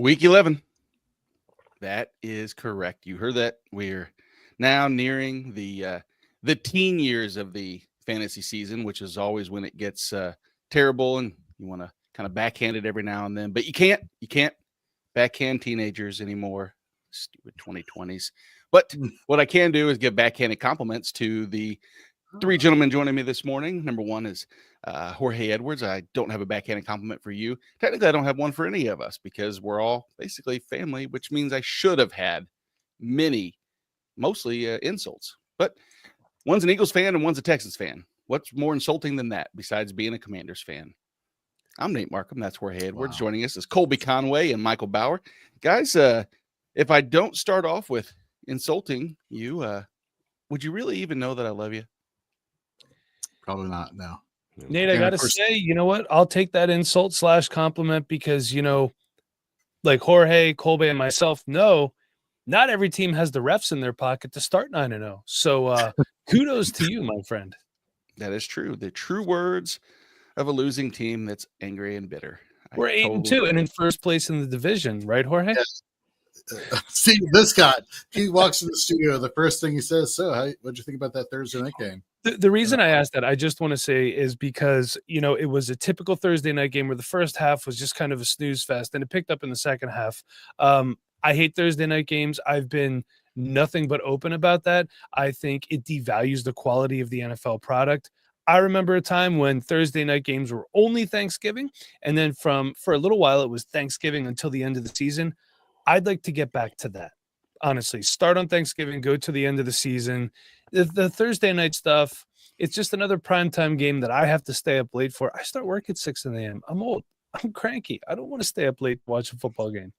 Week 11. That is correct. You heard that. We're now nearing the teen years of the fantasy season, which is always when it gets terrible and you want to kind of backhand it every now and then. But you can't backhand teenagers anymore. Stupid 2020s. But what I can do is give backhanded compliments to the three gentlemen joining me this morning. Number one is Jorge Edwards. I don't have a backhanded compliment for you. Technically, I don't have one for any of us because we're all basically family, which means I should have had mostly insults. But one's an Eagles fan and one's a Texans fan. What's more insulting than that besides being a Commanders fan? I'm Nate Markham. That's Jorge Edwards. Wow. Joining us is Colby Conway and Michael Bauer. Guys, if I don't start off with insulting you, would you really even know that I love you? Probably not, no. Nate, I got to say, you know what? I'll take that insult / compliment because, like Jorge, Colby, and myself know not every team has the refs in their pocket to start 9-0. So kudos to you, my friend. That is true. The true words of a losing team that's angry and bitter. We're 8-2 and in first place in the division, right, Jorge? Yes. See, this guy, he walks in the studio. The first thing he says, so what'd you think about that Thursday night game? The reason I asked that, I just want to say, is because, it was a typical Thursday night game where the first half was just kind of a snooze fest and it picked up in the second half. I hate Thursday night games. I've been nothing but open about that. I think it devalues the quality of the NFL product. I remember a time when Thursday night games were only Thanksgiving. And then for a little while, it was Thanksgiving until the end of the season. I'd like to get back to that. Honestly, start on Thanksgiving, go to the end of the season. The Thursday night stuff, it's just another primetime game that I have to stay up late for. I start work at 6 a.m. I'm old. I'm cranky. I don't want to stay up late to watch a football game.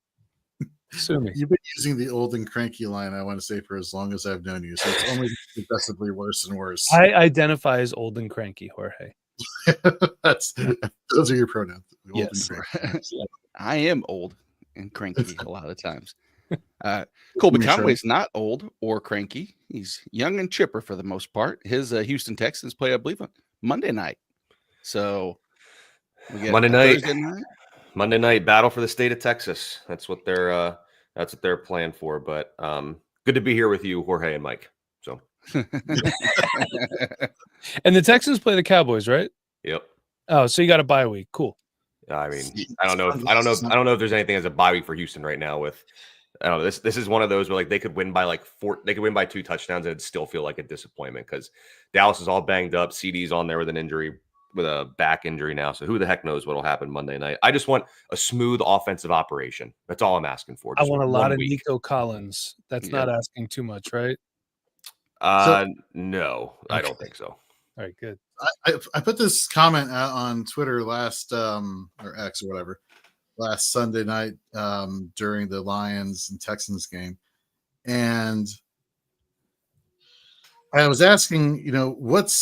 Sue me. You've been using the old and cranky line, I want to say, for as long as I've known you. So it's only progressively worse and worse. I identify as old and cranky, Jorge. Those are your pronouns. Yes. I am old and cranky a lot of times. Colby Conway's not old or cranky. He's young and chipper for the most part. His Houston Texans play, I believe, on Monday night. So we get Monday night battle for the state of Texas. That's what they're planned for. But good to be here with you, Jorge and Mike. So and the Texans play the Cowboys, right? Yep. Oh, so you got a bye week. Cool. I mean, I don't know if there's anything as a bye week for Houston right now. I don't know. This is one of those where they could win by they could win by 2 touchdowns and it'd still feel like a disappointment because Dallas is all banged up. CD's on there with an injury, with a back injury now. So who the heck knows what'll happen Monday night? I just want a smooth offensive operation. That's all I'm asking for. I want a lot of Nico Collins. That's not asking too much, right? No, I don't think so. All right, good. I put this comment out on Twitter last or X or whatever last Sunday night during the Lions and Texans game, and I was asking, what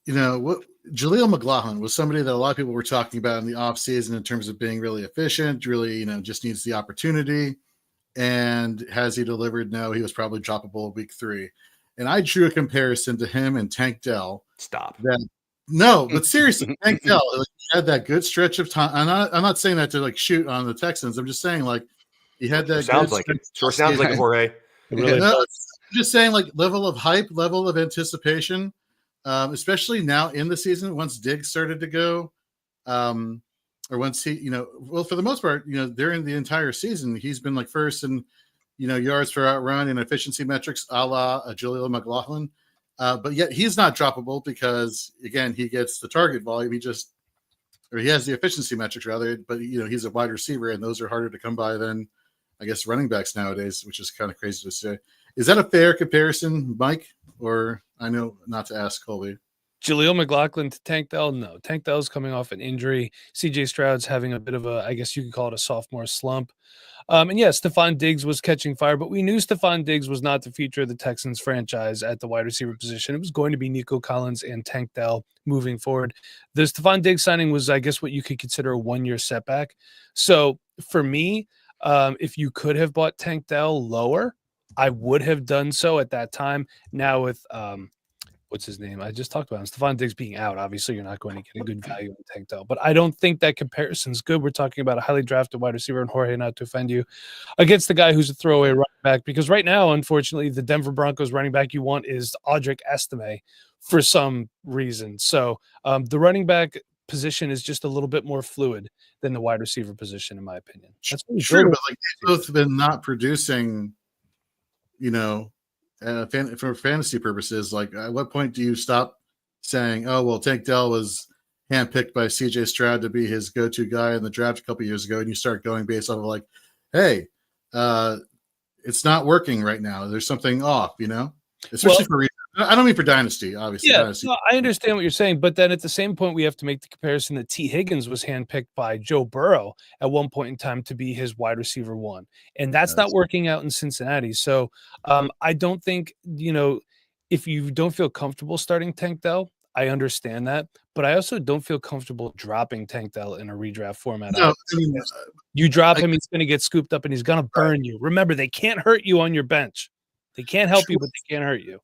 Jaleel McLaughlin was somebody that a lot of people were talking about in the offseason in terms of being really efficient, really, just needs the opportunity. And has he delivered? No, he was probably droppable week 3. And I drew a comparison to him and Tank Dell. Stop. No, but seriously, Tank Dell had that good stretch of time. I'm not saying that to shoot on the Texans. I'm just saying he had that. Sounds like it. Sure sounds like it, Jorge. Really I'm just saying level of hype, level of anticipation, especially now in the season once Diggs started to go, or once he, for the most part, during the entire season he's been first in yards per out run and efficiency metrics, a la Jaleel McLaughlin. But yet he's not droppable because, again, he gets the target volume. He has the efficiency metrics rather, but he's a wide receiver and those are harder to come by than, I guess, running backs nowadays, which is kind of crazy to say. Is that a fair comparison, Mike? Or I know not to ask Colby. Jaleel McLaughlin to Tank Dell? No. Tank Dell's coming off an injury. CJ Stroud's having a bit of I guess you could call it a sophomore slump. And yes, Stephon Diggs was catching fire, but we knew Stephon Diggs was not the future of the Texans franchise at the wide receiver position. It was going to be Nico Collins and Tank Dell moving forward. The Stephon Diggs signing was, I guess, what you could consider a 1-year setback. So for me, if you could have bought Tank Dell lower, I would have done so at that time. Now with what's his name? I just talked about him. Stephon Diggs being out. Obviously, you're not going to get a good value in Tank Dell, but I don't think that comparison's good. We're talking about a highly drafted wide receiver, and Jorge, not to offend you, against the guy who's a throwaway running back. Because right now, unfortunately, the Denver Broncos running back you want is Audric Estime for some reason. So the running back position is just a little bit more fluid than the wide receiver position, in my opinion. That's true, but like they've both been not producing, for fantasy purposes. Like, at what point do you stop saying, "Oh, well, Tank Dell was handpicked by CJ Stroud to be his go-to guy in the draft a couple years ago," and you start going based off of like, "Hey, it's not working right now. There's something off," Especially for I don't mean for Dynasty, obviously. Yeah, Dynasty. no, I understand what you're saying, but then at the same point, we have to make the comparison that T. Higgins was handpicked by Joe Burrow at one point in time to be his wide receiver one, and that's not working out in Cincinnati. So I don't think, if you don't feel comfortable starting Tank Dell, I understand that, but I also don't feel comfortable dropping Tank Dell in a redraft format. No, you drop him, he's going to get scooped up and he's going to burn you. Remember, they can't hurt you on your bench. They can't help you, but they can't hurt you.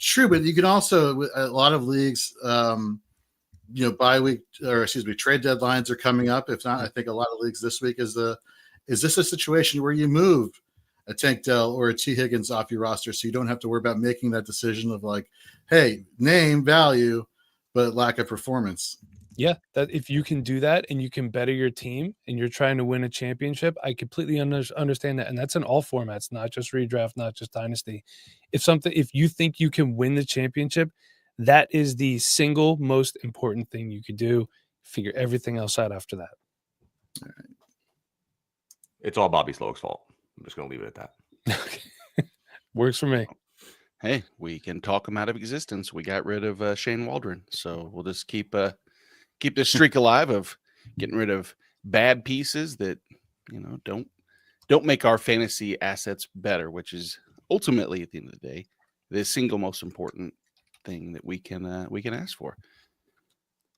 True, but you can also, a lot of leagues, bye week trade deadlines are coming up. If not, I think a lot of leagues this week is this a situation where you move a Tank Dell or a T. Higgins off your roster so you don't have to worry about making that decision of like, hey, name, value, but lack of performance. Yeah, that if you can do that and you can better your team and you're trying to win a championship, I completely understand that. And that's in all formats, not just redraft, not just dynasty. If you think you can win the championship, that is the single most important thing you could do. Figure everything else out after that. All right. It's all Bobby Slowik's fault. I'm just going to leave it at that. Works for me. Hey, we can talk him out of existence. We got rid of Shane Waldron, so we'll just keep this streak alive of getting rid of bad pieces that don't make our fantasy assets better, which is ultimately at the end of the day the single most important thing that we can ask for.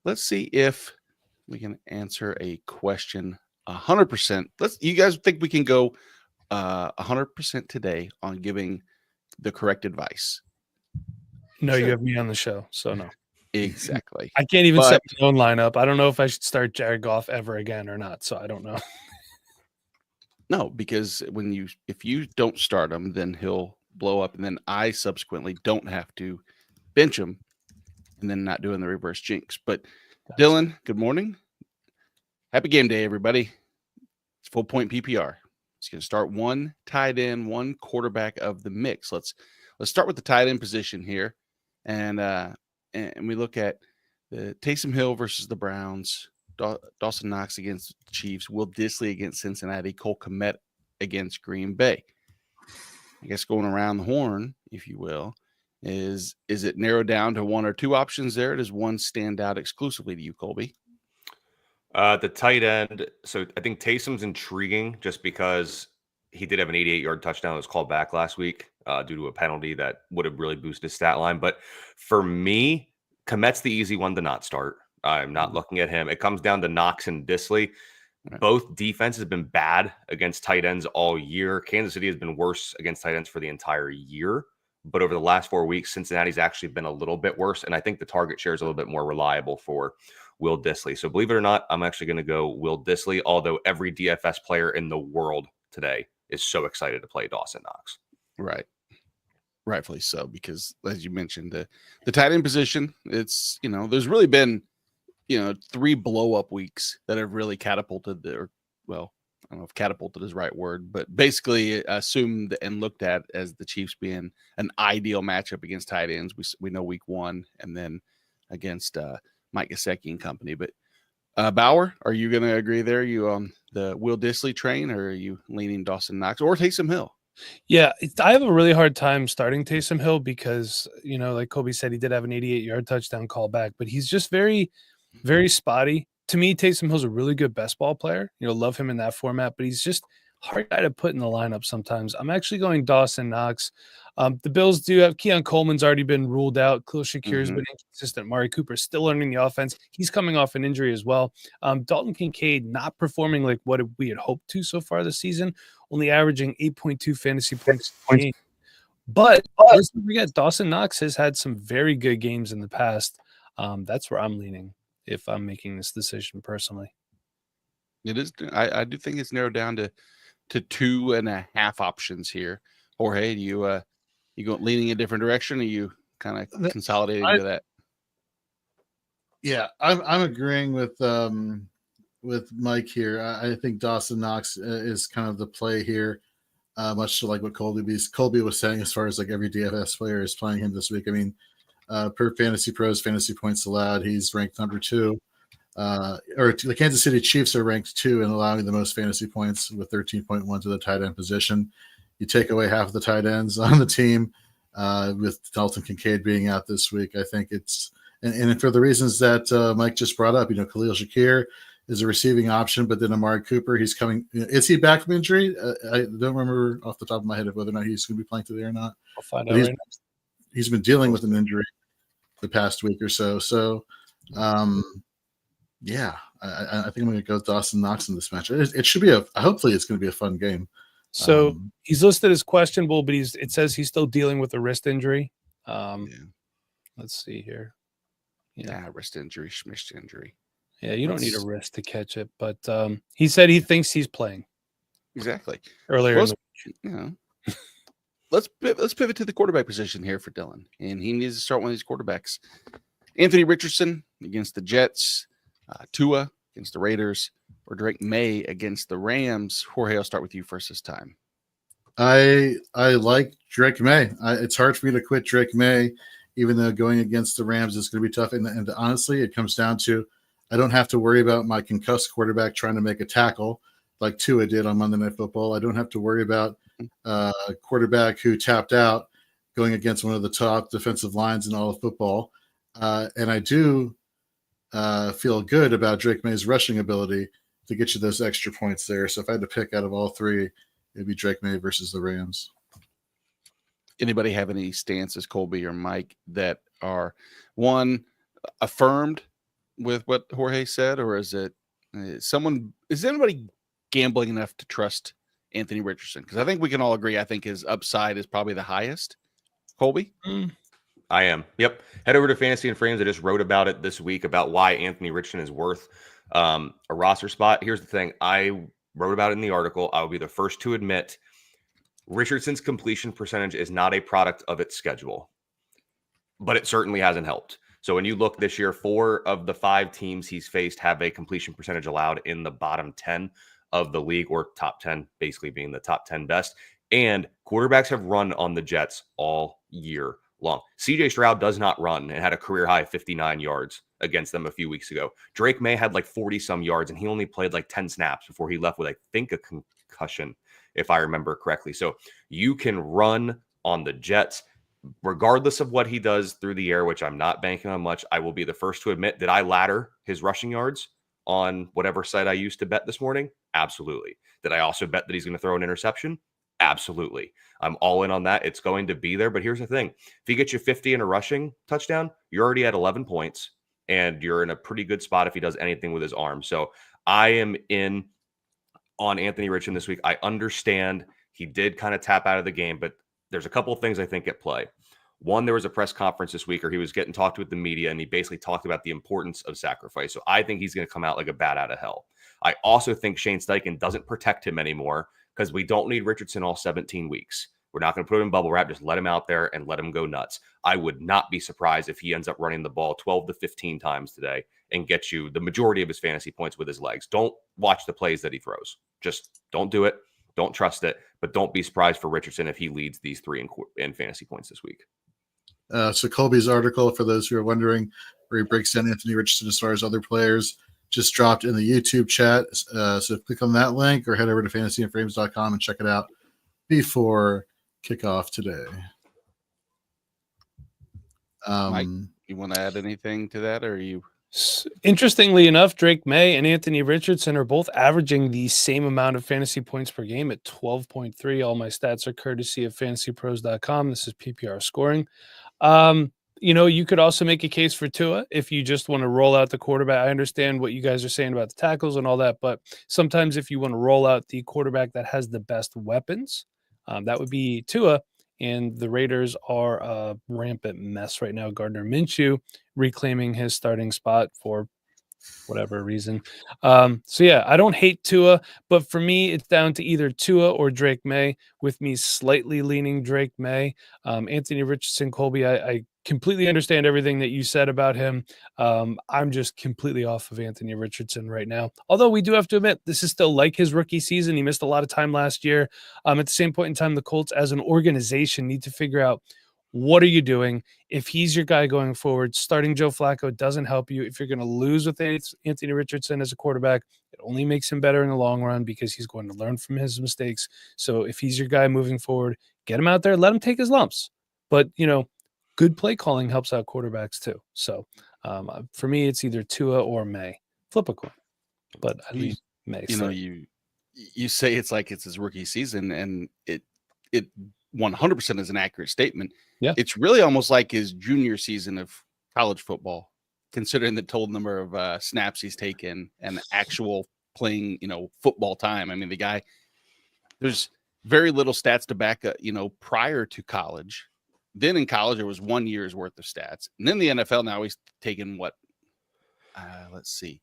Let's see if we can answer a question 100%. You guys think we can go 100% today on giving the correct advice? No, you have me on the show, so no. Exactly. I can't even set my own lineup. I don't know if I should start Jared Goff ever again or not, so I don't know. No, because if you don't start him, then he'll blow up, and then I subsequently don't have to bench him, and then not doing the reverse jinx. But Dylan, good morning. Happy game day, everybody. It's full point PPR. It's going to start one tight end, one quarterback of the mix. Let's start with the tight end position here, and we look at the Taysom Hill versus the Browns, Dawson Knox against the Chiefs, Will Dissly against Cincinnati, Cole Kmet against Green Bay. I guess going around the horn, if you will, is it narrowed down to one or two options there? Does one stand out exclusively to you, Colby? The tight end. So I think Taysom's intriguing just because he did have an 88-yard touchdown that was called back last week due to a penalty that would have really boosted his stat line. But for me, Kmet's the easy one to not start. I'm not looking at him. It comes down to Knox and Dissly. Right. Both defenses have been bad against tight ends all year. Kansas City has been worse against tight ends for the entire year. But over the last 4 weeks, Cincinnati's actually been a little bit worse. And I think the target share is a little bit more reliable for Will Dissly. So believe it or not, I'm actually going to go Will Dissly, although every DFS player in the world today is so excited to play Dawson Knox. Right. Rightfully so, because as you mentioned, the tight end position, it's, there's really been, 3 blow-up weeks that have really catapulted I don't know if catapulted is the right word, but basically assumed and looked at as the Chiefs being an ideal matchup against tight ends. We know week 1 and then against Mike Gesicki and company. But Bauer, are you going to agree there? Are you on the Will Dissly train, or are you leaning Dawson Knox or Taysom Hill? Yeah, I have a really hard time starting Taysom Hill because, like Kobe said, he did have an 88-yard touchdown call back, but he's just very, very spotty. To me, Taysom Hill's a really good best ball player. Love him in that format, but he's just hard guy to put in the lineup sometimes. I'm actually going Dawson Knox. The Bills do have Keon Coleman's already been ruled out. Khalil Shakir's been inconsistent. Mari Cooper's still learning the offense. He's coming off an injury as well. Dalton Kincaid not performing like what we had hoped to so far this season, only averaging 8.2 fantasy points a game. But let's not forget, Dawson Knox has had some very good games in the past. That's where I'm leaning if I'm making this decision personally. It is. I do think it's narrowed down to 2.5 options here. Jorge, do you go leaning a different direction, or are you kind of consolidating to that? Yeah, I'm agreeing with Mike here. I think Dawson Knox is kind of the play here, much to like what Colby was saying as far as like every DFS player is playing him this week. I mean, per Fantasy Pros fantasy points allowed, he's ranked number 2. Or the Kansas City Chiefs are ranked 2 in allowing the most fantasy points with 13.1 to the tight end position. You take away half of the tight ends on the team, with Dalton Kincaid being out this week. I think it's and for the reasons that Mike just brought up, Khalil Shakir is a receiving option, but then Amari Cooper, he's coming. Is he back from injury? I don't remember off the top of my head whether or not he's going to be playing today or not. I'll find out right now. He's been dealing with an injury the past week or so. So, yeah, I think I'm going to go with Dawson Knox in this match. It should be hopefully it's going to be a fun game. So he's listed as questionable, but it says he's still dealing with a wrist injury. Let's see here. Yeah, wrist injury, schmish injury. Yeah, you don't need a wrist to catch it, but he said he thinks he's playing. Exactly. Earlier, let's pivot to the quarterback position here for Dylan, and he needs to start one of these quarterbacks. Anthony Richardson against the Jets, Tua against the Raiders, or Drake May against the Rams. Jorge, I'll start with you first this time. I like Drake May. It's hard for me to quit Drake May, even though going against the Rams is going to be tough. And honestly, it comes down to I don't have to worry about my concussed quarterback trying to make a tackle like Tua did on Monday Night Football. I don't have to worry about a quarterback who tapped out going against one of the top defensive lines in all of football. And I do feel good about Drake May's rushing ability to get you those extra points there. So if I had to pick out of all three, it'd be Drake May versus the Rams. Anybody have any stances, Colby or Mike, that are one affirmed with what Jorge said, or is it is anybody gambling enough to trust Anthony Richardson? Because I think we can all agree, I think his upside is probably the highest. Colby? I am. Yep. Head over to Fantasy and Frames. I just wrote about it this week about why Anthony Richardson is worth a roster spot. Here's the thing. I wrote about it in the article. I will be the first to admit Richardson's completion percentage is not a product of its schedule, but it certainly hasn't helped. So when you look this year, 4 of the 5 teams he's faced have a completion percentage allowed in the bottom 10 of the league, or top 10, basically being the top 10 best. And quarterbacks have run on the Jets all year long. CJ Stroud does not run and had a career high 59 yards against them a few weeks ago. Drake May had like 40 some yards and he only played like 10 snaps before he left with, I think, a concussion, if I remember correctly. So you can run on the Jets regardless of what he does through the air, which I'm not banking on much. I will be the first to admit that I ladder his rushing yards on whatever site I used to bet this morning. Absolutely. Did I also bet that he's going to throw an interception? Absolutely. I'm all in on that. It's going to be there. But here's the thing. If he gets you 50 in a rushing touchdown, you're already at 11 points and you're in a pretty good spot if he does anything with his arm. So I am in on Anthony Richardson this week. I understand he did kind of tap out of the game, but there's a couple of things I think at play. One, there was a press conference this week where he was getting talked to with the media, and he basically talked about the importance of sacrifice. So I think he's going to come out like a bat out of hell. I also think Shane Steichen doesn't protect him anymore because we don't need Richardson all 17 weeks. We're not going to put him in bubble wrap. Just let him out there and let him go nuts. I would not be surprised if he ends up running the ball 12 to 15 times today and gets you the majority of his fantasy points with his legs. Don't watch the plays that he throws. Just don't do it. Don't trust it. But don't be surprised for Richardson if he leads these 3 in fantasy points this week. So Colby's article, for those who are wondering, where he breaks down Anthony Richardson as far as other players, just dropped in the YouTube chat. So click on that link or head over to fantasyandframes.com and check it out before kickoff today. Mike, you want to add anything to that, or are you? Interestingly enough, Drake May and Anthony Richardson are both averaging the same amount of fantasy points per game at 12.3. All my stats are courtesy of fantasypros.com. This is PPR scoring. You could also make a case for Tua if you just want to roll out the quarterback. I understand what you guys are saying about the tackles and all that, but sometimes if you want to roll out the quarterback that has the best weapons, that would be Tua. and the Raiders are a rampant mess right now. Gardner Minshew reclaiming his starting spot for whatever reason. So yeah, I don't hate Tua, but for me, it's down to either Tua or Drake May, with me slightly leaning Drake May. Anthony Richardson, Colby, I completely understand everything that you said about him. I'm just completely off of Anthony Richardson right now. Although we do have to admit, this is still like his rookie season. He missed a lot of time last year. At the same point in time, the Colts as an organization need to figure out, what are you doing? If he's your guy going forward, starting Joe Flacco doesn't help you. If you're going to lose with Anthony Richardson as a quarterback, it only makes him better in the long run because he's going to learn from his mistakes. So if he's your guy moving forward, get him out there, let him take his lumps. But, good play calling helps out quarterbacks too. So for me, it's either Tua or May. Flip a coin. But I lean May. You say it's like it's his rookie season, and it 100% is an accurate statement. Yeah. It's really almost like his junior season of college football, considering the total number of snaps he's taken and actual playing, football time. I mean, the guy, there's very little stats to back up, prior to college. Then in college, there was 1 year's worth of stats. And then the NFL, now he's taken let's see.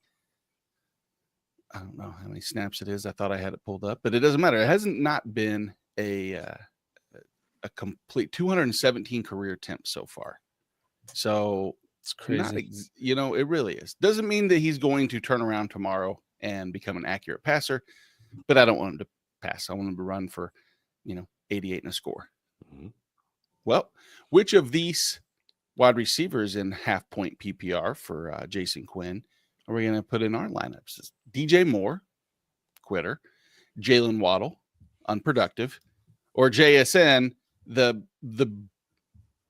I don't know how many snaps it is. I thought I had it pulled up, but it doesn't matter. It hasn't not been a complete 217 career attempts so far. So it's crazy. It really is. Doesn't mean that he's going to turn around tomorrow and become an accurate passer, but I don't want him to pass. I want him to run for, 88 and a score. Mm-hmm. Well, which of these wide receivers in half-point PPR for Jason Quinn are we going to put in our lineups? DJ Moore, quitter, Jalen Waddle, unproductive, or JSN, the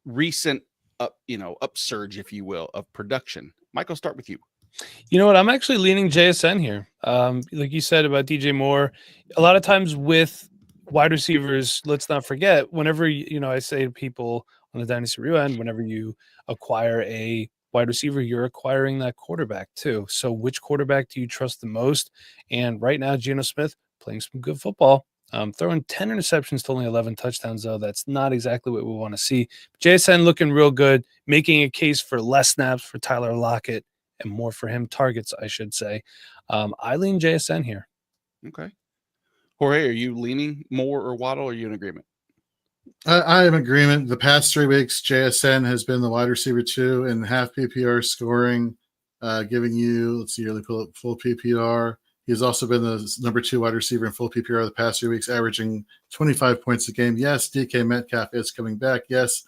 recent upsurge, if you will, of production? Michael, start with you. You know what? I'm actually leaning JSN here. Like you said about DJ Moore, a lot of times with wide receivers, let's not forget, whenever, I say to people on the Dynasty Rewind, whenever you acquire a wide receiver, you're acquiring that quarterback too. So which quarterback do you trust the most? And right now, Geno Smith playing some good football. Throwing 10 interceptions to only 11 touchdowns, though. That's not exactly what we want to see. JSN looking real good, making a case for less snaps for Tyler Lockett and more for him, targets, I should say. I lean JSN here. Okay. Jorge, are you leaning Moore or Waddle? Or are you in agreement? I am in agreement. The past 3 weeks, JSN has been the wide receiver 2 in half PPR scoring, giving you, let's see, really pull up full PPR. He's also been the number 2 wide receiver in full PPR the past 3 weeks, averaging 25 points a game. Yes, DK Metcalf is coming back. Yes,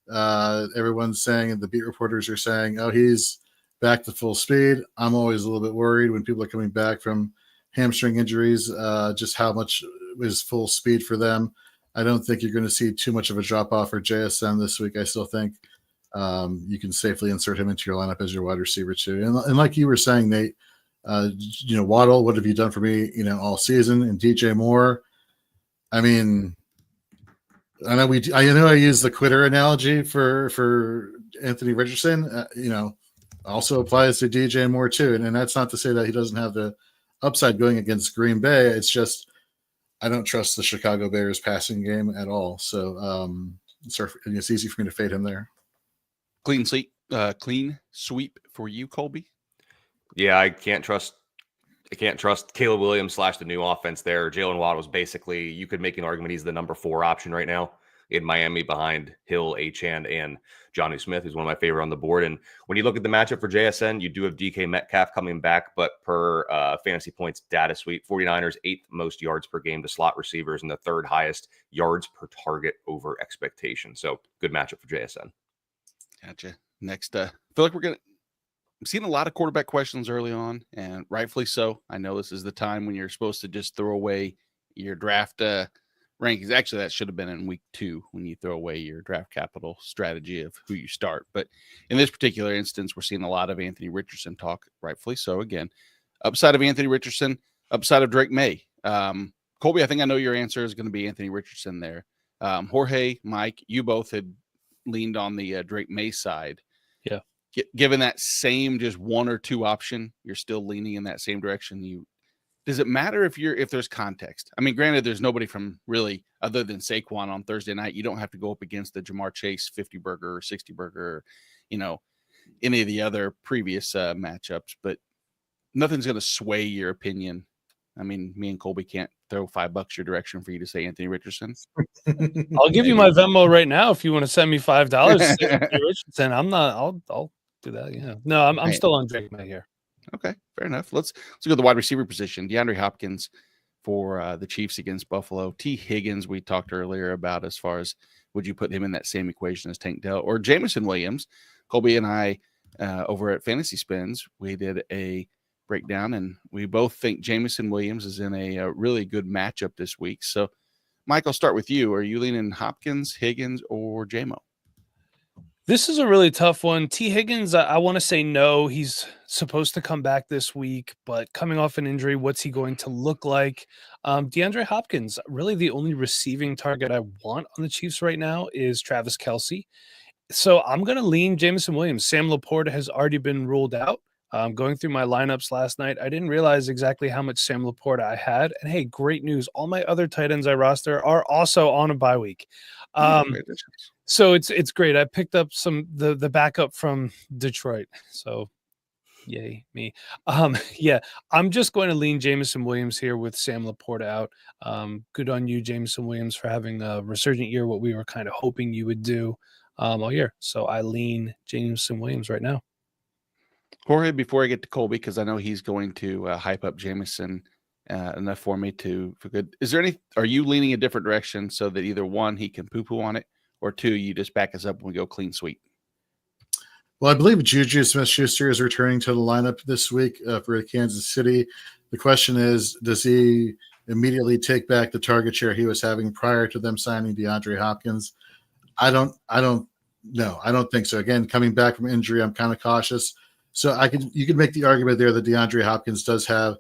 everyone's saying, and the beat reporters are saying, oh, he's back to full speed. I'm always a little bit worried when people are coming back from hamstring injuries, just how much is full speed for them. I don't think you're going to see too much of a drop-off for JSN this week. I still think you can safely insert him into your lineup as your wide receiver too. And like you were saying, Nate, Waddle, what have you done for me, all season? And DJ Moore, I mean, I know I use the quitter analogy for Anthony Richardson. Also applies to DJ Moore too. And that's not to say that he doesn't have the upside going against Green Bay. It's just I don't trust the Chicago Bears passing game at all. So it's easy for me to fade him there. Clean sweep for you, Colby. Yeah, I can't trust Caleb Williams / the new offense there. Jalen Waddle was basically, you could make an argument he's the number 4 option right now in Miami behind Hill, Achane, and Jonnu Smith, who's one of my favorite on the board. And when you look at the matchup for JSN, you do have DK Metcalf coming back, but per Fantasy Points data suite, 49ers 8th most yards per game to slot receivers and the 3rd highest yards per target over expectation. So good matchup for JSN. Gotcha. Next, I feel like I'm seeing a lot of quarterback questions early on, and rightfully so. I know this is the time when you're supposed to just throw away your draft rankings. Actually, that should have been in week 2 when you throw away your draft capital strategy of who you start. But in this particular instance, we're seeing a lot of Anthony Richardson talk, rightfully so. Again, upside of Anthony Richardson, upside of Drake May. Colby, I think I know your answer is going to be Anthony Richardson there. Jorge, Mike, you both had leaned on the Drake May side. Yeah. Given that same just 1 or 2 option, you're still leaning in that same direction. does it matter if there's context? I mean, granted, there's nobody from really other than Saquon on Thursday night. You don't have to go up against the Jamar Chase 50 burger or 60 burger, or, you know, any of the other previous matchups, but nothing's going to sway your opinion. I mean, me and Colby can't throw $5 your direction for you to say Anthony Richardson. I'll give you my Venmo right now if you want to send me $5 to say Anthony Richardson. I'll do that. Yeah. No, I'm still on Drake May here. Okay, fair enough. Let's go to the wide receiver position. DeAndre Hopkins for the Chiefs against Buffalo. T. Higgins, we talked earlier about as far as would you put him in that same equation as Tank Dell or Jameson Williams. Colby and I over at Fantasy Spins, we did a breakdown, and we both think Jameson Williams is in a really good matchup this week. So, Mike, I'll start with you. Are you leaning Hopkins, Higgins, or JMO? This is a really tough one. T. Higgins, I want to say no. He's supposed to come back this week, but coming off an injury, what's he going to look like? DeAndre Hopkins, really the only receiving target I want on the Chiefs right now is Travis Kelce. So I'm going to lean Jameson Williams. Sam Laporta has already been ruled out. Going through my lineups last night, I didn't realize exactly how much Sam Laporta I had. And hey, great news. All my other tight ends I roster are also on a bye week. So it's great. I picked up the backup from Detroit. So yay me. Yeah, I'm just going to lean Jameson Williams here with Sam Laporta out. Good on you, Jameson Williams, for having a resurgent year, what we were kind of hoping you would do all year. So I lean Jameson Williams right now. Jorge, before I get to Colby, because I know he's going to hype up Jameson enough for me for good. Are you leaning a different direction so that either one, he can poo-poo on it, or two, you just back us up when we go clean sweep? Well, I believe Juju Smith-Schuster is returning to the lineup this week for Kansas City. The question is, does he immediately take back the target share he was having prior to them signing DeAndre Hopkins? I don't know. I don't think so. Again, coming back from injury, I'm kind of cautious. So you could make the argument there that DeAndre Hopkins does have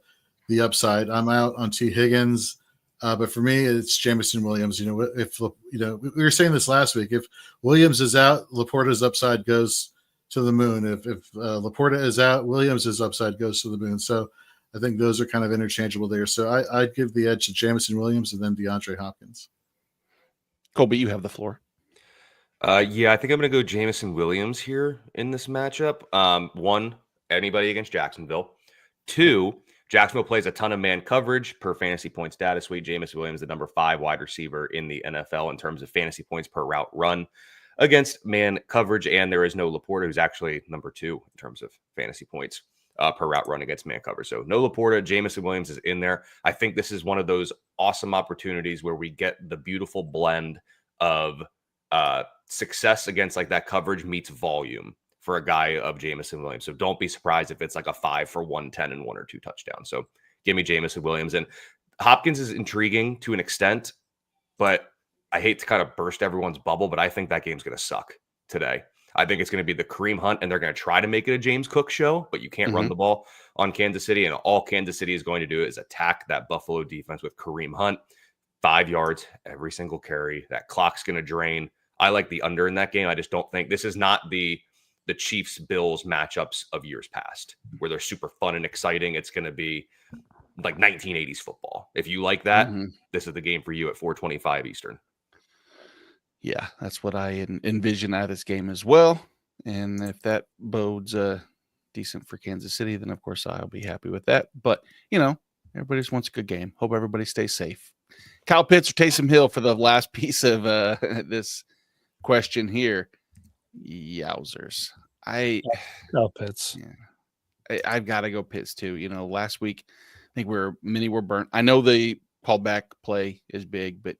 the upside. I'm out on T. Higgins, but for me, it's Jameson Williams. You know, we were saying this last week. If Williams is out, Laporta's upside goes to the moon. If Laporta is out, Williams' upside goes to the moon. So I think those are kind of interchangeable there. So I'd give the edge to Jameson Williams and then DeAndre Hopkins. Colby, you have the floor. Yeah, I think I'm going to go Jameson Williams here in this matchup. One, anybody against Jacksonville. Two, Jacksonville plays a ton of man coverage per fantasy points data suite. Jameson Williams, the number 5 wide receiver in the NFL in terms of fantasy points per route run against man coverage. And there is no Laporta, who's actually number 2 in terms of fantasy points per route run against man coverage. So no Laporta, Jameson Williams is in there. I think this is one of those awesome opportunities where we get the beautiful blend of success against like that coverage meets volume for a guy of Jameson Williams. So don't be surprised if it's like a 5 for 110 and 1 or 2 touchdowns. So give me Jameson Williams. And Hopkins is intriguing to an extent, but I hate to kind of burst everyone's bubble, but I think that game's going to suck today. I think it's going to be the Kareem Hunt, and they're going to try to make it a James Cook show, but you can't run the ball on Kansas City. And all Kansas City is going to do is attack that Buffalo defense with Kareem Hunt. 5 yards every single carry. That clock's going to drain. I like the under in that game. I just don't think this is not the Chiefs-Bills matchups of years past where they're super fun and exciting. It's going to be like 1980s football. If you like that, this is the game for you at 4:25 Eastern. Yeah, that's what I envision out of this game as well. And if that bodes decent for Kansas City, then of course I'll be happy with that. But, you know, everybody just wants a good game. Hope everybody stays safe. Kyle Pitts or Taysom Hill for the last piece of this question here. Yowzers. Kyle Pitts. Yeah, I've got to go Pitts too. You know, last week I think many were burnt. I know the callback play is big, but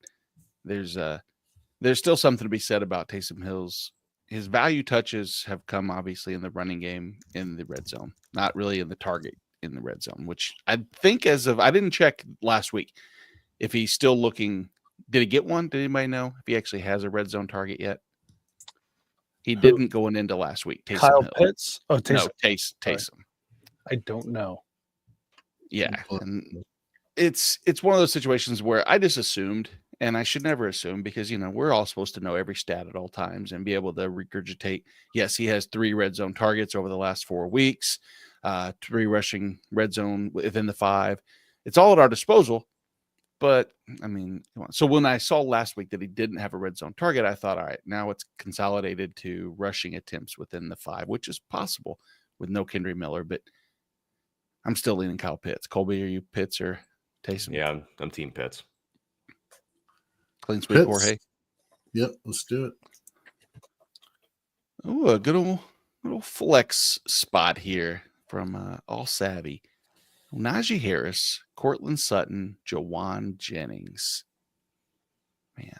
there's still something to be said about Taysom Hill's. His value touches have come obviously in the running game in the red zone, not really in the target in the red zone, which I think I didn't check last week if he's still looking. Did he get one? Did anybody know if he actually has a red zone target yet? He didn't going into last week. Taysom Kyle Hill. Pitts? Oh, Taysom. No, Taysom. I don't know. Yeah. And it's one of those situations where I just assumed, and I should never assume because, you know, we're all supposed to know every stat at all times and be able to regurgitate. Yes, he has 3 red zone targets over the last 4 weeks, 3 rushing red zone within the 5. it's all at our disposal. But I mean, come on. So when I saw last week that he didn't have a red zone target, I thought, all right, now it's consolidated to rushing attempts within the 5, which is possible with no Kendry Miller. But I'm still leaning Kyle Pitts. Colby, are you Pitts or Taysom? Yeah, I'm team Pitts. Clean sweep, Pitts. Jorge. Yep, let's do it. Oh, a good old flex spot here from All Savvy. Najee Harris, Cortland Sutton, Jawan Jennings. Man,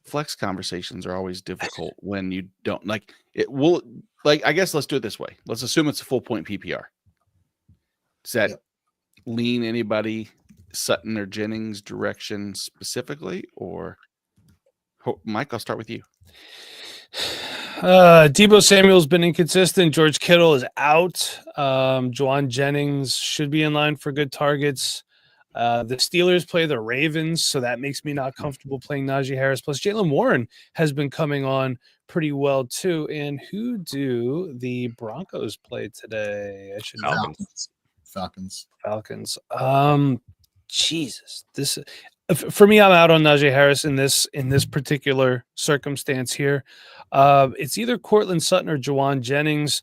flex conversations are always difficult when you don't like it. Will like I guess let's do it this way. Let's assume it's a full point PPR. Does that lean anybody Sutton or Jennings direction specifically, or Mike? I'll start with you. Deebo Samuel's been inconsistent. George Kittle is out. Jawan Jennings should be in line for good targets. The Steelers play the Ravens, so that makes me not comfortable playing Najee Harris. Plus, Jaylen Warren has been coming on pretty well too. And who do the Broncos play today? I should know. Falcons. Jesus, this for me, I'm out on Najee Harris in this particular circumstance here. It's either Cortland Sutton or Jawan Jennings.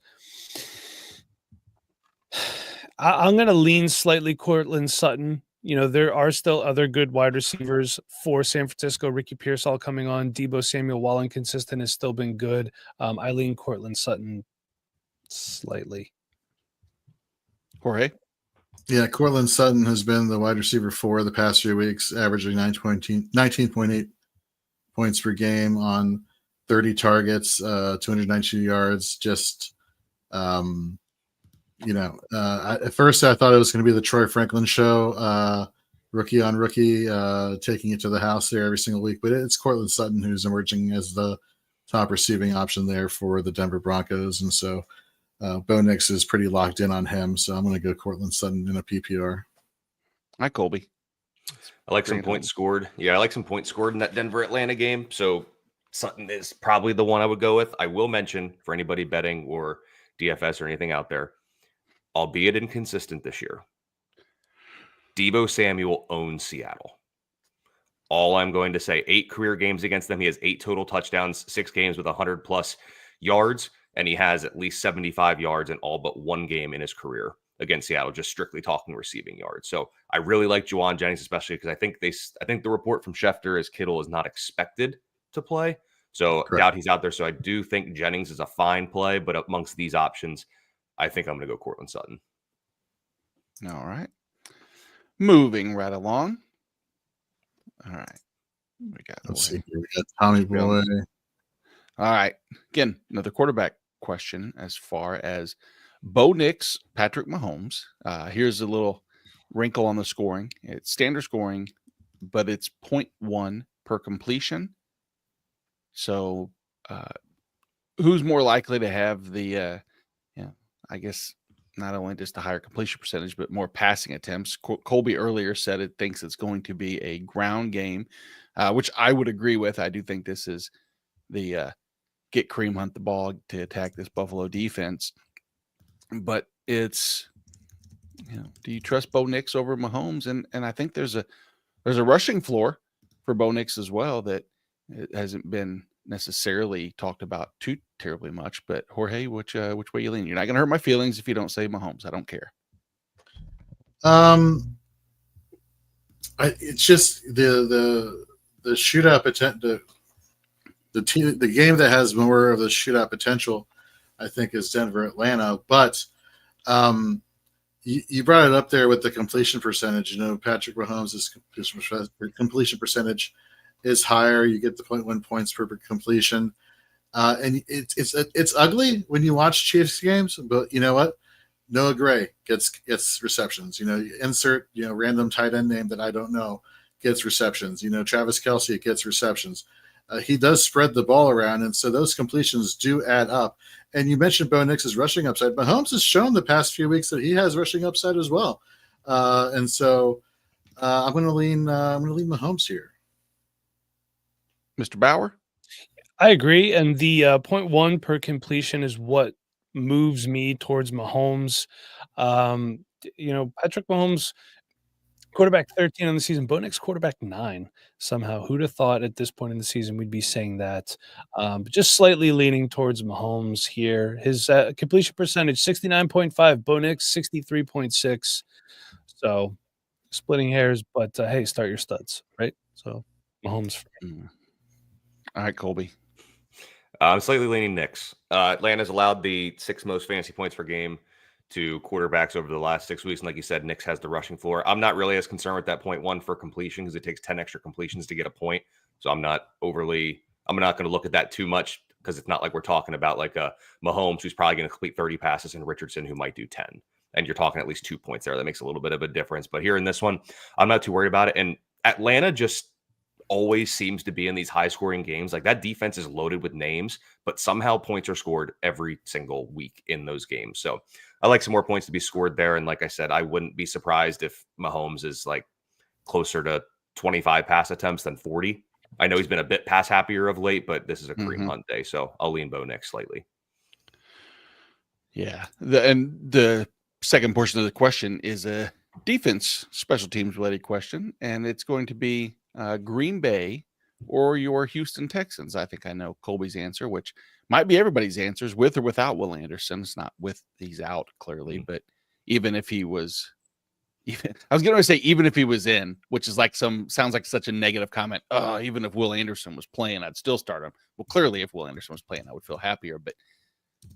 I'm going to lean slightly Cortland Sutton. You know, there are still other good wide receivers for San Francisco. Ricky Pearsall coming on. Deebo Samuel, while inconsistent, has still been good. I lean Cortland Sutton slightly. Jorge? Yeah, Cortland Sutton has been the wide receiver for the past few weeks, averaging 19.8 points per game on 30 targets, 292 yards. Just, at first I thought it was going to be the Troy Franklin show, rookie on rookie, taking it to the house there every single week. But it's Cortland Sutton who's emerging as the top receiving option there for the Denver Broncos. And so Bo Nix is pretty locked in on him, so I'm going to go Cortland Sutton in a PPR. Hi, Colby. I like some points scored. Yeah, I like some points scored in that Denver-Atlanta game. So Sutton is probably the one I would go with. I will mention for anybody betting or DFS or anything out there, albeit inconsistent this year, Deebo Samuel owns Seattle. All I'm going to say, 8 career games against them. He has 8 total touchdowns, 6 games with 100-plus yards. And he has at least 75 yards in all but one game in his career against Seattle, just strictly talking receiving yards. So I really like Jawan Jennings, especially because I think the report from Schefter is Kittle is not expected to play. So I doubt he's out there. So I do think Jennings is a fine play, but amongst these options, I think I'm going to go Cortland Sutton. All right. Moving right along. All right. Let's see. We got Tommy Boy. All right. Again, another quarterback question as far as Bo Nix, Patrick Mahomes. Here's a little wrinkle on the scoring. It's standard scoring, but it's 0.1 per completion. So who's more likely to have the, I guess, not only just a higher completion percentage, but more passing attempts? Colby earlier said it thinks it's going to be a ground game, which I would agree with. I do think this is the get Kareem Hunt the ball to attack this Buffalo defense. But it's, do you trust Bo Nix over Mahomes? And I think there's a rushing floor for Bo Nix as well that it hasn't been necessarily talked about too terribly much. But Jorge, which way you lean? You're not going to hurt my feelings if you don't say Mahomes. I don't care. It's just the shootout potential. The game that has more of the shootout potential, I think, is Denver-Atlanta. But you brought it up there with the completion percentage. Patrick Mahomes' completion percentage is higher. You get the 0.1 points per completion, and it's ugly when you watch Chiefs games. But you know what? Noah Gray gets receptions. You insert random tight end name that I don't know gets receptions. Travis Kelce gets receptions. He does spread the ball around, and so those completions do add up. And you mentioned Bo Nix's rushing upside. Mahomes has shown the past few weeks that he has rushing upside as well. And so I'm going to lean Mahomes here. Mr. Bauer? I agree. And the 0.1 per completion is what moves me towards Mahomes. Patrick Mahomes, Quarterback 13 on the season. Bo Nix quarterback 9 somehow. Who'd have thought at this point in the season we'd be saying that? But just slightly leaning towards Mahomes here. His completion percentage 69.5. Bo Nix 63.6. So splitting hairs, but hey, start your studs, right? So Mahomes. All right, Colby. I'm slightly leaning Knicks. Atlanta's allowed the 6th most fantasy points per game to quarterbacks over the last 6 weeks. And like you said, Knicks has the rushing floor. I'm not really as concerned with that 0.1 for completion because it takes 10 extra completions to get a point. So I'm not going to look at that too much because it's not like we're talking about like a Mahomes who's probably going to complete 30 passes and Richardson who might do 10. And you're talking at least 2 points there. That makes a little bit of a difference. But here in this one, I'm not too worried about it. And Atlanta just always seems to be in these high scoring games. Like that defense is loaded with names, but somehow points are scored every single week in those games. So I like some more points to be scored there. And like I said, I wouldn't be surprised if Mahomes is like closer to 25 pass attempts than 40. I know he's been a bit pass happier of late, but this is a Kareem Hunt day. So I'll lean Bo Nix slightly. Yeah. The second portion of the question is a defense special teams related question. And it's going to be Green Bay or your Houston Texans. I think I know Colby's answer, which might be everybody's answers with or without Will Anderson. It's not with, he's out clearly, but even if he was, I was going to say, even if he was in, which is like sounds like such a negative comment. Even if Will Anderson was playing, I'd still start him. Well, clearly if Will Anderson was playing, I would feel happier, but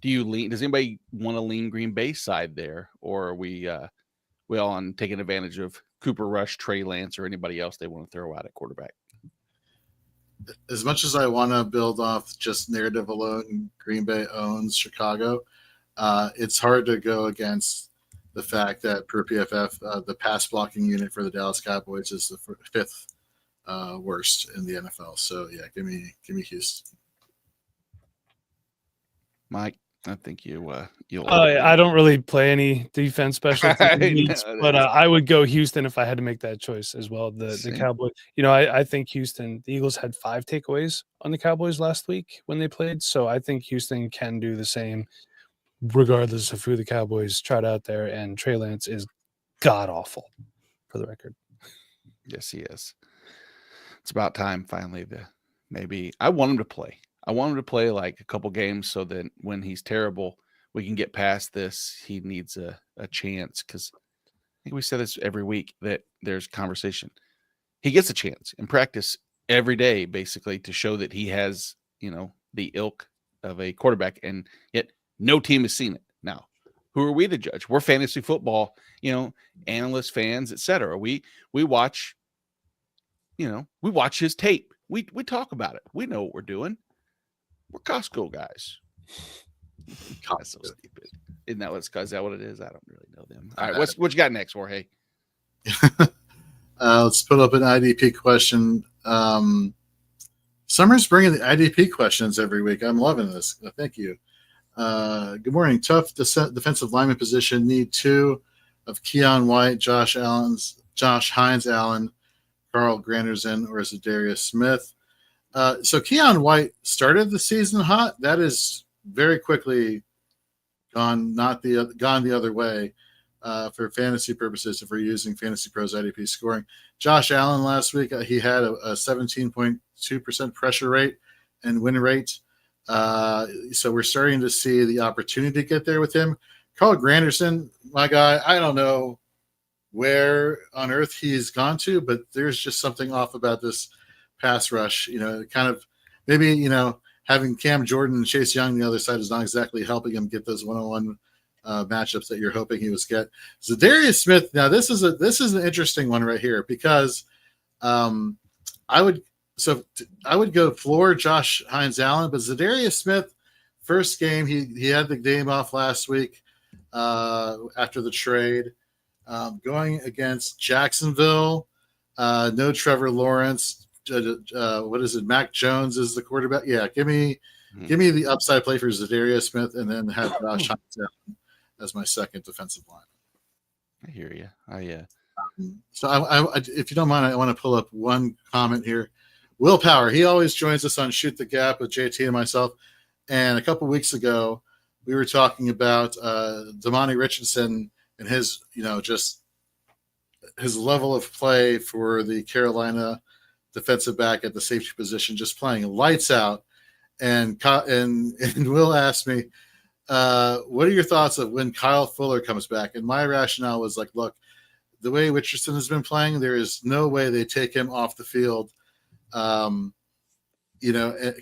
does anybody want to lean Green Bay side there? Or are we all on taking advantage of Cooper Rush, Trey Lance, or anybody else they want to throw out at quarterback? As much as I want to build off just narrative alone, Green Bay owns Chicago. It's hard to go against the fact that per PFF, the pass blocking unit for the Dallas Cowboys is the 5th worst in the NFL. So yeah, give me Houston. Mike, I think you'll. I don't really play any defense special teams, but I would go Houston if I had to make that choice as well. The Cowboys, I think Houston, the Eagles had 5 takeaways on the Cowboys last week when they played. So I think Houston can do the same regardless of who the Cowboys tried out there. And Trey Lance is god awful, for the record. Yes, he is. It's about time finally. Maybe I want him to play. I want him to play like a couple games so that when he's terrible, we can get past this. He needs a chance because I think we say this every week that there's conversation. He gets a chance in practice every day, basically, to show that he has, the ilk of a quarterback, and yet no team has seen it. Now, who are we to judge? We're fantasy football, analysts, fans, etc. We watch, we watch his tape. We talk about it. We know what we're doing. We're Costco guys. That's so stupid. Isn't that is that what it is? I don't really know them. All right, what you got next, Jorge? Let's put up an IDP question. Summer's bringing the IDP questions every week. I'm loving this. Thank you. Good morning. Tough defensive lineman position. Need 2 of Keon White, Josh Hines Allen, Carl Granderson, or Zadarius Smith. So Keon White started the season hot. That is very quickly gone the other way for fantasy purposes if we're using Fantasy Pros IDP scoring. Josh Allen last week, he had a 17.2% pressure rate and win rate. So we're starting to see the opportunity to get there with him. Carl Granderson, my guy, I don't know where on earth he's gone to, but there's just something off about this pass rush, kind of maybe, having Cam Jordan and Chase Young on the other side is not exactly helping him get those one-on-one matchups that you're hoping he was get. Zadarius Smith. Now this is an interesting one right here because I would go floor Josh Hines Allen, but Zadarius Smith, first game, he had the game off last week after the trade, going against Jacksonville. No Trevor Lawrence. What is it? Mac Jones is the quarterback. Yeah, give me the upside play for Zadarius Smith, and then have Josh Hines Allen as my second defensive line. I hear you. So I, if you don't mind, I want to pull up one comment here. Will Power, he always joins us on Shoot the Gap with JT and myself. And a couple weeks ago, we were talking about Damani Richardson and his, just his level of play for the Carolina defensive back at the safety position, just playing lights out. And Will asked me, what are your thoughts of when Kyle Fuller comes back? And my rationale was like, look, the way Richardson has been playing, there is no way they take him off the field,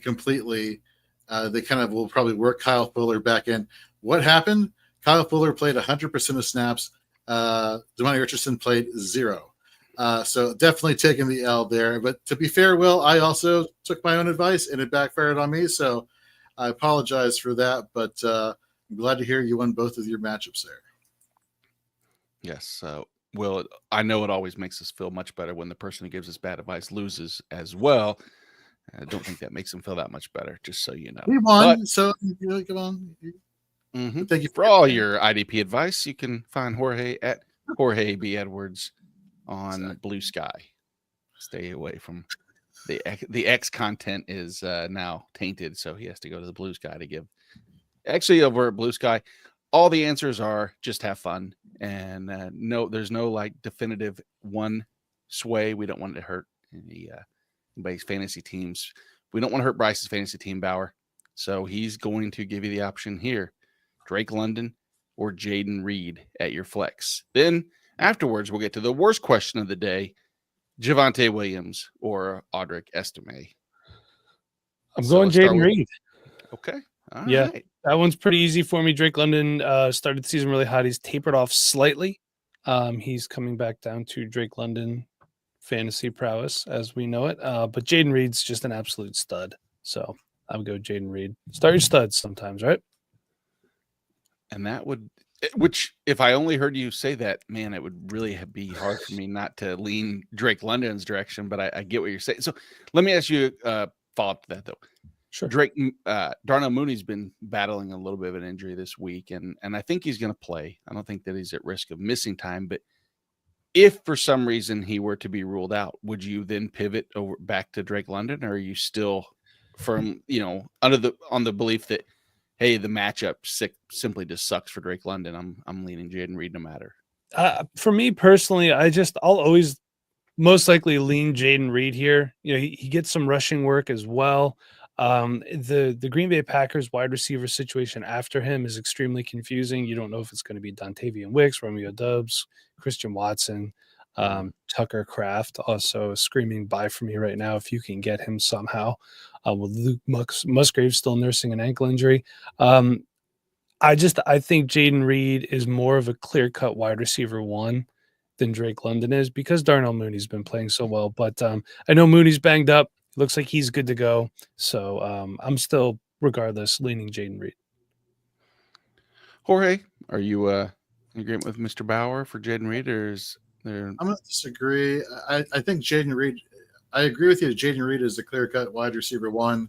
completely. They kind of will probably work Kyle Fuller back in. What happened? Kyle Fuller played 100% of snaps. Devontae Richardson played 0. So definitely taking the L there. But to be fair, Will, I also took my own advice and it backfired on me. So I apologize for that. But I'm glad to hear you won both of your matchups there. Yes. Will, I know it always makes us feel much better when the person who gives us bad advice loses as well. I don't think that makes them feel that much better, just so you know. We won, so come on. Thank you for all your IDP advice. You can find Jorge at Jorge B. Edwards on Blue Sky. Stay away from the X content is now tainted, so he has to go to the Blue Sky to give. Actually, over at Blue Sky, all the answers are just have fun, and no, there's no like definitive one sway. We don't want it to hurt anybody's fantasy teams. We don't want to hurt Bryce's fantasy team, Bauer. So he's going to give you the option here: Drake London or Jaden Reed at your flex. Then afterwards, we'll get to the worst question of the day: Javonte Williams or Audric Estime. I'm going Jaden Reed. Okay. All right. That one's pretty easy for me. Drake London started the season really hot. He's tapered off slightly. He's coming back down to Drake London fantasy prowess as we know it. But Jaden Reed's just an absolute stud. So I would go Jaden Reed. Start your studs sometimes, right? And that would, which if I only heard you say that, man, it would really be hard for me not to lean Drake London's direction. But I get what you're saying. So let me ask you a follow-up to that, though. Sure. Darnell Mooney's been battling a little bit of an injury this week, and I think he's going to play. I don't think that he's at risk of missing time, but if for some reason he were to be ruled out, would you then pivot over back to Drake London, or are you still firm, on the belief that, hey, the matchup simply just sucks for Drake London? I'm leaning Jaden Reed no matter. For me personally, I'll always most likely lean Jaden Reed here. He gets some rushing work as well. The Green Bay Packers wide receiver situation after him is extremely confusing. You don't know if it's going to be Dontavian Wicks, Romeo Doubs, Christian Watson, Tucker Kraft, also screaming by for me right now if you can get him somehow, with Luke Musgrave still nursing an ankle injury. I think Jaden Reed is more of a clear-cut wide receiver one than Drake London is because Darnell Mooney's been playing so well. But I know Mooney's banged up. Looks like he's good to go. So I'm still, regardless, leaning Jaden Reed. Jorge, are you in agreement with Mr. Bauer for Jaden Reed, or is there? I'm going to disagree. I think Jaden Reed, I agree with you. Jaden Reed is the clear-cut wide receiver one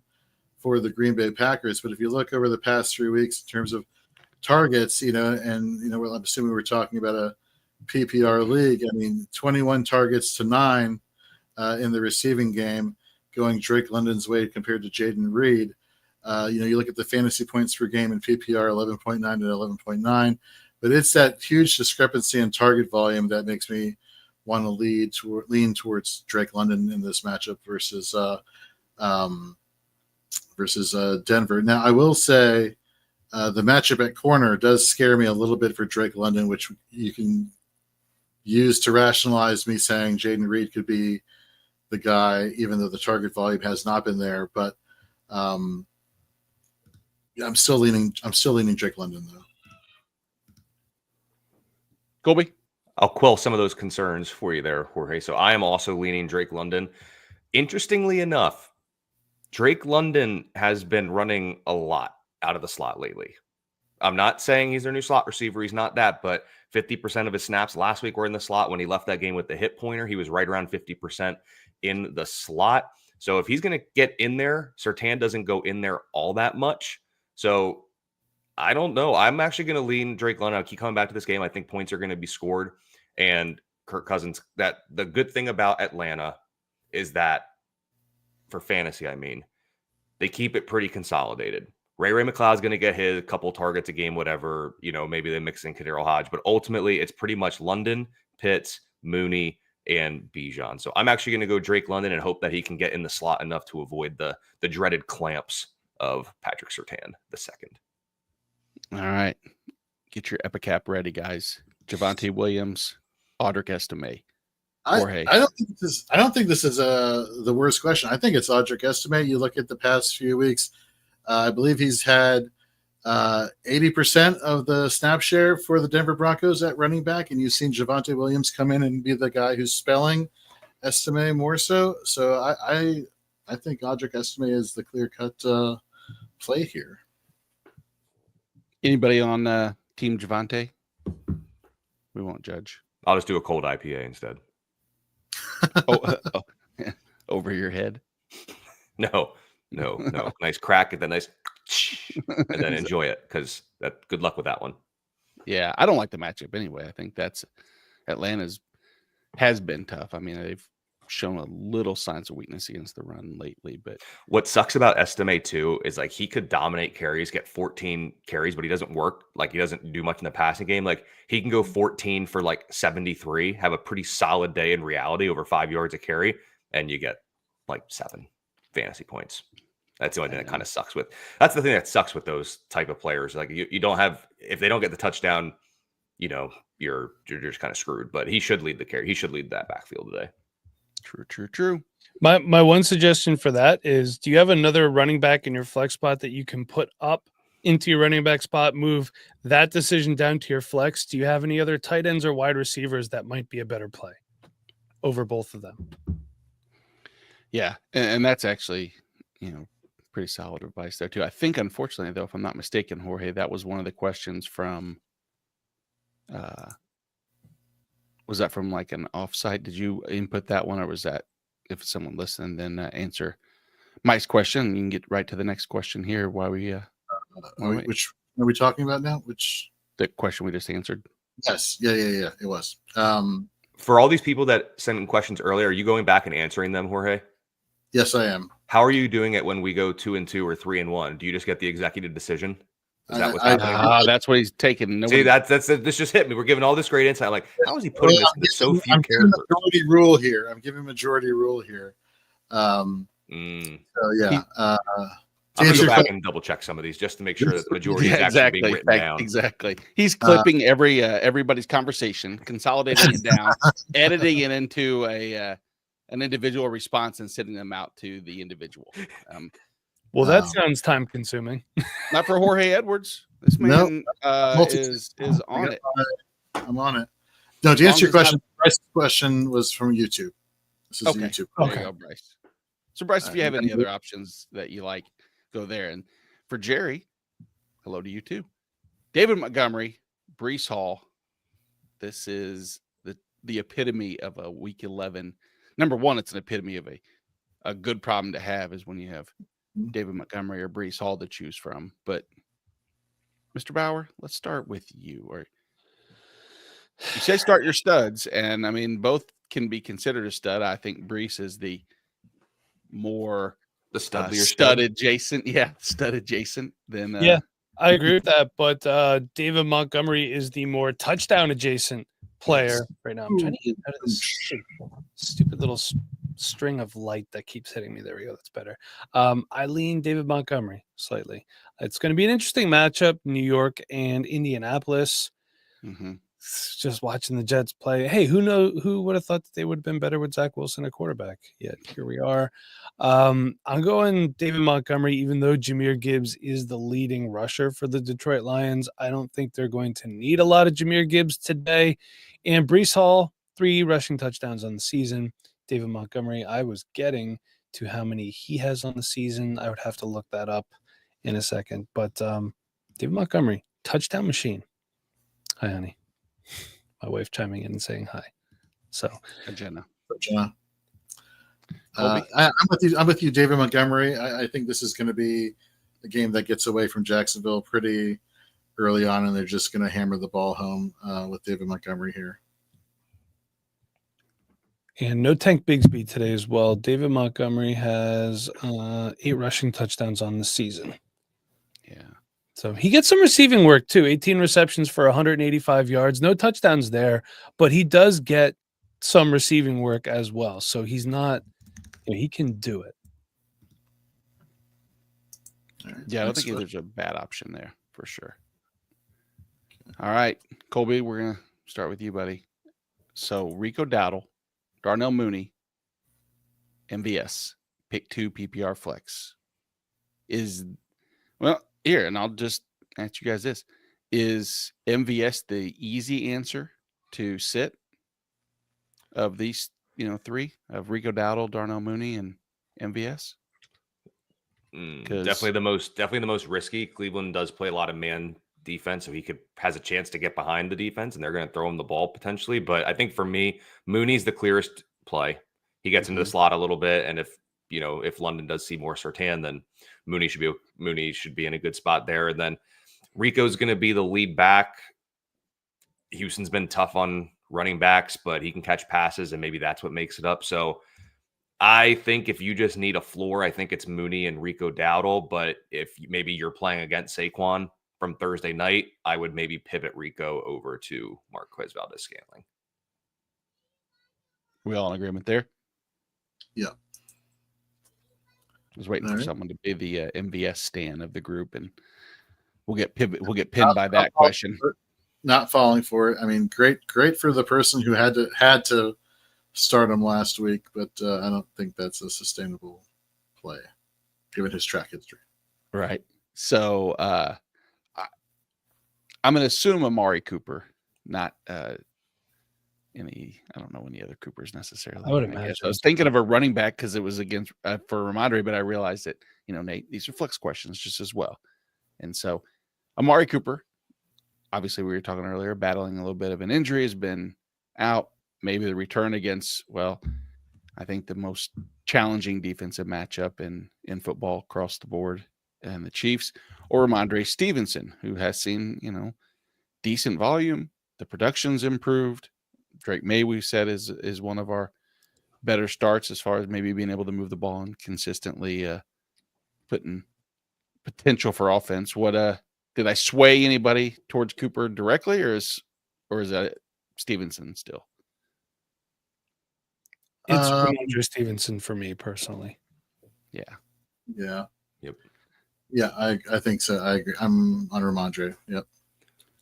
for the Green Bay Packers. But if you look over the past 3 weeks in terms of targets, I'm assuming we're talking about a PPR league. 21 targets to 9 in the receiving game, going Drake London's way compared to Jaden Reed. You look at the fantasy points per game in PPR, 11.9 to 11.9, but it's that huge discrepancy in target volume that makes me want to lean towards Drake London in this matchup versus Denver. Now, I will say the matchup at corner does scare me a little bit for Drake London, which you can use to rationalize me saying Jaden Reed could be the guy, even though the target volume has not been there. But I'm still leaning Drake London though. Colby, I'll quell some of those concerns for you there, Jorge. So I am also leaning Drake London. Interestingly enough, Drake London has been running a lot out of the slot lately. I'm not saying he's their new slot receiver. He's not that, but 50% of his snaps last week were in the slot. When he left that game with the hip pointer, he was right around 50% in the slot. So if he's going to get in there, Surtain doesn't go in there all that much. So I don't know. I'm actually going to lean Drake London. I'll keep coming back to this game. I think points are going to be scored. And Kirk Cousins, that the good thing about Atlanta is that for fantasy, they keep it pretty consolidated. Ray McLeod's going to get his couple targets a game, whatever, maybe they mix in Kadero Hodge, but ultimately it's pretty much London, Pitts, Mooney, and Bijan. So I'm actually going to go Drake London and hope that he can get in the slot enough to avoid the dreaded clamps of Patrick Surtain II. All right. Get your Epicap ready, guys. Javonte Williams, Audric Estime. Jorge. I don't think this is the worst question. I think it's Audric Estime. You look at the past few weeks, I believe he's had 80% of the snap share for the Denver Broncos at running back, and you've seen Javonte Williams come in and be the guy who's spelling Estime more so. So I think Audric Estime is the clear-cut play here. Anybody on Team Javonte? We won't judge. I'll just do a cold IPA instead. Over your head? No. Nice crack and then nice, and then enjoy it, because good luck with that one. Yeah, I don't like the matchup anyway. I think Atlanta's has been tough. I mean, they've shown a little signs of weakness against the run lately. But what sucks about Estime too is like he could dominate carries, get 14 carries, but he doesn't work. Like he doesn't do much in the passing game. Like he can go 14 for like 73, have a pretty solid day in reality, over 5 yards a carry, and you get like 7 fantasy points. That's the only thing that kind of sucks with. That's the thing that sucks with those type of players. Like you don't have, if they don't get the touchdown, you're just kind of screwed. But he should lead the carry. He should lead that backfield today. True. My one suggestion for that is, do you have another running back in your flex spot that you can put up into your running back spot, move that decision down to your flex? Do you have any other tight ends or wide receivers that might be a better play over both of them? Yeah, and that's actually, pretty solid advice there too. I think, unfortunately, though, if I'm not mistaken, Jorge, that was one of the questions from was that from like an offsite? Did you input that one, or was that, if someone listened, then answer Mike's question? You can get right to the next question here. Which are we talking about now? The question we just answered? Yes. Yeah. It was. For all these people that sent in questions earlier, are you going back and answering them, Jorge? Yes, I am. How are you doing it when we go 2-2 or 3-1? Do you just get the executive decision? Is that what's happening? That's what he's taking. See, this just hit me. We're giving all this great insight. I'm like, how is he putting this into so few characters? I'm giving majority rule here. So yeah. I'm going to go back and double check some of these just to make sure that the majority is actually being written down. Exactly. He's clipping everybody's conversation, consolidating it down, editing it into an individual response, and sending them out to the individual. Well, that sounds time consuming. Not for Jorge Edwards. This man is on it. I'm on it. No, to answer your question, Bryce's question was from YouTube. This is YouTube. Okay. There you go, Bryce. So, Bryce, if you have any other options that you like, go there. And for Jerry, hello to you too. David Montgomery, Breece Hall. This is the epitome of a week 11. Number one, it's an epitome of a good problem to have, is when you have David Montgomery or Breece Hall to choose from. But Mr. Bauer, let's start with you. Or you say start your studs, and I mean both can be considered a stud. I think Breece is the more stud adjacent. Yeah, stud adjacent than yeah, I agree with that. But David Montgomery is the more touchdown adjacent player right now. I'm trying to get out of this stupid little string of light that keeps hitting me. There we go. That's better. I lean David Montgomery slightly. It's going to be an interesting matchup, New York and Indianapolis. Mm-hmm. Just watching the Jets play. Hey, who would have thought that they would have been better with Zach Wilson at quarterback? Yet here we are. I'm going David Montgomery, even though Jahmyr Gibbs is the leading rusher for the Detroit Lions. I don't think they're going to need a lot of Jahmyr Gibbs today. And Breece Hall, 3 rushing touchdowns on the season. David Montgomery, I was getting to how many he has on the season. I would have to look that up in a second. But David Montgomery, touchdown machine. Hi, honey. My wife chiming in and saying hi. So, Jenna. I'm with you, David Montgomery. I think this is going to be a game that gets away from Jacksonville pretty early on, and they're just going to hammer the ball home with David Montgomery here. And no Tank Bigsby today as well. David Montgomery has 8 rushing touchdowns on the season. Yeah. So he gets some receiving work too. 18 receptions for 185 yards. No touchdowns there, but he does get some receiving work as well. So he's not, he can do it. Yeah, I don't think there's a bad option there for sure. All right, Colby, we're going to start with you, buddy. So Rico Dowdle, Darnell Mooney, MVS, pick 2 PPR flex. Here, and I'll just ask you guys this. Is MVS the easy answer to sit of these, 3 of Rico Dowdle, Darnell Mooney, and MVS? Definitely the most risky. Cleveland does play a lot of man defense, so he has a chance to get behind the defense, and they're going to throw him the ball potentially. But I think for me, Mooney's the clearest play. He gets into the slot a little bit, and if London does see more Surtain, then Mooney should be in a good spot there. And then Rico's going to be the lead back. Houston's been tough on running backs, but he can catch passes, and maybe that's what makes it up. So I think if you just need a floor, I think it's Mooney and Rico Dowdle. But if maybe you're playing against Saquon from Thursday night, I would maybe pivot Rico over to Marquez Valdez-Scantling. We all in agreement there? Yeah. I was waiting for someone to be the MVS stan of the group, and we'll get pinned by that question. Not falling for it. I mean, great for the person who had to start him last week, but I don't think that's a sustainable play given his track history. Right. So I'm going to assume Amari Cooper, not I don't know any other Coopers necessarily. I would imagine. I was thinking of a running back because it was against for Ramondre, but I realized that, Nate, these are flex questions just as well. And so Amari Cooper, obviously we were talking earlier, battling a little bit of an injury, has been out. Maybe the return against, I think the most challenging defensive matchup in football across the board, and the Chiefs, or Ramondre Stevenson, who has seen, decent volume. The production's improved. Drake May, we've said, is one of our better starts as far as maybe being able to move the ball and consistently putting potential for offense. Did I sway anybody towards Cooper directly, or is that Stevenson still? It's Ramondre Stevenson for me personally. Yeah. Yep. Yeah, I think so. I agree. I'm on Ramondre. Yep.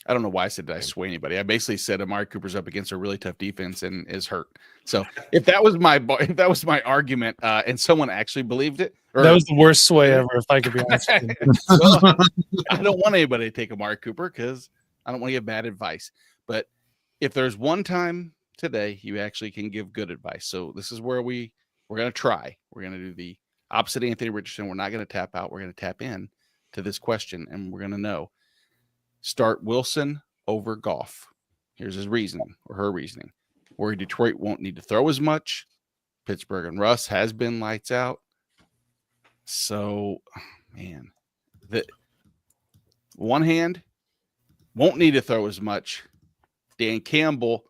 I don't know why I said did I sway anybody. I basically said Amari Cooper's up against a really tough defense and is hurt. So if that was my argument, and someone actually believed it, that was the worst sway ever. If I could be honest, well, I don't want anybody to take Amari Cooper because I don't want to give bad advice. But if there's one time today you actually can give good advice, so this is where we're going to try. We're going to do the opposite of Anthony Richardson. We're not going to tap out. We're going to tap in to this question, and we're going to know. Start Wilson over Goff. Here's his reasoning, or her reasoning. Where Detroit won't need to throw as much. Pittsburgh and Russ has been lights out. So, man, the one hand won't need to throw as much. Dan Campbell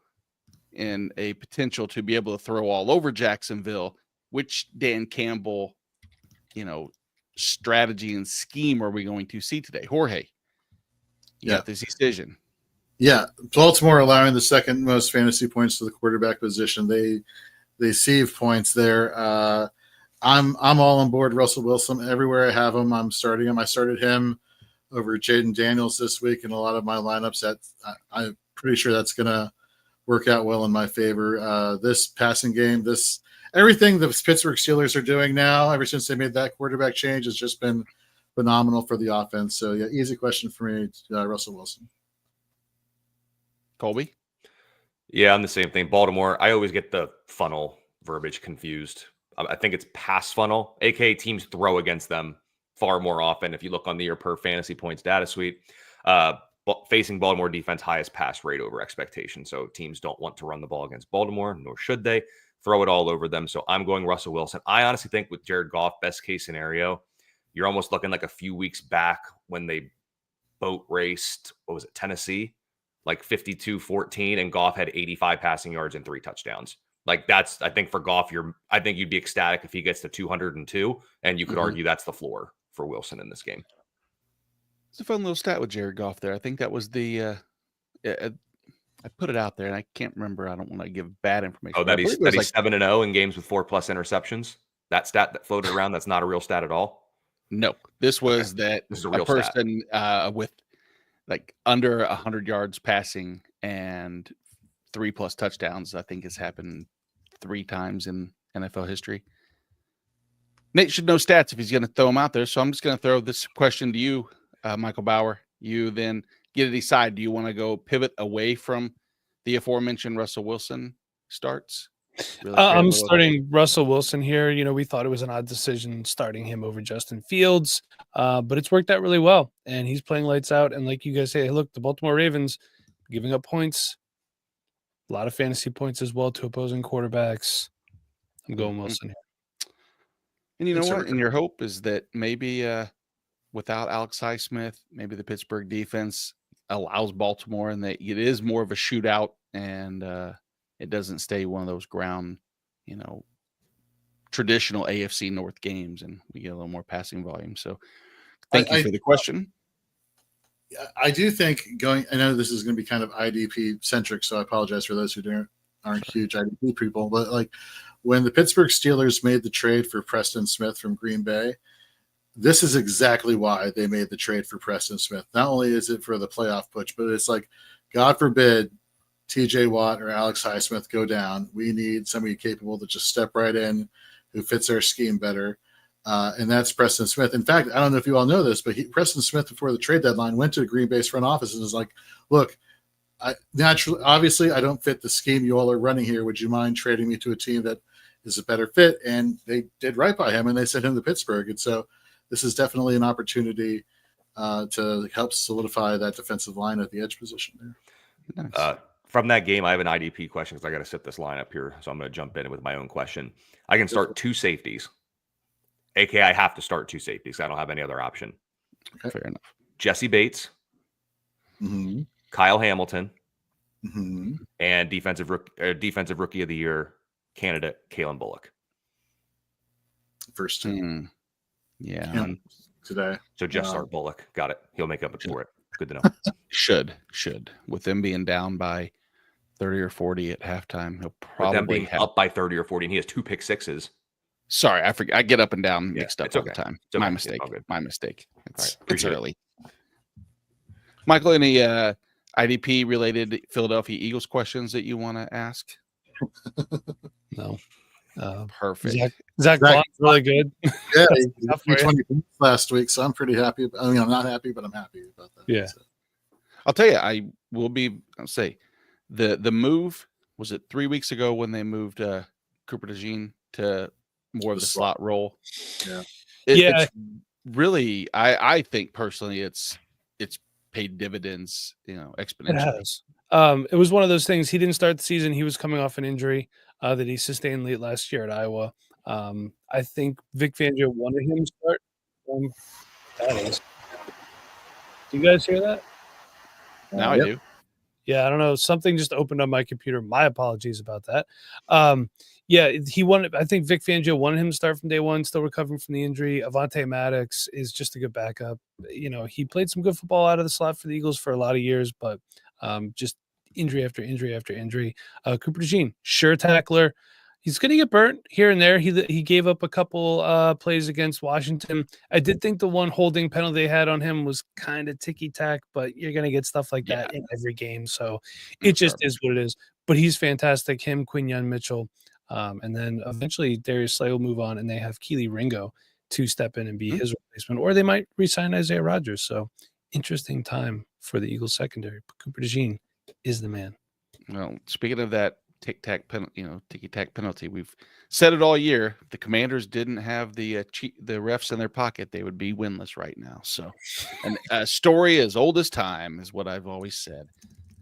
in a potential to be able to throw all over Jacksonville. Which Dan Campbell, strategy and scheme are we going to see today? Jorge, you got this decision. Yeah, Baltimore allowing the second most fantasy points to the quarterback position. They save points there. I'm all on board Russell Wilson. Everywhere I have him, I'm starting him. I started him over Jaden Daniels this week in a lot of my lineups. I'm pretty sure that's going to work out well in my favor. This passing game, everything the Pittsburgh Steelers are doing now, ever since they made that quarterback change, has just been phenomenal for the offense. So, yeah, easy question for me, Russell Wilson. Colby? Yeah, I'm the same thing. Baltimore, I always get the funnel verbiage confused. I think it's pass funnel, aka teams throw against them far more often. If you look on the year per fantasy points data suite, facing Baltimore defense, highest pass rate over expectation. So teams don't want to run the ball against Baltimore, nor should they. Throw it all over them. So I'm going Russell Wilson. I honestly think with Jared Goff, best case scenario, you're almost looking like a few weeks back when they boat raced, Tennessee, like 52-14, and Goff had 85 passing yards and 3 touchdowns. Like that's, I think for Goff, I think you'd be ecstatic if he gets to 202, and you could argue that's the floor for Wilson in this game. It's a fun little stat with Jared Goff there. I think that was I I put it out there, and I can't remember. I don't want to give bad information. Oh, but I that he's believe it was 7-0 in games with 4+ interceptions. That stat that floated around, that's not a real stat at all. no. This was that This is a a real stat. person with like under 100 yards passing and 3+ touchdowns. I think has happened 3 times in NFL history. Nate should know stats if he's going to throw them out there. So I'm just going to throw this question to you, Michael Bauer. You then get to decide. Do you want to go pivot away from the aforementioned Russell Wilson starts? Really I'm starting Russell Wilson here. You know, we thought it was an odd decision starting him over Justin Fields, but it's worked out really well, and he's playing lights out. And like you guys say, look, the Baltimore Ravens giving up points, a lot of fantasy points as well to opposing quarterbacks. I'm going Wilson here. And you know what? And your hope is that maybe without Alex Highsmith, maybe the Pittsburgh defense allows Baltimore, and that it is more of a shootout, and it doesn't stay one of those ground, traditional AFC North games, and we get a little more passing volume. So thank you for the question. I do think I know this is going to be kind of IDP centric, so I apologize for those who aren't huge IDP people, but like when the Pittsburgh Steelers made the trade for Preston Smith from Green Bay, this is exactly why they made the trade for Preston Smith. Not only is it for the playoff push, but it's like, God forbid TJ Watt or Alex Highsmith go down. We need somebody capable to just step right in who fits our scheme better. And that's Preston Smith. In fact, I don't know if you all know this, but Preston Smith, before the trade deadline, went to the Green Bay's front office and was like, look, obviously I don't fit the scheme you all are running here. Would you mind trading me to a team that is a better fit? And they did right by him, and they sent him to Pittsburgh. And so this is definitely an opportunity to help solidify that defensive line at the edge position there. Nice. From that game, I have an IDP question because I got to sit this lineup here. So I'm going to jump in with my own question. I can start 2 safeties. AKA, I have to start 2 safeties. I don't have any other option. Okay. Fair enough. Jesse Bates, Kyle Hamilton, and defensive rookie of the year candidate Kalen Bullock. First team. Yeah. Today. So just start Bullock. Got it. He'll make up for it. Good to know. Should. With them being down by 30 or 40 at halftime, he'll probably have up by 30 or 40, and he has 2 pick sixes. Sorry, I forget. I get up and down mixed up all the time. Okay. My mistake. My mistake. It's Right, early. Michael, any IDP related Philadelphia Eagles questions that you want to ask? No. Perfect. Zach Bond's really good. Yeah, he 20 points last week, so I'm pretty happy. I mean, I'm not happy, but I'm happy about that. Yeah. So. I'll tell you, I'll say the move, was it 3 weeks ago when they moved Cooper DeJean to more of the slot role? Yeah. It's really, I think personally it's paid dividends, exponentially. It has. It was one of those things. He didn't start the season. He was coming off an injury that he sustained late last year at Iowa. I think Vic Fangio wanted him to start. That is. Do you guys hear that? Now I do. Yeah, I don't know. Something just opened on my computer. My apologies about that. He wanted. I think Vic Fangio wanted him to start from day one. Still recovering from the injury. Avonte Maddox is just a good backup. He played some good football out of the slot for the Eagles for a lot of years, but just injury after injury after injury. Cooper DeJean, sure tackler. He's going to get burnt here and there. He gave up a couple plays against Washington. I did think the one holding penalty they had on him was kind of ticky-tack, but you're going to get stuff like that in every game. So it just is what it is. But he's fantastic. Him, Quinyon Mitchell. And then eventually Darius Slay will move on, and they have Keely Ringo to step in and be his replacement. Or they might re-sign Isaiah Rodgers. So interesting time for the Eagles secondary. But Cooper DeJean is the man. Well, speaking of that, ticky-tack penalty. We've said it all year. If the Commanders didn't have the refs in their pocket, they would be winless right now. So, and a story as old as time is what I've always said.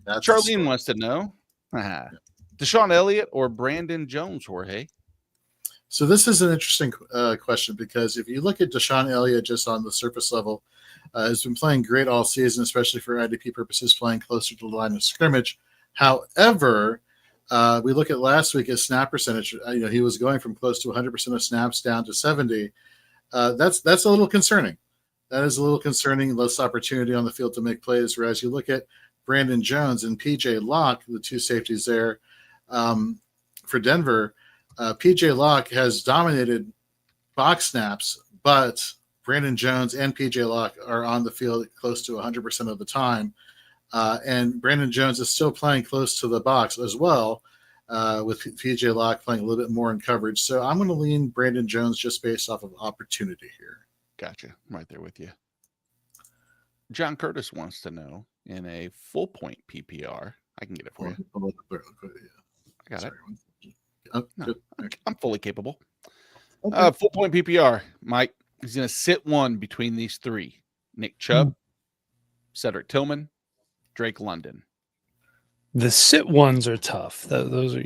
Charlene wants to know, Deshaun Elliott or Brandon Jones, Jorge? So this is an interesting question, because if you look at Deshaun Elliott just on the surface level, has been playing great all season, especially for IDP purposes, playing closer to the line of scrimmage. However, we look at last week, his snap percentage. He was going from close to 100% of snaps down to 70. That's a little concerning. That is a little concerning. Less opportunity on the field to make plays. Whereas you look at Brandon Jones and PJ Locke, the two safeties there for Denver. PJ Locke has dominated box snaps, but Brandon Jones and PJ Locke are on the field close to 100% of the time. And Brandon Jones is still playing close to the box as well, with PJ Locke playing a little bit more in coverage. So I'm going to lean Brandon Jones just based off of opportunity here. Gotcha. I'm right there with you. John Curtis wants to know, in a full point PPR, I can get it for you. I got it. Oh, No, good. I'm fully capable. Okay. Full point PPR, Mike. He's going to sit one between these three: Nick Chubb, Cedric Tillman, Drake London. The sit ones are tough. Those are,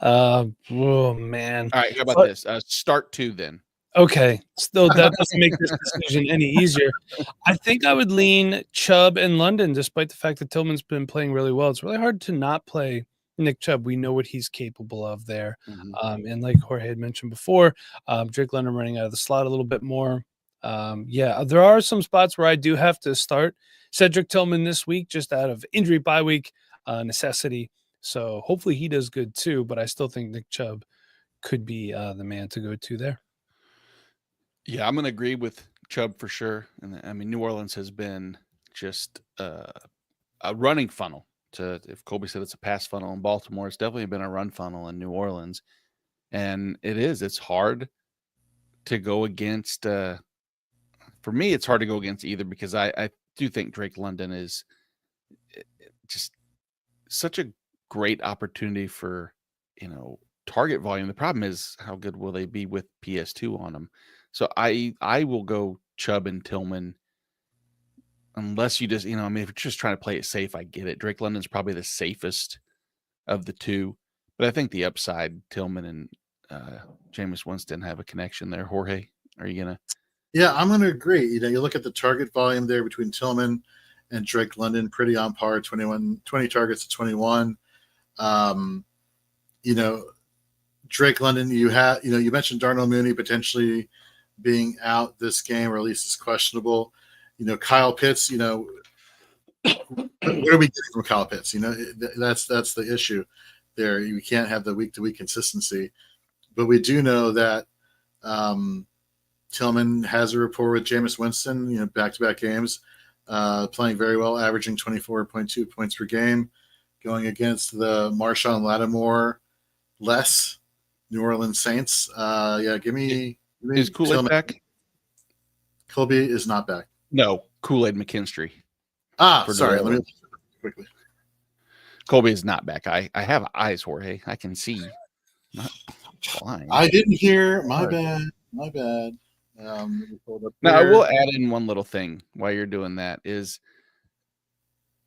oh man. All right, how about this? Start two then. Okay, still that doesn't make this decision any easier. I think I would lean Chubb and London, despite the fact that Tillman's been playing really well. It's really hard to not play Nick Chubb. We know what he's capable of there. Mm-hmm. And like Jorge had mentioned before, Drake London running out of the slot a little bit more. There are some spots where I do have to start Cedric Tillman this week, just out of injury bye week necessity. So hopefully he does good too, but I still think Nick Chubb could be the man to go to there. Yeah, I'm going to agree with Chubb for sure. And I mean, New Orleans has been just a running funnel. If Colby said it's a pass funnel in Baltimore, it's definitely been a run funnel in New Orleans. And it's hard to go against. For me, it's hard to go against either, because I do think Drake London is just such a great opportunity for, target volume. The problem is, how good will they be with PS2 on them? So I will go Chubb and Tillman, unless you just, if you're just trying to play it safe, I get it. Drake London's probably the safest of the two, but I think the upside, Tillman and Jameis Winston have a connection there. Jorge, are you going to? Yeah, I'm going to agree. You look at the target volume there between Tillman and Drake London, pretty on par, 20 targets to 21. Drake London, you mentioned Darnell Mooney potentially being out this game, or at least is questionable. Kyle Pitts, what are we getting from Kyle Pitts? That's the issue there. You can't have the week-to-week consistency. But we do know that Tillman has a rapport with Jameis Winston, back-to-back games, playing very well, averaging 24.2 points per game, going against the Marshawn Lattimore less New Orleans Saints. Give me Is Kool-Aid back? Colby is not back. No, Kool-Aid McKinstry. Sorry. Let me quickly. Colby is not back. I have eyes, Jorge. I can see. Not blind. I didn't hear. My bad. Now, I will add in one little thing while you're doing that is,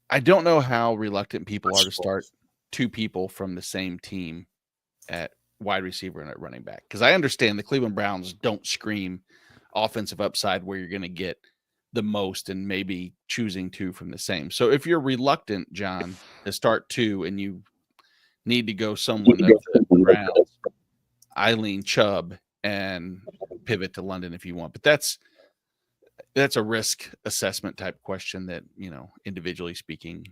I don't know how reluctant people are to start two people from the same team at wide receiver and at running back, because I understand the Cleveland Browns don't scream offensive upside where you're going to get the most, and maybe choosing two from the same. So if you're reluctant, John, to start two and you need to go someone of the Browns, I lean Chubb and pivot to London if you want. But that's a risk assessment type question that, individually speaking,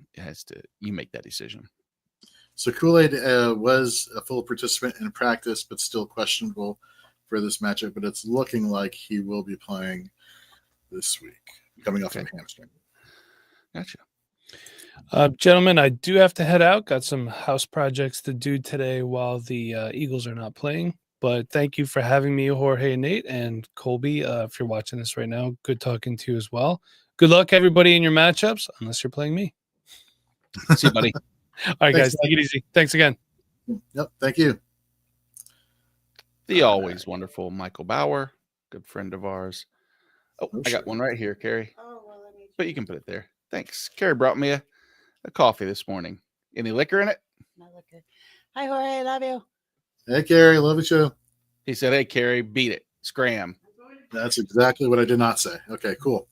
you make that decision. So Kool-Aid was a full participant in practice, but still questionable for this matchup. But it's looking like he will be playing this week, coming off of a hamstring. Gotcha. Gentlemen, I do have to head out. Got some house projects to do today while the Eagles are not playing. But thank you for having me, Jorge and Nate, and Colby. If you're watching this right now, good talking to you as well. Good luck, everybody, in your matchups, unless you're playing me. See you, buddy. All right, guys, take it easy. Thanks again. Yep, thank you. The always wonderful Michael Bauer, good friend of ours. Oh, I got one right here, Carrie. But you can put it there. Thanks. Carrie brought me a coffee this morning. Any liquor in it? No liquor. Hi, Jorge. I love you. Hey, Carrie. Love you too. He said, hey, Carrie, beat it. Scram. That's exactly what I did not say. Okay, cool.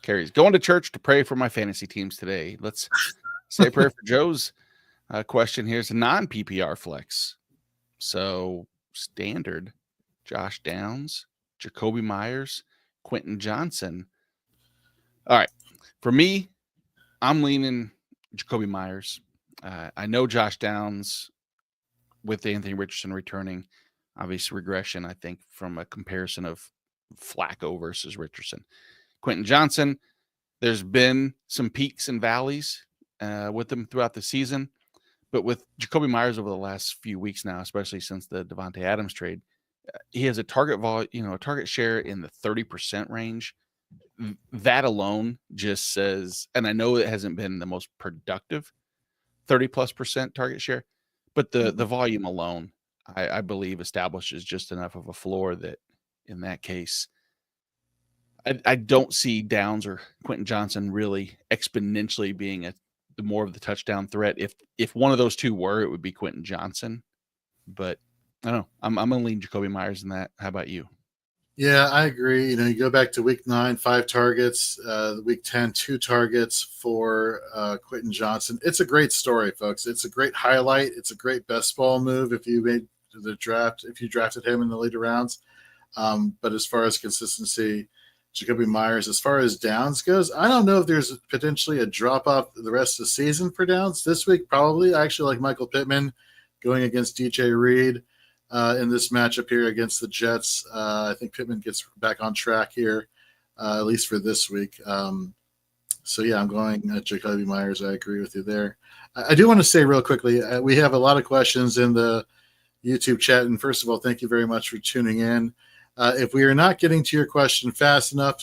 Carrie's going to church to pray for my fantasy teams today. Let's say a prayer for Joe's question. Here's a non-PPR flex. So standard, Josh Downs, Jacoby Myers, Quentin Johnson. All right. For me, I'm leaning Jacoby Myers. I know Josh Downs with Anthony Richardson returning, obvious regression, I think, from a comparison of Flacco versus Richardson. Quentin Johnson, there's been some peaks and valleys with him throughout the season, but with Jacoby Myers over the last few weeks now, especially since the Devontae Adams trade, he has a target a target share in the 30% range. That alone just says, and I know it hasn't been the most productive 30+% target share, but the volume alone, I believe, establishes just enough of a floor that in that case, I don't see Downs or Quentin Johnson really exponentially being the more of the touchdown threat. If one of those two were, it would be Quentin Johnson. But I don't know. I'm going to lean Jacoby Myers in that. How about you? Yeah, I agree. You go back to week 9, 5 targets, week 10, 2 targets for Quentin Johnson. It's a great story, folks. It's a great highlight. It's a great best ball move if you made the draft, if you drafted him in the later rounds. But as far as consistency, Jacoby Myers, as far as Downs goes, I don't know if there's potentially a drop off the rest of the season for Downs. This week, probably. I actually like Michael Pittman going against DJ Reed. In this matchup here against the Jets. I think Pittman gets back on track here, at least for this week. So, yeah, I'm going Jacoby Myers. I agree with you there. I do want to say real quickly, we have a lot of questions in the YouTube chat. And first of all, thank you very much for tuning in. If we are not getting to your question fast enough,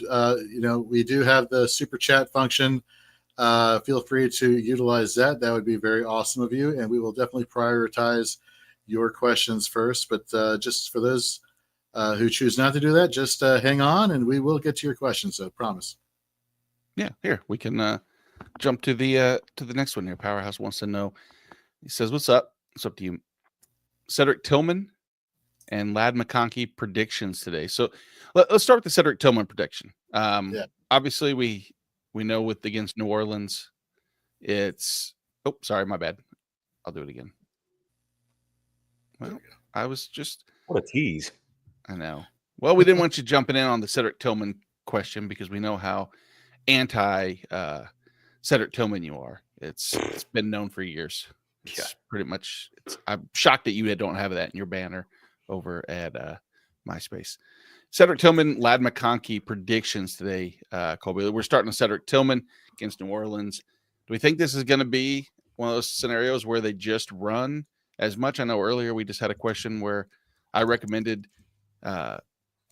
we do have the super chat function. Feel free to utilize that. That would be very awesome of you. And we will definitely prioritize your questions first, but just for those who choose not to do that, just hang on and we will get to your questions. So promise. Yeah, here we can jump to the next one here. Powerhouse wants to know. He says, "What's up? It's up to you, Cedric Tillman and Lad McConkey predictions today." So let's start with the Cedric Tillman prediction. Obviously, we know with against New Orleans, it's sorry, my bad. I'll do it again. Well, I was just what a tease. I know. Well, we didn't want you jumping in on the Cedric Tillman question because we know how anti Cedric Tillman you are. It's been known for years. It's pretty much. I'm shocked that you don't have that in your banner over at MySpace. Cedric Tillman, Lad McConkey predictions today, Colby. We're starting with Cedric Tillman against New Orleans. Do we think this is going to be one of those scenarios where they just run as much? I know earlier we just had a question where I recommended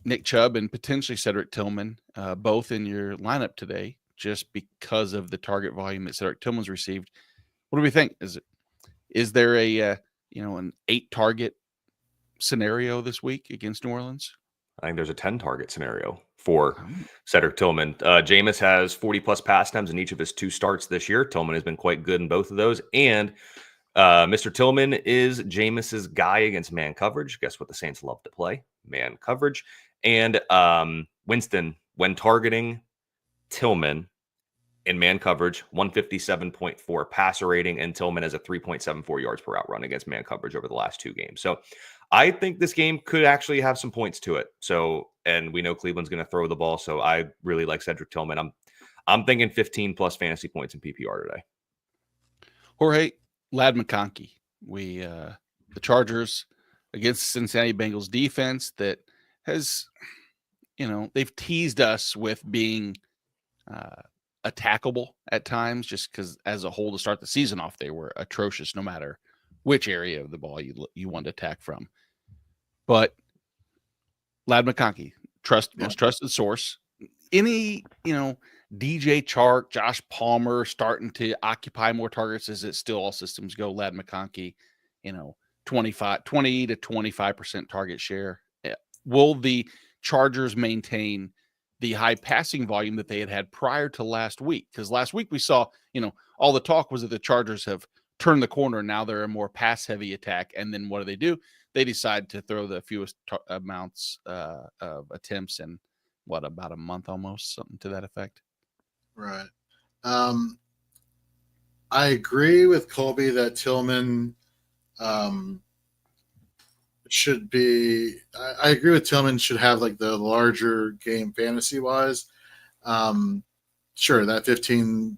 Nick Chubb and potentially Cedric Tillman both in your lineup today just because of the target volume that Cedric Tillman's received. What do we think? Is there a an 8 target scenario this week against New Orleans? I think there's a 10 target scenario for Cedric Tillman. Jameis has 40+ pass attempts in each of his 2 starts this year. Tillman has been quite good in both of those. And Mr. Tillman is Jameis's guy against man coverage. Guess what the Saints love to play? Man coverage. And Winston, when targeting Tillman in man coverage, 157.4 passer rating, and Tillman has a 3.74 yards per out run against man coverage over the last 2 games. So I think this game could actually have some points to it. So, and we know Cleveland's going to throw the ball. So I really like Cedric Tillman. I'm thinking 15+ fantasy points in PPR today. Jorge, Lad McConkey. The Chargers against the Cincinnati Bengals defense that has, they've teased us with being attackable at times just because as a whole to start the season off, they were atrocious no matter which area of the ball you want to attack from. But Lad McConkey, most trusted source. Any, DJ Chark, Josh Palmer starting to occupy more targets? Is it still all systems go? Lad McConkey, 20 to 25% target share. Will the Chargers maintain the high passing volume that they had prior to last week? Because last week we saw, all the talk was that the Chargers have turned the corner. Now they're a more pass heavy attack. And then what do? They decide to throw the fewest amounts of attempts in about a month almost, something to that effect. Right. I agree with Colby that Tillman should be. I agree with Tillman should have like the larger game fantasy wise. Sure, that 15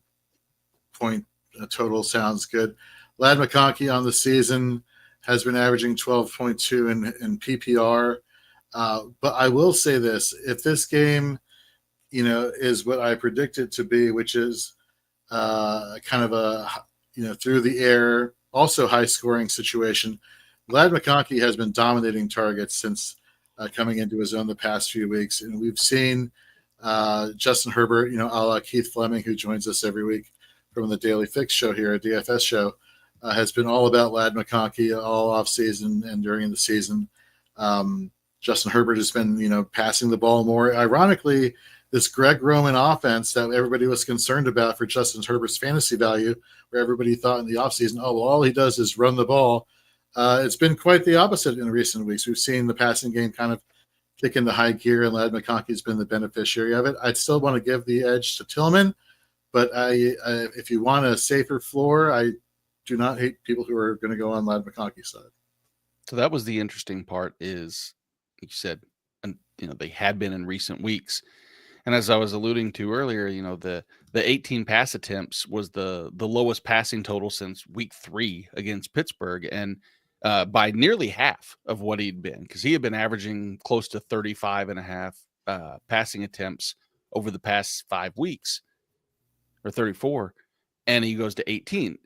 point total sounds good. Lad McConkey on the season has been averaging 12.2 in PPR. But I will say this: if this game, is what I predict it to be, which is kind of a through the air, also high scoring situation, Lad McConkey has been dominating targets since coming into his own the past few weeks, and we've seen Justin Herbert, a la Keith Fleming, who joins us every week from the Daily Fix show here, a DFS show, has been all about Lad McConkey all off season and during the season. Justin Herbert has been, passing the ball more. Ironically, this Greg Roman offense that everybody was concerned about for Justin Herbert's fantasy value, where everybody thought in the offseason, all he does is run the ball. It's been quite the opposite in recent weeks. We've seen the passing game kind of kick into high gear, and Lad McConkey's been the beneficiary of it. I'd still want to give the edge to Tillman, but if you want a safer floor, I do not hate people who are going to go on Lad McConkey's side. So that was the interesting part is, you said, and they had been in recent weeks. And as I was alluding to earlier, the 18 pass attempts was the lowest passing total since week 3 against Pittsburgh, and by nearly half of what he'd been, because he had been averaging close to 35 and a half passing attempts over the past 5 weeks, or 34, and he goes to 18,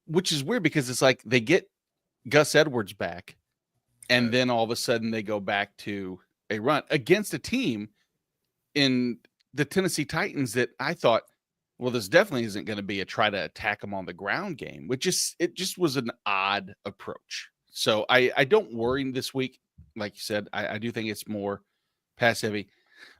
which is weird because it's like they get Gus Edwards back, and then all of a sudden they go back to a run against a team in the Tennessee Titans that I thought, well, this definitely isn't going to be a try to attack them on the ground game, it just was an odd approach. So I don't worry this week. Like you said, I do think it's more pass heavy.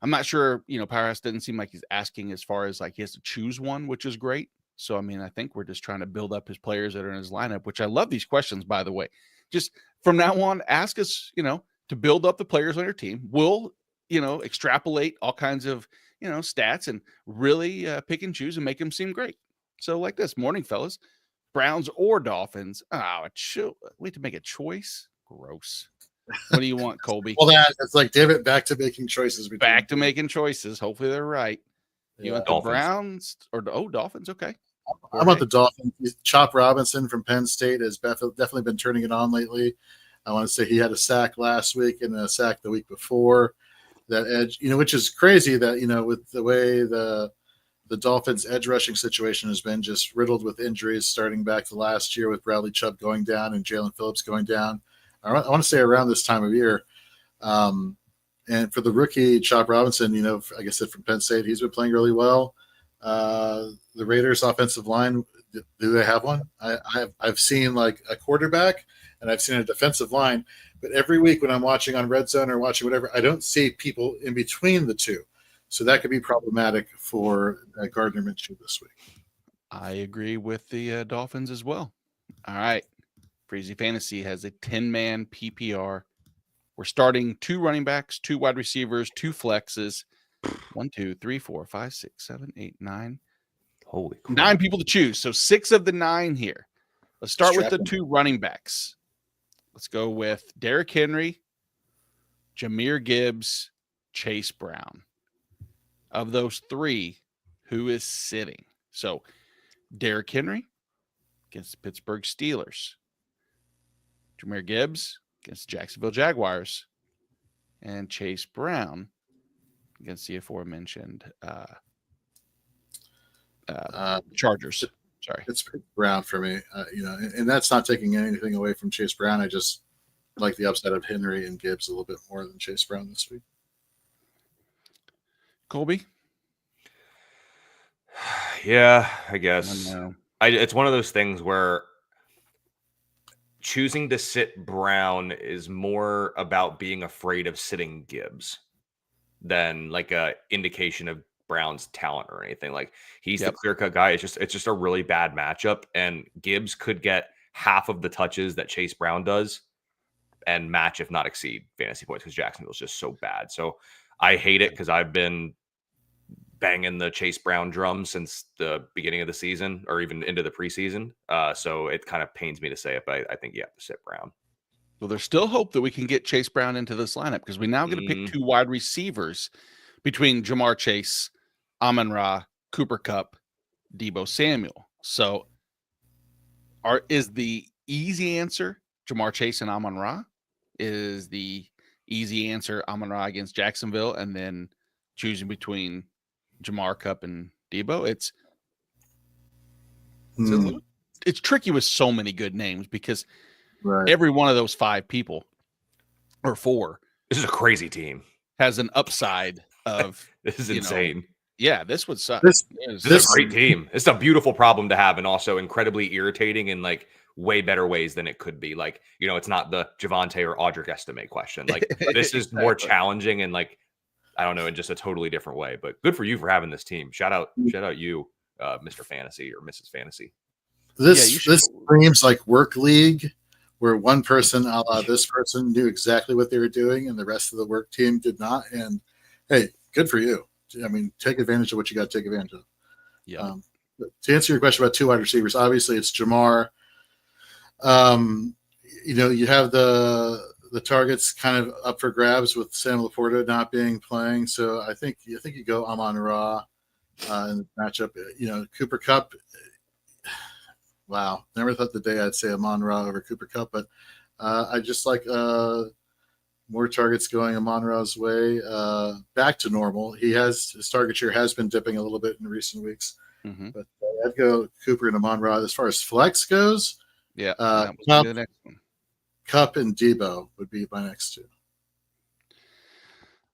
I'm not sure, Powerhouse doesn't seem like he's asking as far as like he has to choose one, which is great. So, I think we're just trying to build up his players that are in his lineup, which I love these questions, by the way. Just from now on, ask us, to build up the players on your team. We'll, extrapolate all kinds of, stats and really pick and choose and make them seem great. So like this morning, fellas, Browns or Dolphins. We have to make a choice. Gross. What do you want, Colby? Well, that's like, damn it, back to making choices. Back to making choices. Hopefully they're right. You want Dolphins. The Browns or Dolphins? Okay. I want the Dolphins. Chop Robinson from Penn State has definitely been turning it on lately. I want to say he had a sack last week and a sack the week before. That edge, which is crazy that, with the way the Dolphins edge rushing situation has been just riddled with injuries starting back to last year with Bradley Chubb going down and Jalen Phillips going down. I want to say around this time of year. And for the rookie Chop Robinson, like I said, from Penn State, he's been playing really well. The Raiders offensive line, do they have one? I've seen like a quarterback and I've seen a defensive line, but every week when I'm watching on Red Zone or watching whatever, I don't see people in between the two. So that could be problematic for Gardner Minshew this week. I agree with the Dolphins as well. All right. Freezy Fantasy has a 10-man PPR. We're starting 2 running backs, 2 wide receivers, 2 flexes. 1, 2, 3, 4, 5, 6, 7, 8, 9. Holy crap. 9 people to choose. So 6 of the 9 here. Let's start with the 2 running backs. Let's go with Derrick Henry, Jahmyr Gibbs, Chase Brown. Of those 3, who is sitting? So Derrick Henry against the Pittsburgh Steelers. Jahmyr Gibbs against the Jacksonville Jaguars. And Chase Brown against the aforementioned Chargers. Sorry. It's Brown for me, and that's not taking anything away from Chase Brown. I just like the upside of Henry and Gibbs a little bit more than Chase Brown this week. Colby? Yeah, I guess. I know. It's one of those things where choosing to sit Brown is more about being afraid of sitting Gibbs than like a indication of Brown's talent or anything. Like he's the clear-cut guy. It's just a really bad matchup, and Gibbs could get half of the touches that Chase Brown does and match, if not exceed, fantasy points because Jacksonville's just so bad. So I hate it because I've been banging the Chase Brown drum since the beginning of the season or even into the preseason. So it kind of pains me to say it, but I think you have to sit Brown. Well, there's still hope that we can get Chase Brown into this lineup because we now get to pick 2 wide receivers between Jamar Chase, Amon-Ra, Cooper Kupp, Deebo Samuel. So is the easy answer Jamar Chase and Amon-Ra? Is the easy answer Amon-Ra against Jacksonville and then choosing between Jamar, Kupp, and Debo? It's tricky with so many good names because every one of those 5 people or 4. This is a crazy team. Has an upside of this is insane. This would suck. This is a great team. It's a beautiful problem to have, and also incredibly irritating in like way better ways than it could be. Like, it's not the Javonte or Audric Estime question. Like, this is more challenging and like, I don't know, in just a totally different way. But good for you for having this team. Shout out you, Mr. Fantasy or Mrs. Fantasy. This screams like work league, where one person, a la this person, knew exactly what they were doing, and the rest of the work team did not. And hey, good for you. I mean, take advantage of what you got to take advantage of. Yeah. To answer your question about 2 wide receivers, obviously it's Jamar. You have the targets kind of up for grabs with Sam Laporta not being playing. So I think you go Amon-Ra in the matchup. Cooper Kupp. Wow, never thought the day I'd say Amon-Ra over Cooper Kupp, but I just like more targets going Amon-Ra's way. Back to normal. His target share has been dipping a little bit in recent weeks, but I'd go Cooper and Amon-Ra. As far as flex goes, the next one. Kupp and Debo would be my next 2.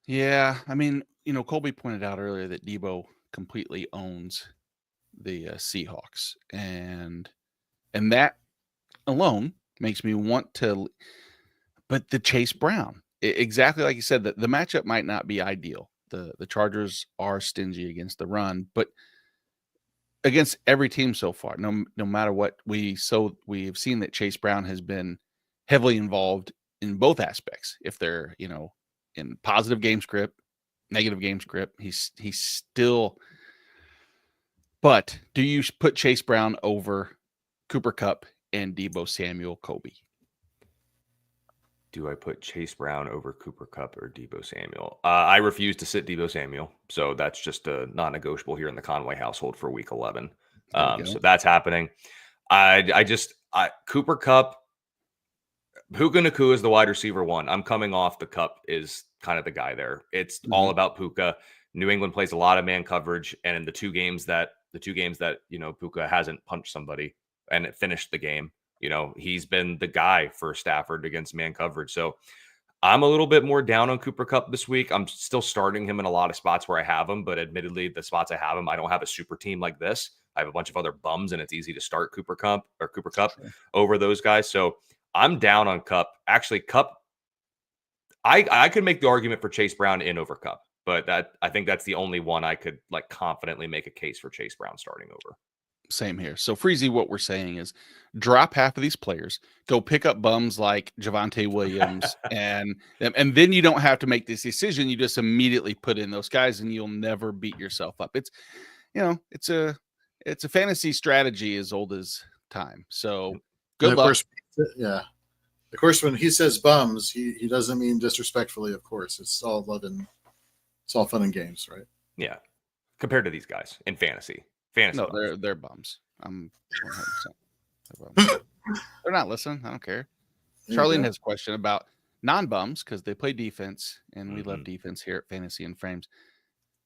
Yeah, I mean, Colby pointed out earlier that Debo completely owns the Seahawks, and that alone makes me want to. But the Chase Brown, exactly like you said, that the matchup might not be ideal. The Chargers are stingy against the run, but against every team so far, no matter what, we've seen that Chase Brown has been heavily involved in both aspects. If they're in positive game script, negative game script, he's still. But do you put Chase Brown over Cooper Kupp and Debo Samuel, Kobe? Do I put Chase Brown over Cooper Kupp or Debo Samuel? I refuse to sit Debo Samuel. So that's just a non-negotiable here in the Conway household for week 11. So that's happening. Cooper Kupp, Puka Nacua is the wide receiver 1. I'm coming off the Kupp is kind of the guy there. It's all about Puka. New England plays a lot of man coverage. And in the two games that Puka hasn't punched somebody and it finished the game, he's been the guy for Stafford against man coverage. So I'm a little bit more down on Cooper Kupp this week. I'm still starting him in a lot of spots where I have him, but admittedly, the spots I have him, I don't have a super team like this. I have a bunch of other bums, and it's easy to start Cooper Kupp over those guys. So I'm down on Kupp. Actually, Kupp, I could make the argument for Chase Brown in over Kupp, but I think that's the only one I could like confidently make a case for Chase Brown starting over. Same here. So Freezy, what we're saying is drop half of these players, go pick up bums like Javonte Williams, and then you don't have to make this decision. You just immediately put in those guys, and you'll never beat yourself up. It's a fantasy strategy as old as time. So good luck. Of course, when he says bums, he doesn't mean disrespectfully. Of course, it's all love and it's all fun and games, right? Yeah, compared to these guys in fantasy. No, bums. they're bums. I'm 100%. They're not listening. I don't care. Charlene has a question about non-bums because they play defense, and we love defense here at Fantasy and Frames.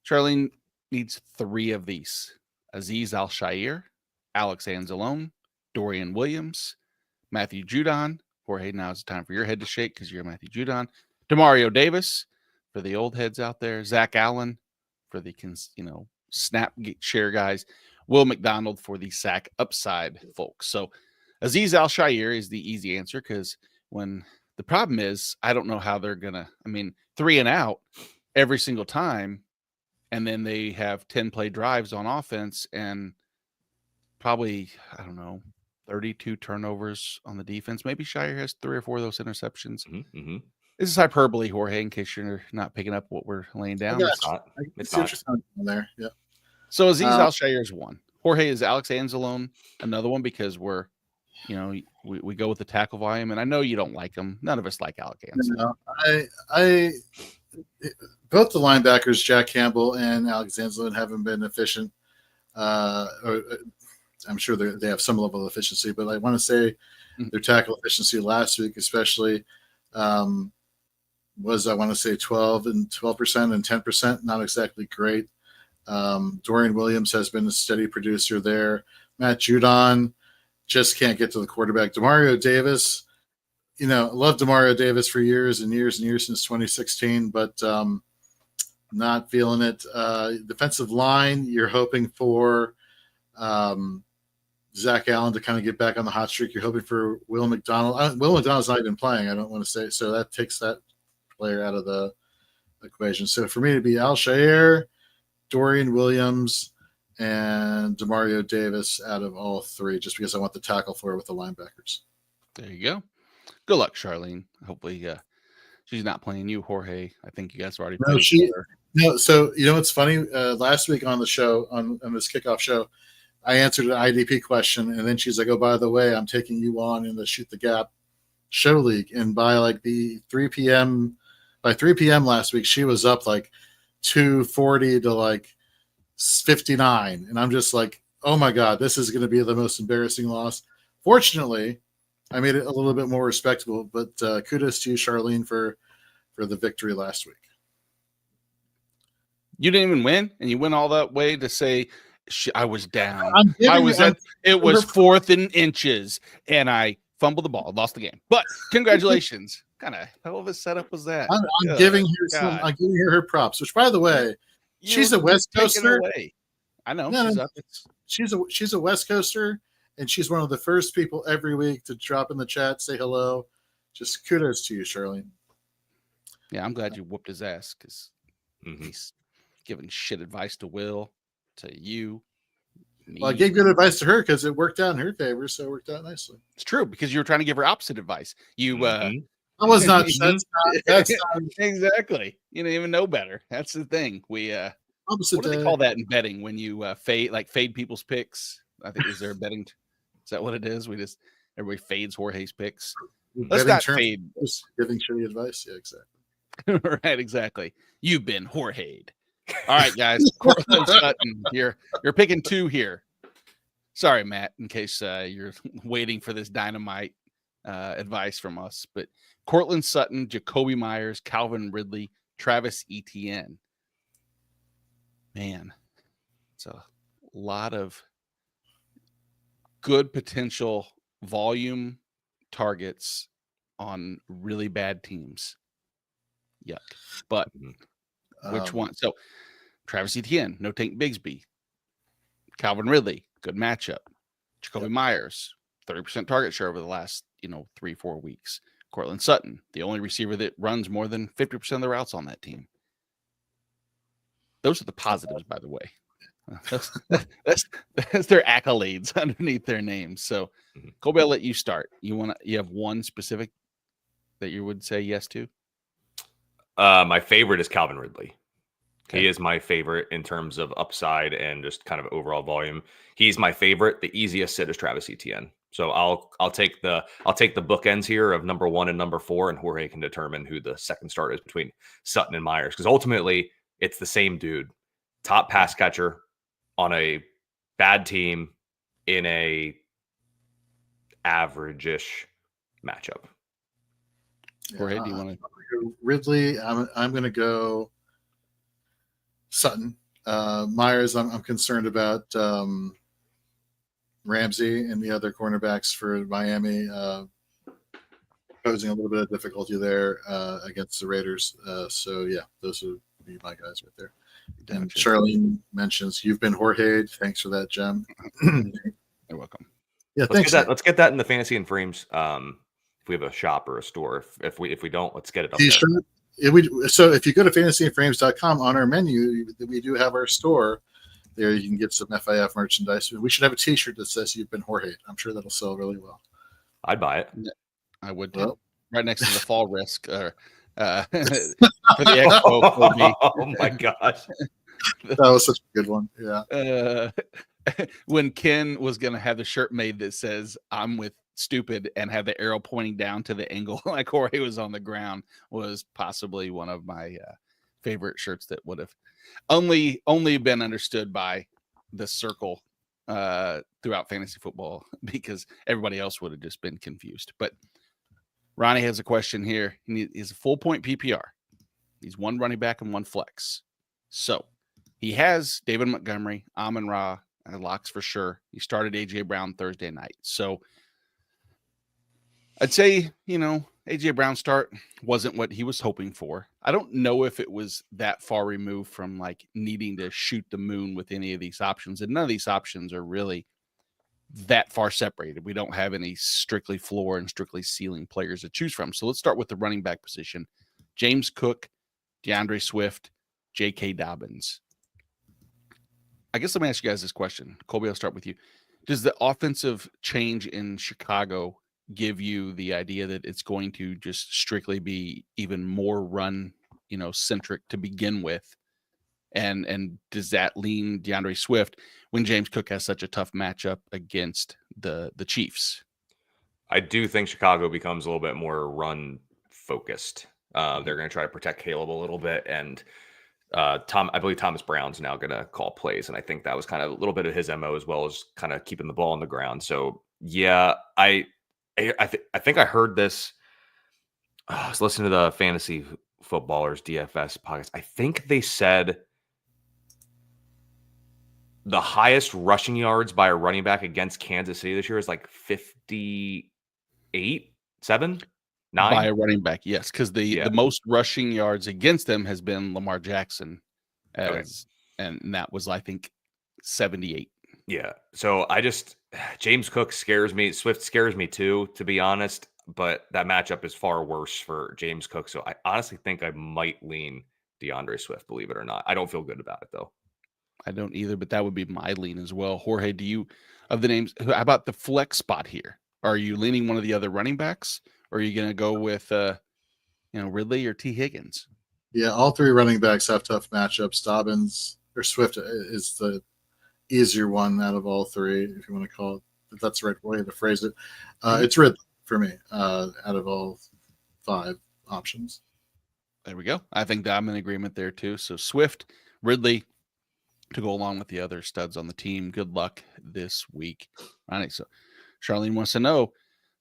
Charlene needs 3 of these: Azeez Al-Shaair, Alex Anzalone, Dorian Williams, Matthew Judon. Jorge, now is the time for your head to shake because you're Matthew Judon. Demario Davis for the old heads out there. Zach Allen for the snap share guys. Will McDonald for the sack upside folks. So Azeez Al-Shaair is the easy answer because when the problem is, I don't know how they're going to, 3 and out every single time. And then they have 10 play drives on offense and probably, 32 turnovers on the defense. Maybe Shire has 3 or 4 of those interceptions. This is hyperbole, Jorge, in case you're not picking up what we're laying down. It's interesting there. Yeah. So Azeez Al-Shaair is one. Jorge is Alex Anzalone, another one because we're, we go with the tackle volume, and I know you don't like him. None of us like Alex Anzalone. I both the linebackers, Jack Campbell and Alex Anzalone, haven't been efficient. I'm sure they have some level of efficiency, but I want to say their tackle efficiency last week, especially, was I want to say 12% and 10%, not exactly great. Dorian Williams has been a steady producer there. Matt Judon just can't get to the quarterback. Demario Davis, I love Demario Davis for years and years and years since 2016, but not feeling it. Defensive line, you're hoping for Zach Allen to kind of get back on the hot streak. You're hoping for Will McDonald. Will McDonald's not even playing, I don't want to say. So that takes that player out of the equation. So for me to be Al-Shaair, Dorian Williams, and Demario Davis out of all three, just because I want the tackle for it with the linebackers. There you go. Good luck, Charlene. Hopefully she's not playing you, Jorge. I think you guys already played her. No, so what's funny? Last week on the show, on this kickoff show, I answered an IDP question, and then she's like, "Oh, by the way, I'm taking you on in the Shoot the Gap show league." And by like the 3 p.m. last week, she was up like 240 to like 59, and I'm just like, "Oh my god, this is going to be the most embarrassing loss." Fortunately, I made it a little bit more respectable, but kudos to you, Charlene, for the victory last week. You didn't even win, and you went all that way to say I was down. It was 4th and inches, and I fumbled the ball, lost the game. But congratulations! Kind of hell of a setup was that? I'm giving her her props. Which, by the way, she's a West Coaster. I know. She's a West Coaster, and she's one of the first people every week to drop in the chat, say hello. Just kudos to you, Charlene. Yeah, I'm glad you whooped his ass because he's giving shit advice to Will, to you. Well, I gave good advice to her because it worked out in her favor, so it worked out nicely. It's true because you were trying to give her opposite advice. I was not. That's not exactly. You don't even know better. That's the thing. We what do they call that in betting when you fade people's picks? I think is there a betting? Is that what it is? Everybody fades Jorge's picks. Let's not fade. Giving shitty advice. Yeah, exactly. Right, exactly. You've been Jorge'd. All right, guys. Cortland Sutton, you're picking 2 here. Sorry, Matt, in case you're waiting for this dynamite advice from us. But Cortland Sutton, Jacoby Myers, Calvin Ridley, Travis Etienne. Man, it's a lot of good potential volume targets on really bad teams. Yuck. But which one? So Travis Etienne, no Tank Bigsby. Calvin Ridley, good matchup. Jacoby Myers, 30% target share over the last 3-4 weeks. Cortland Sutton, the only receiver that runs more than 50% of the routes on that team. Those are the positives, by the way. That's their accolades underneath their names. So, Colby, I'll let you start. You have one specific that you would say yes to? My favorite is Calvin Ridley. Okay. He is my favorite in terms of upside and just kind of overall volume. He's my favorite. The easiest sit is Travis Etienne. So I'll take the bookends here of number 1 and number 4, and Jorge can determine who the second start is between Sutton and Myers, because ultimately it's the same dude, top pass catcher on a bad team in a average-ish matchup. Jorge, do you want to Ridley? I'm going to go Sutton. Myers, I'm concerned about Ramsey and the other cornerbacks for Miami, posing a little bit of difficulty there against the Raiders. So yeah, those would be my guys right there. And Charlene mentions you've been Jorge. Thanks for that, Gem. You're welcome. Yeah, let's get that in the Fantasy and Frames. If we have a shop or a store, if we don't, let's get it up there. So if you go to fantasyandframes.com, on our menu, we do have our store. There you can get some FIF merchandise. We should have a T-shirt that says "You've been Jorge." I'm sure that'll sell really well. I'd buy it. I would. Well, right next to the fall risk, or for the expo. Oh my gosh, that was such a good one. Yeah. When Ken was gonna have the shirt made that says "I'm with stupid" and have the arrow pointing down to the angle like Jorge was on the ground, was possibly one of my favorite shirts that would have only been understood by the circle throughout fantasy football because everybody else would have just been confused. But Ronnie has a question here. He's a full point PPR. He's one running back and one flex. So he has David Montgomery, Amon-Ra, locks for sure. He started A.J. Brown Thursday night. So I'd say, A.J. Brown's start wasn't what he was hoping for. I don't know if it was that far removed from like needing to shoot the moon with any of these options. And none of these options are really that far separated. We don't have any strictly floor and strictly ceiling players to choose from. So let's start with the running back position. James Cook, DeAndre Swift, J.K. Dobbins. I guess let me ask you guys this question. Colby, I'll start with you. Does the offensive change in Chicago give you the idea that it's going to just strictly be even more run, centric to begin with? And does that lean DeAndre Swift when James Cook has such a tough matchup against the Chiefs? I do think Chicago becomes a little bit more run focused. They're going to try to protect Caleb a little bit, and I believe Thomas Brown's now going to call plays, and I think that was kind of a little bit of his MO as well as kind of keeping the ball on the ground. So yeah, I think I heard this. I was listening to the Fantasy Footballers DFS podcast. I think they said the highest rushing yards by a running back against Kansas City this year is like 58, 7, 9 by a running back. Yes, because the most rushing yards against them has been Lamar Jackson, and that was I think 78. Yeah. So James Cook scares me. Swift scares me too, to be honest. But that matchup is far worse for James Cook. So I honestly think I might lean DeAndre Swift, believe it or not. I don't feel good about it though. I don't either, but that would be my lean as well. Jorge, do you, of the names, how about the flex spot here? Are you leaning one of the other running backs, or are you going to go with, Ridley or T. Higgins? Yeah, all three running backs have tough matchups. Dobbins or Swift is the easier one out of all three, if you want to call it. If that's the right way to phrase it. It's Ridley for me out of all 5 options. There we go. I think that I'm in agreement there too. So Swift, Ridley, to go along with the other studs on the team. Good luck this week. All right, so Charlene wants to know.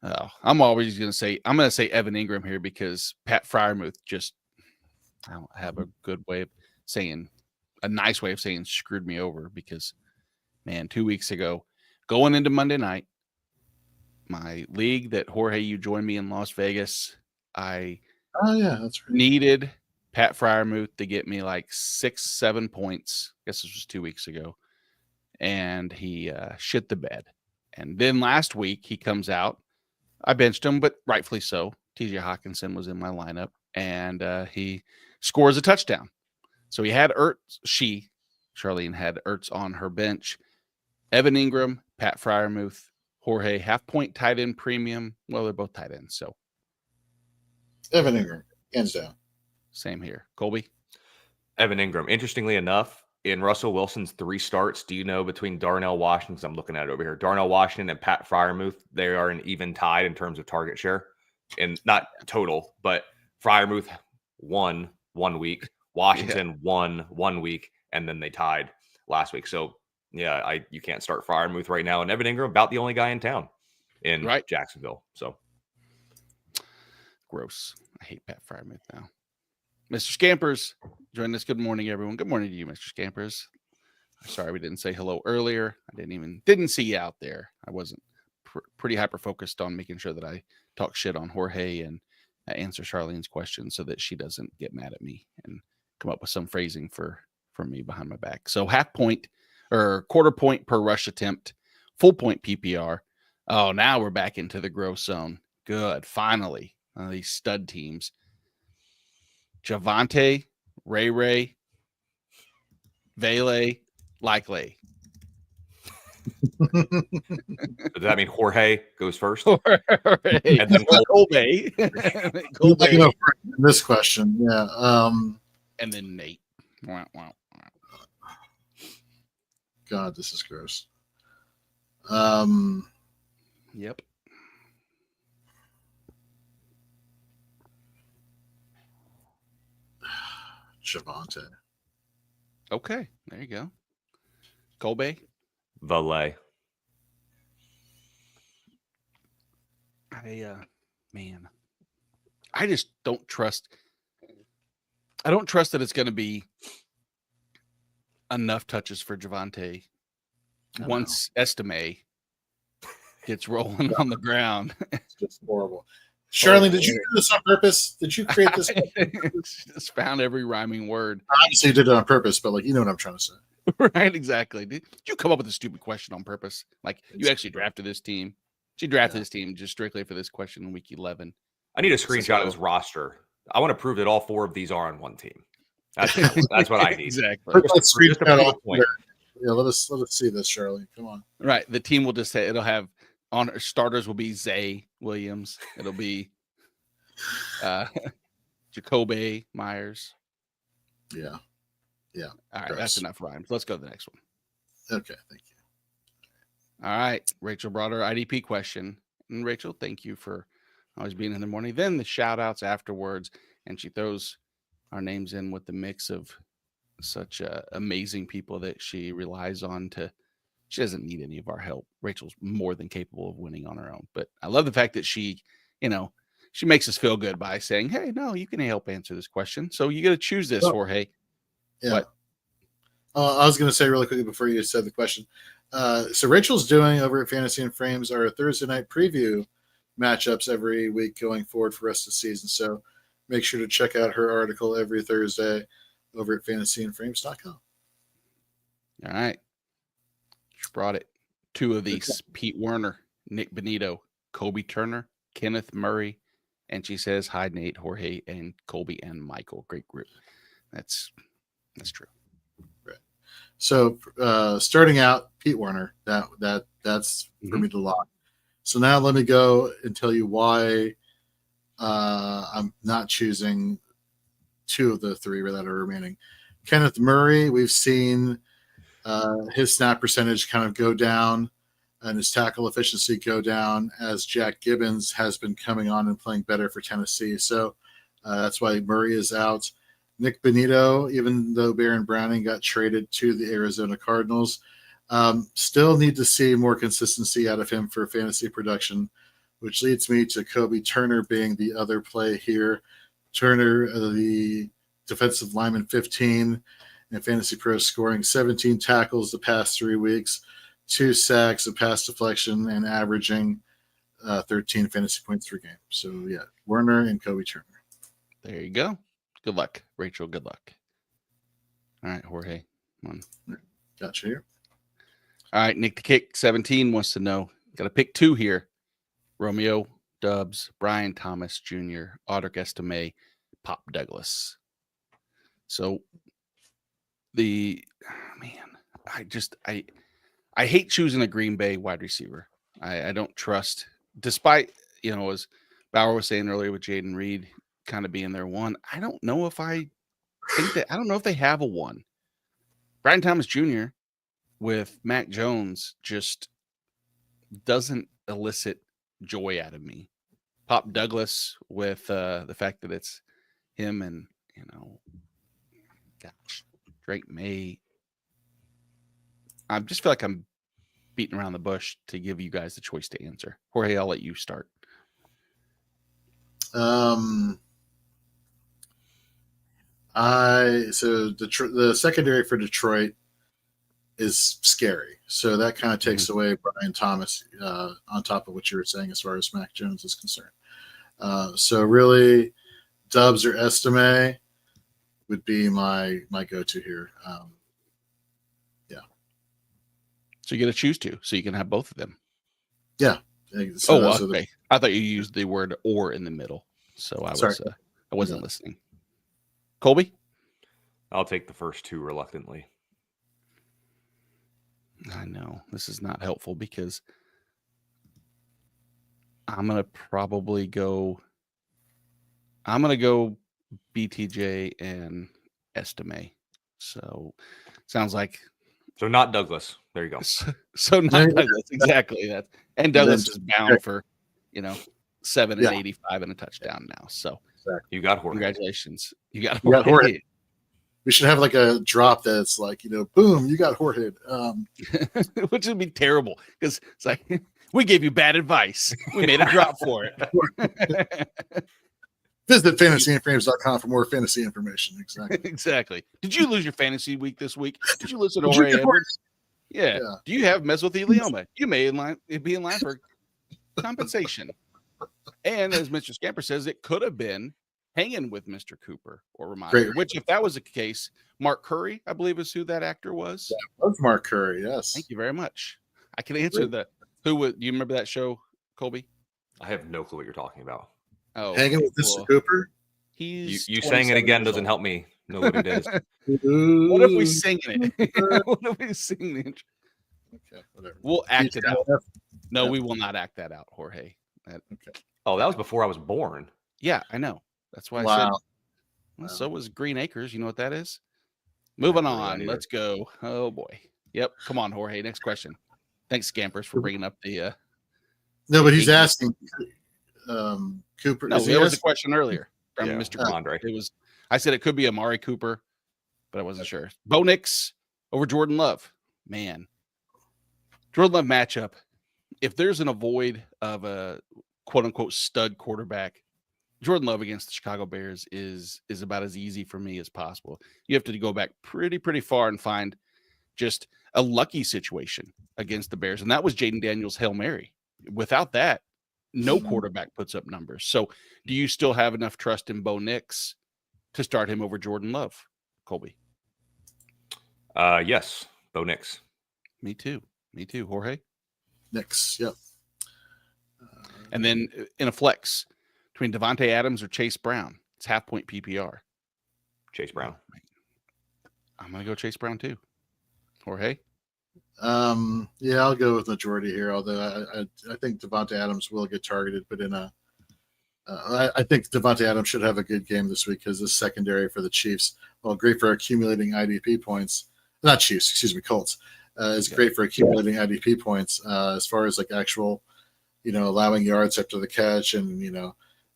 I'm going to say Evan Ingram here because Pat Freiermuth I don't have a nice way of saying screwed me over because, man, 2 weeks ago, going into Monday night, my league that Jorge, you joined me in Las Vegas, that's right. Needed Pat Freiermuth to get me like 6-7 points. I guess this was 2 weeks ago. And he shit the bed. And then last week he comes out. I benched him, but rightfully so. TJ Hawkinson was in my lineup and he scores a touchdown. So he had Charlene had Ertz on her bench. Evan Ingram, Pat Freiermuth, Jorge, half-point tight end premium. Well, they're both tight ends, so. Evan Ingram, hands down. Same here. Colby? Evan Ingram. Interestingly enough, in Russell Wilson's 3 starts, do you know between Darnell Washington, I'm looking at it over here, Darnell Washington and Pat Freiermuth, they are an even tied in terms of target share. And not total, but Freiermuth won 1 week, Washington won 1 week, and then they tied last week. So, yeah, you can't start Freiermuth right now. And Evan Ingram, about the only guy in town in Jacksonville. So gross. I hate Pat Freiermuth now. Mr. Scampers, join us. Good morning, everyone. Good morning to you, Mr. Scampers. Sorry we didn't say hello earlier. I didn't see you out there. I wasn't pretty hyper focused on making sure that I talk shit on Jorge and answer Charlene's question so that she doesn't get mad at me and come up with some phrasing for me behind my back. So half point or quarter point per rush attempt, full point PPR. Oh, now we're back into the growth zone. Good. Finally, these stud teams. Javonte, Ray, Vele, Likely. Does that mean Jorge goes first? Jorge. And then Colby. This question, yeah. And then Nate. Wow. God, this is gross. Yep. Javonte. Okay, there you go. Colby. Valet. Man, I just don't trust. I don't trust that it's going to be enough touches for Javonte once Estime gets rolling on the ground. It's just horrible. Charlene, did you do this on purpose? Did you create this? Just found every rhyming word. Obviously, you did it on purpose, but like, you know what I'm trying to say. Right, exactly. Did you come up with a stupid question on purpose? Like, you actually drafted this team. She drafted this team just strictly for this question in week 11. I need a screenshot of this roster. I want to prove that all 4 of these are on one team. That's what I need. Exactly. Let's screenshot off point. Yeah, let us see this, Charlie. Come on. Right. The team will just say it'll have on starters will be Zay Williams. It'll be Jacoby Myers. Yeah. Yeah. All right. That's enough rhymes. Let's go to the next one. Okay. Thank you. All right. Rachel brought her IDP question. And Rachel, thank you for always being in the morning. Then the shout outs afterwards. And she throws our names in with the mix of such amazing people that she relies on to. She doesn't need any of our help. Rachel's more than capable of winning on her own. But I love the fact that she, she makes us feel good by saying, hey, no, you can help answer this question. So you got to choose this, Jorge. Yeah. What? I was going to say really quickly before you said the question. So Rachel's doing over at Fantasy and Frames our Thursday night preview matchups every week going forward for the rest of the season. So make sure to check out her article every Thursday over at fantasyandframes.com. All right. She brought it. 2 of these: Pete Werner, Nick Benito, Kobe Turner, Kenneth Murray, and she says, hi, Nate, Jorge, and Colby and Michael. Great group. That's true. Right. So starting out, Pete Werner, that's for me to lock. So now let me go and tell you why I'm not choosing 2 of the 3 that are remaining. Kenneth Murray, we've seen his snap percentage kind of go down and his tackle efficiency go down as Jack Gibbons has been coming on and playing better for Tennessee. So that's why Murray is out. Nick Benito, even though Baron Browning got traded to the Arizona Cardinals, still need to see more consistency out of him for fantasy production, which leads me to Kobe Turner being the other play here. Turner, the defensive lineman, 15, and Fantasy Pro scoring 17 tackles the past 3 weeks, 2 sacks, a pass deflection, and averaging 13 fantasy points per game. So, yeah, Werner and Kobe Turner. There you go. Good luck, Rachel. Good luck. All right, Jorge. Come on. Gotcha here. All right, Nick the Kick 17 wants to know. Got to pick 2 here. Romeo Dubs, Brian Thomas Jr., Audric Estime, Pop Douglas. So I hate choosing a Green Bay wide receiver. I don't trust, despite, as Bauer was saying earlier with Jaden Reed kind of being their one. I don't know if I don't know if they have a one. Brian Thomas Jr. with Mac Jones just doesn't elicit joy out of me. Pop Douglas with the fact that it's him and, Drake May. I just feel like I'm beating around the bush to give you guys the choice to answer. Jorge, I'll let you start. The secondary for Detroit is scary. So that kind of takes away Brian Thomas on top of what you were saying as far as Mac Jones is concerned. So really, Dubs or Estime would be my go-to here. So you get to choose 2, so you can have both of them. Yeah. So okay. I thought you used the word "or" in the middle, so I wasn't listening. Colby, I'll take the first 2 reluctantly. I know this is not helpful because I'm gonna go BTJ and Estime. So sounds like. So not Douglas. There you go. So not Douglas, exactly that. And Douglas is bound for, 7 and 85 and a touchdown now. So you got Jorge. Congratulations. You got Jorge. We should have like a drop that's like, boom, you got Jorge. Which would be terrible because it's like we gave you bad advice. We made a drop for it. Visit fantasyandframes.com for more fantasy information. Exactly. Exactly. Did you lose your fantasy week this week? Did you listen to Jorge Edwards? Yeah. Do you have mesothelioma? You may be in line for compensation. And as Mr. Scamper says, it could have been hanging with Mr. Cooper or Ramondre, which if that was the case, Mark Curry, I believe is who that actor was. That was Mark Curry, yes. Thank you very much. I can answer that. Do you remember that show, Colby? I have no clue what you're talking about. Oh, hanging with Mr. Cooper? You saying it again doesn't help me know what it is. What if we sing it? What if we sing the intro? Okay, whatever. We'll act it out. No, we will not act that out, Jorge. Okay. Oh, that was before I was born. Yeah, I know. That's why I said. Well, so was Green Acres. You know what that is? Moving on. Let's go. Oh boy. Yep. Come on, Jorge. Next question. Thanks, Scampers, for bringing up the. No, but he's asking Cooper. No, there was a question earlier from Mr. Andre. It was. I said it could be Amari Cooper, but I wasn't sure. Bo Nix over Jordan Love. Man, Jordan Love matchup. If there's an avoid of a quote unquote stud quarterback, Jordan Love against the Chicago Bears is about as easy for me as possible. You have to go back pretty far and find just a lucky situation against the Bears. And that was Jaden Daniels' Hail Mary. Without that, no quarterback puts up numbers. So do you still have enough trust in Bo Nix to start him over Jordan Love, Colby? Yes, Bo Nix. Me too, Jorge. Nix, yep. And then in a flex between Devontae Adams or Chase Brown, it's half point PPR. Chase Brown. I'm going to go Chase Brown too. Jorge? Yeah, I'll go with majority here, although I think Devontae Adams will get targeted, but I think Devontae Adams should have a good game this week because the secondary for the Chiefs, great for accumulating IDP points. Not Chiefs, excuse me, Colts. Is great for accumulating IDP points as far as like actual, allowing yards after the catch and,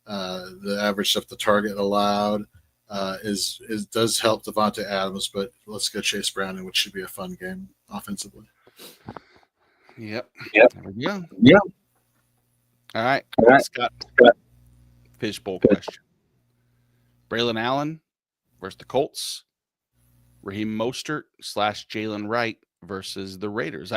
the average stuff the target allowed does help Devontae Adams, but let's go Chase Brown, which should be a fun game offensively. Yep. There we go. Yeah. All right. Scott. Fishbowl question. Braylon Allen versus the Colts. Raheem Mostert / Jalen Wright versus the Raiders.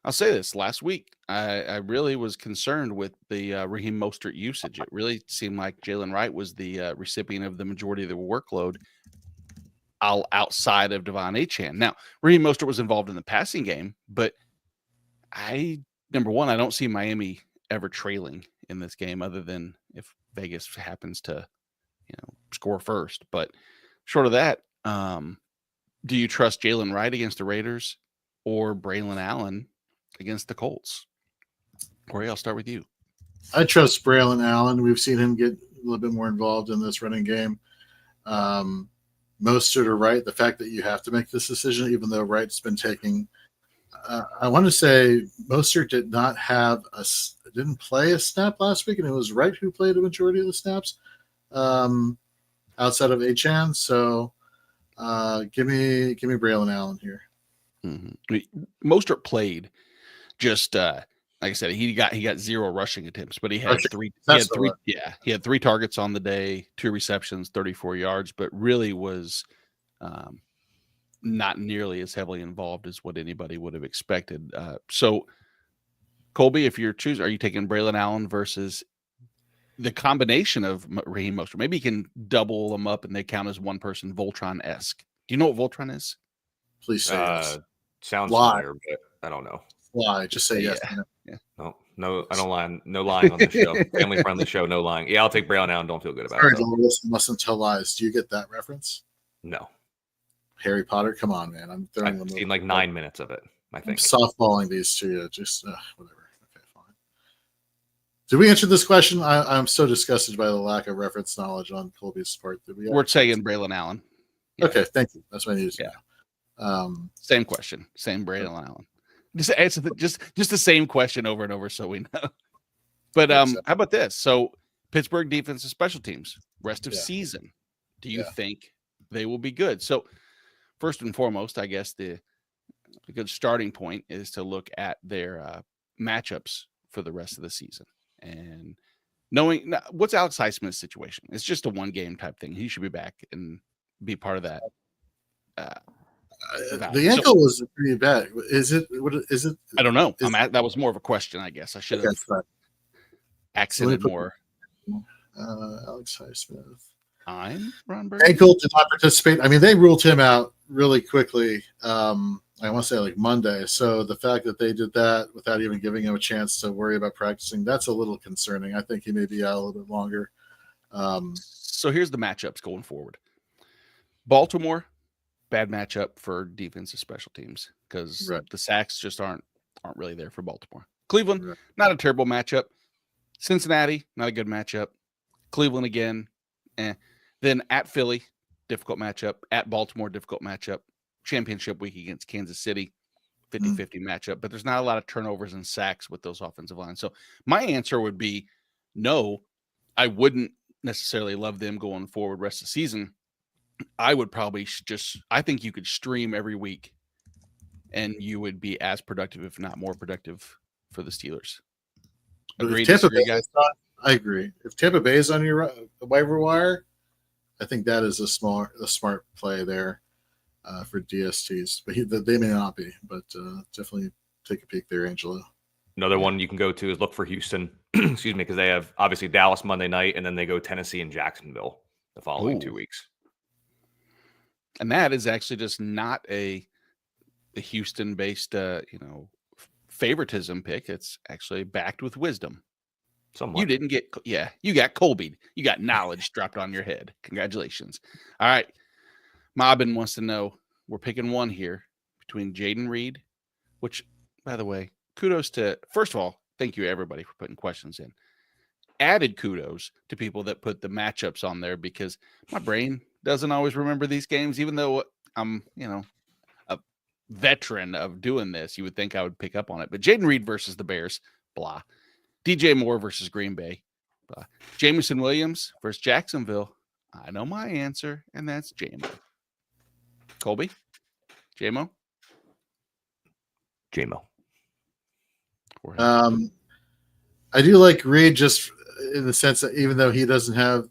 I'll say this. Last week, I really was concerned with the Raheem Mostert usage. It really seemed like Jalen Wright was the recipient of the majority of the workload outside of Devon Achane. Now, Raheem Mostert was involved in the passing game, but number one, I don't see Miami ever trailing in this game other than if Vegas happens to, score first. But short of that, do you trust Jalen Wright against the Raiders or Braylon Allen against the Colts? Corey, I'll start with you. I trust Braylon Allen. We've seen him get a little bit more involved in this running game. Mostert or Wright, the fact that you have to make this decision, even though Wright's been taking I want to say Mostert didn't play a snap last week, and it was Wright who played a majority of the snaps outside of Achane. So give me Braylon Allen here. Mm-hmm. Mostert played just like I said, he got 0 rushing attempts, but he had three. He had 3 targets on the day, 2 receptions, 34 yards, but really was not nearly as heavily involved as what anybody would have expected. So, Colby, if you're choosing, are you taking Braylon Allen versus the combination of Raheem Mostert? Maybe you can double them up and they count as one person, Voltron-esque. Do you know what Voltron is? Please say yes. Sounds familiar, but I don't know. Lie. Just say yes. Yeah. No, I don't lie. No lying on this show. Family friendly show. No lying. Yeah, I'll take Braylon Allen. Don't feel good about it. Mustn't tell lies. Do you get that reference? No. Harry Potter. Come on, man. I'm throwing I've seen like 9 minutes of it. I think softballing these to you. Just whatever. Okay, fine. Did we answer this question? I'm so disgusted by the lack of reference knowledge on Colby's part. We're saying Braylon Allen. Yeah. Okay, thank you. That's what I needed to know. Same question. Same Braylon Allen. Just answer just the same question over and over so we know. But how about this? So Pittsburgh defense and special teams, rest of season. Do you think they will be good? So first and foremost, I guess the good starting point is to look at their matchups for the rest of the season. And knowing what's Alex Highsmith's situation, it's just a 1-game type thing. He should be back and be part of that. The ankle was pretty bad. Is it? What is it? I don't know. That was more of a question, I guess. I should have accented more. Alex Highsmith. I'm Ron Burgundy. Ankle did not participate. I mean, they ruled him out really quickly. I want to say like Monday. So the fact that they did that without even giving him a chance to worry about practicing, that's a little concerning. I think he may be out a little bit longer. So here's the matchups going forward. Baltimore, bad matchup for defensive special teams because the sacks just aren't really there for Baltimore. Cleveland, not a terrible matchup. Cincinnati, not a good matchup. Cleveland again, Then at Philly, difficult matchup. At Baltimore, difficult matchup. Championship week against Kansas City, 50-50 matchup. But there's not a lot of turnovers and sacks with those offensive lines. So my answer would be no. I wouldn't necessarily love them going forward rest of the season. I would probably I think you could stream every week and you would be as productive, if not more productive, for the Steelers. Agree, disagree, guys? I agree. If Tampa Bay is on your waiver wire, I think that is a smart play there for DSTs. But they may not be, but definitely take a peek there, Angelo. Another one you can go to is look for Houston. Excuse me, because they have obviously Dallas Monday night, and then they go Tennessee and Jacksonville the following 2 weeks. And that is actually just not a Houston-based, favoritism pick. It's actually backed with wisdom. Somewhat. You didn't get, you got Colby. You got knowledge dropped on your head. Congratulations. All right. Mobbin wants to know, we're picking one here between Jaden Reed, which, by the way, kudos to, first of all, thank you everybody for putting questions in. Added kudos to people that put the matchups on there because my brain doesn't always remember these games, even though I'm, a veteran of doing this. You would think I would pick up on it. But Jaden Reed versus the Bears, blah. DJ Moore versus Green Bay, blah. Jameson Williams versus Jacksonville. I know my answer, and that's JMO. Colby? JMO? JMO. I do like Reed just in the sense that even though he doesn't have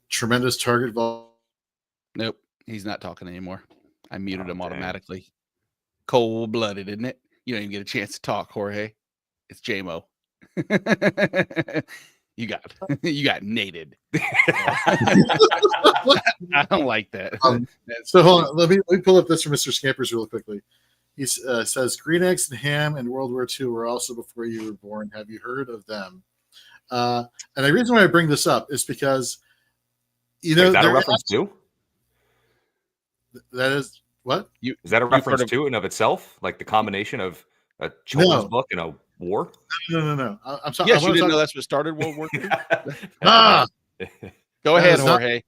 tremendous target volume. Nope, he's not talking anymore. I muted him automatically. Cold-blooded, isn't it? You don't even get a chance to talk, Jorge. It's JMO. You got nated. I don't like that. So hold on, let me pull up this from Mr. Scampers real quickly. He says green eggs and ham in World War II were also before you were born. Have you heard of them? And the reason why I bring this up is because is that a reference to? That is what? Is that a reference to in and of itself? Like the combination of a children's book and a war? No. I'm sorry. Yes, you didn't know that's what started World War II? Go ahead, Jorge.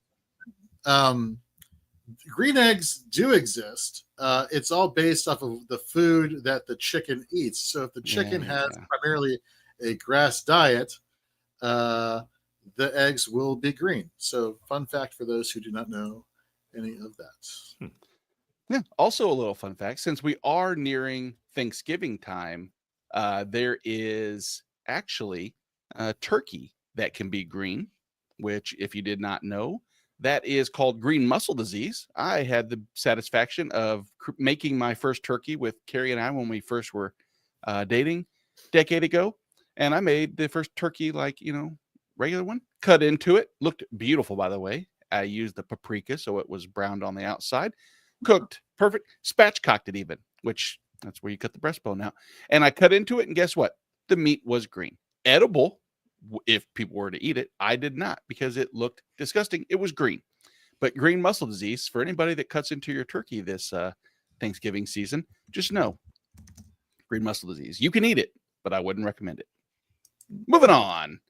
Green eggs do exist. It's all based off of the food that the chicken eats. So if the chicken has primarily a grass diet, the eggs will be green. So fun fact for those who do not know any of that. Yeah. Also a little fun fact, since we are nearing Thanksgiving time, there is actually turkey that can be green, which if you did not know, that is called green muscle disease. I had the satisfaction of making my first turkey with Carrie and I when we first were dating a decade ago. And I made the first turkey regular one, cut into it. Looked beautiful, by the way. I used the paprika, so it was browned on the outside. Cooked perfect. Spatchcocked it even, which that's where you cut the breastbone out. And I cut into it, and guess what? The meat was green. Edible if people were to eat it. I did not because it looked disgusting. It was green. But green muscle disease, for anybody that cuts into your turkey this Thanksgiving season, just know green muscle disease. You can eat it, but I wouldn't recommend it. Moving on.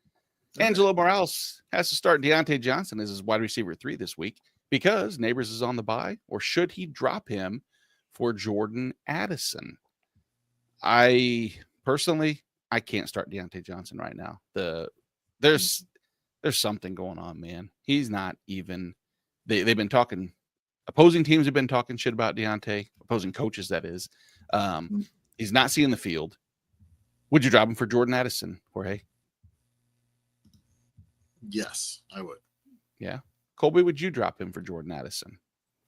Angelo Morales has to start Deontay Johnson as his wide receiver 3 this week because Neighbors is on the bye, or should he drop him for Jordan Addison? I can't start Deontay Johnson right now. There's something going on, man. He's not even. They've been talking opposing teams have been talking shit about Deontay, opposing coaches, that is. He's not seeing the field. Would you drop him for Jordan Addison, Jorge? Yes, I would. Yeah. Colby, would you drop him for Jordan Addison?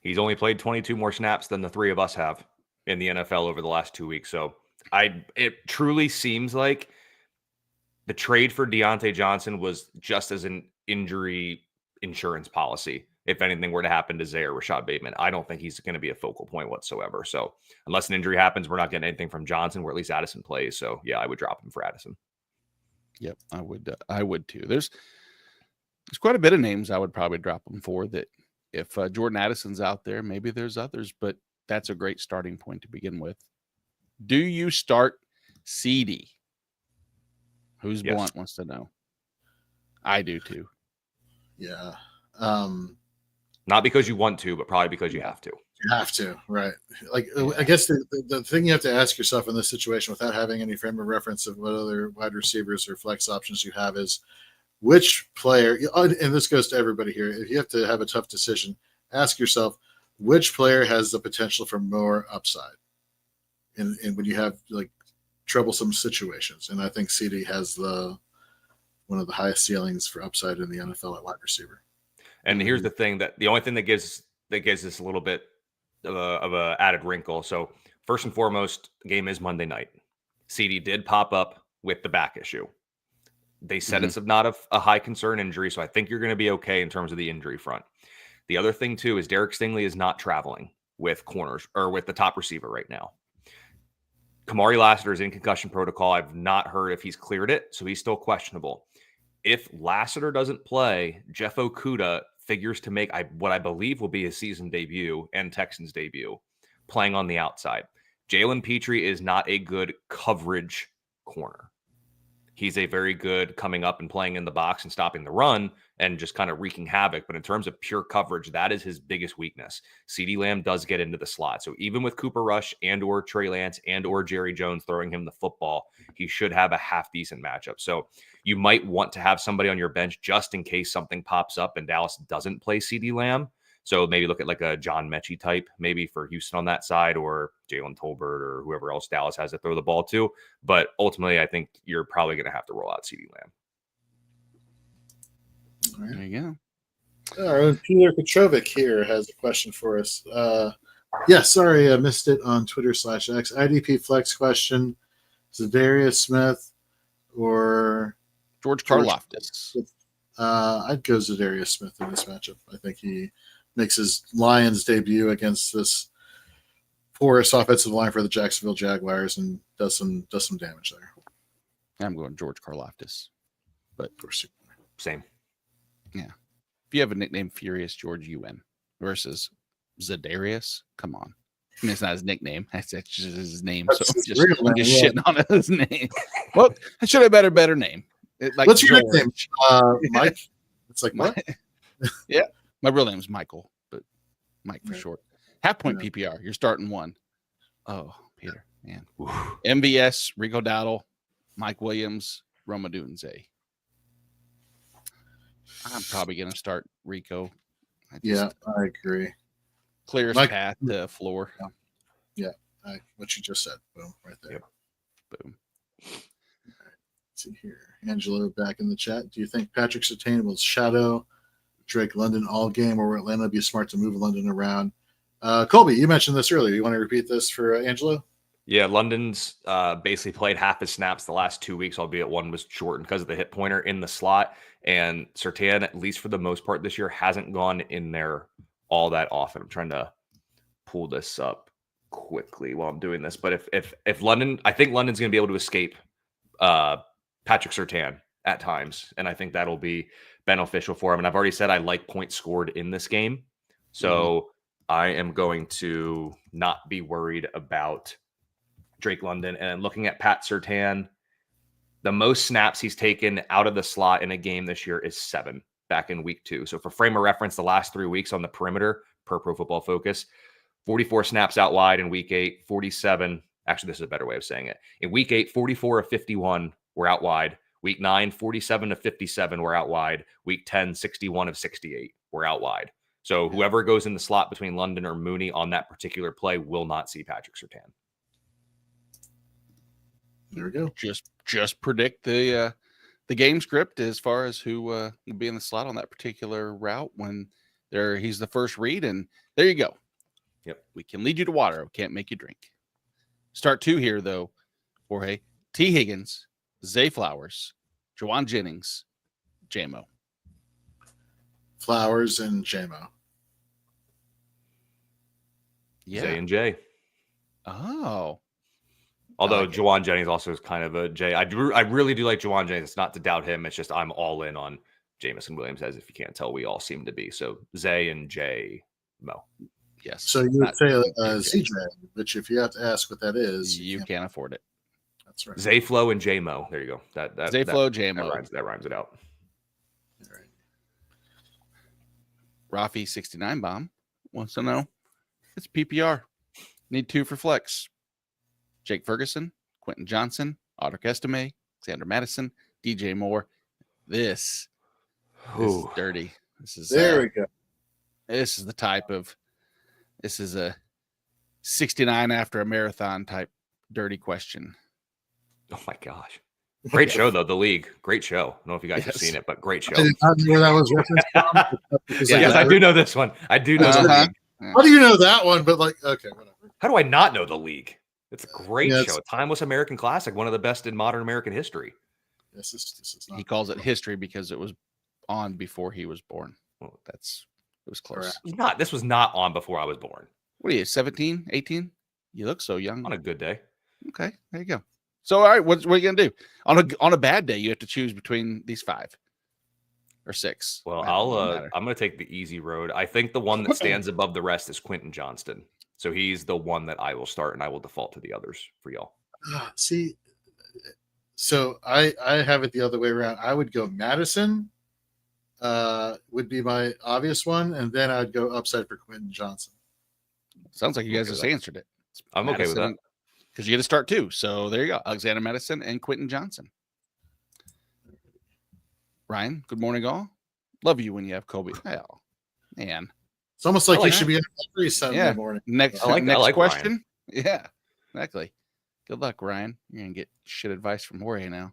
He's only played 22 more snaps than the three of us have in the NFL over the last 2 weeks. So it truly seems like the trade for Deontay Johnson was just as an injury insurance policy. If anything were to happen to Zay or Rashad Bateman, I don't think he's going to be a focal point whatsoever. So unless an injury happens, we're not getting anything from Johnson, where at least Addison plays. So yeah, I would drop him for Addison. Yep, I would. I would too. There's quite a bit of names I would probably drop him for. That if Jordan Addison's out there, maybe there's others, but that's a great starting point to begin with. Do you start CD? Who's Yes. Blunt wants to know. I do too. Yeah. Not because you want to, but probably because you have to. You have to, right? Like, I guess the thing you have to ask yourself in this situation, without having any frame of reference of what other wide receivers or flex options you have, is which player, and this goes to everybody here, if you have to have a tough decision, ask yourself which player has the potential for more upside in when you have like troublesome situations. And I think CD has one of the highest ceilings for upside in the NFL at wide receiver. And here's the thing, that the only thing that gives this a little bit of a added wrinkle. So first and foremost, the game is Monday night. CD did pop up with the back issue. They said it's not a high concern injury, so I think you're going to be okay in terms of the injury front. The other thing too is Derek Stingley is not traveling with corners or with the top receiver right now. Kamari Lassiter is in concussion protocol. I've not heard if he's cleared it, so he's still questionable. If Lassiter doesn't play, Jeff Okudah figures to make what I believe will be his season debut and Texans debut, playing on the outside. Jalen Petrie is not a good coverage corner. He's a very good coming up and playing in the box and stopping the run and just kind of wreaking havoc. But in terms of pure coverage, that is his biggest weakness. CeeDee Lamb does get into the slot. So even with Cooper Rush and or Trey Lance and or Jerry Jones throwing him the football, he should have a half decent matchup. So you might want to have somebody on your bench just in case something pops up and Dallas doesn't play CeeDee Lamb. So maybe look at like a John Mechie type, maybe for Houston on that side, or Jalen Tolbert or whoever else Dallas has to throw the ball to. But ultimately, I think you're probably going to have to roll out CeeDee Lamb. There you go. Our own Peter Petrovic here has a question for us. Sorry, I missed it on Twitter/X. IDP flex question: Zadarius Smith or George Karlaftis? I'd go Zadarius Smith in this matchup. I think he makes his Lions debut against this porous offensive line for the Jacksonville Jaguars and does some damage there. I'm going George Karlaftis, but Of course, Same. yeah. If you have a nickname, Furious George UN versus Zadarius, come on. I mean, it's not his nickname. That's just his name. That's So his I'm real just name, shitting on his name. Well, I should have a better name. What's your George. nickname? Mike? It's like, what? Yeah. My real name is Michael, but Mike for Yeah. short. Half point Yeah. PPR. You're starting one. Oh, Peter, man. MVS, Rico Dowdle, Mike Williams, Roma Dunze. I'm probably going to start Rico. Yeah, I agree. Clearest Mike- path to floor. What you just said. Boom, right there. Yep. Boom. Let's see here. Angelo back in the chat. Do you think Patrick Surtain will shadow Drake London all game, or will Atlanta be smart to move London around? Colby, you mentioned this earlier. You want to repeat this for Angelo? Yeah, London's basically played half his snaps the last 2 weeks, albeit one was shortened because of the hit pointer in the slot. And Surtain, at least for the most part this year, hasn't gone in there all that often. I'm trying to pull this up quickly while I'm doing this. But if London, I think London's going to be able to escape Patrick Surtain at times. And I think that'll be beneficial for him. And I've already said I like points scored in this game. So I am going to not be worried about Drake London. And looking at Pat Surtain, the most snaps he's taken out of the slot in a game this year is 7 back in week 2. So for frame of reference, the last 3 weeks on the perimeter per Pro Football Focus, 44 snaps out wide in week 8, 47. Actually, this is a better way of saying it. In week 8, 44 of 51 were out wide. Week 9, 47 of 57 were out wide. Week 10, 61 of 68 were out wide. So whoever goes in the slot between London or Mooney on that particular play will not see Patrick Surtain. There we go. Just predict the game script as far as who will be in the slot on that particular route when he's the first read, and there you go. Yep. We can lead you to water. We can't make you drink. Start 2 here, though, Jorge. T. Higgins, Zay Flowers, Juwan Jennings, JMO. Flowers and JMO. Yeah. Zay and Jay. Oh. Although like it. Juwan Jennings also is kind of a Jay. I really do like Juwan Jennings. It's not to doubt him. It's just I'm all in on Jamison Williams, as if you can't tell, we all seem to be. So Zay and Jay Mo. Yes. So you would say CJ, which if you have to ask what that is, you can't afford it. That's right. Zayflow and JMO. There you go. Zayflow, JMO. That rhymes it out. All right. Rafi 69 Bomb wants to know. It's PPR. Need 2 for flex. Jake Ferguson, Quentin Johnson, Audric Estime, Xander Madison, DJ Moore. This is dirty. There we go. This is the type of. This is a 69 after a marathon type dirty question. Oh my gosh. Great show, though. The League. Great show. I don't know if you guys have seen it, but great show. I did not know where that was referenced from. Yes, I do know this one. I do know the League. How do you know that one? But okay, whatever. How do I not know the League? It's a great Yeah, show. A timeless American classic, one of the best in modern American history. This is not. He calls it history because it was on before he was born. Well, it was close. Correct. This was not on before I was born. What are you, 17, 18? You look so young. On a good day. Okay, there you go. So, all right, what are you going to do? On a bad day, you have to choose between these 5 or 6. Well, I'm going to take the easy road. I think the one that stands above the rest is Quentin Johnston. So he's the one that I will start, and I will default to the others for y'all. See, so I have it the other way around. I would go Madison, would be my obvious one, and then I'd go upside for Quentin Johnson. Sounds like you guys just answered it. I'm okay with that. Because you get to start 2. So there you go. Alexander Madison and Quentin Johnson. Ryan, good morning, all. Love you when you have Colby. Oh, man. It's almost like I you like should be on every Sunday morning. Next I like question. Ryan. Yeah, exactly. Good luck, Ryan. You're going to get shit advice from Jorge now.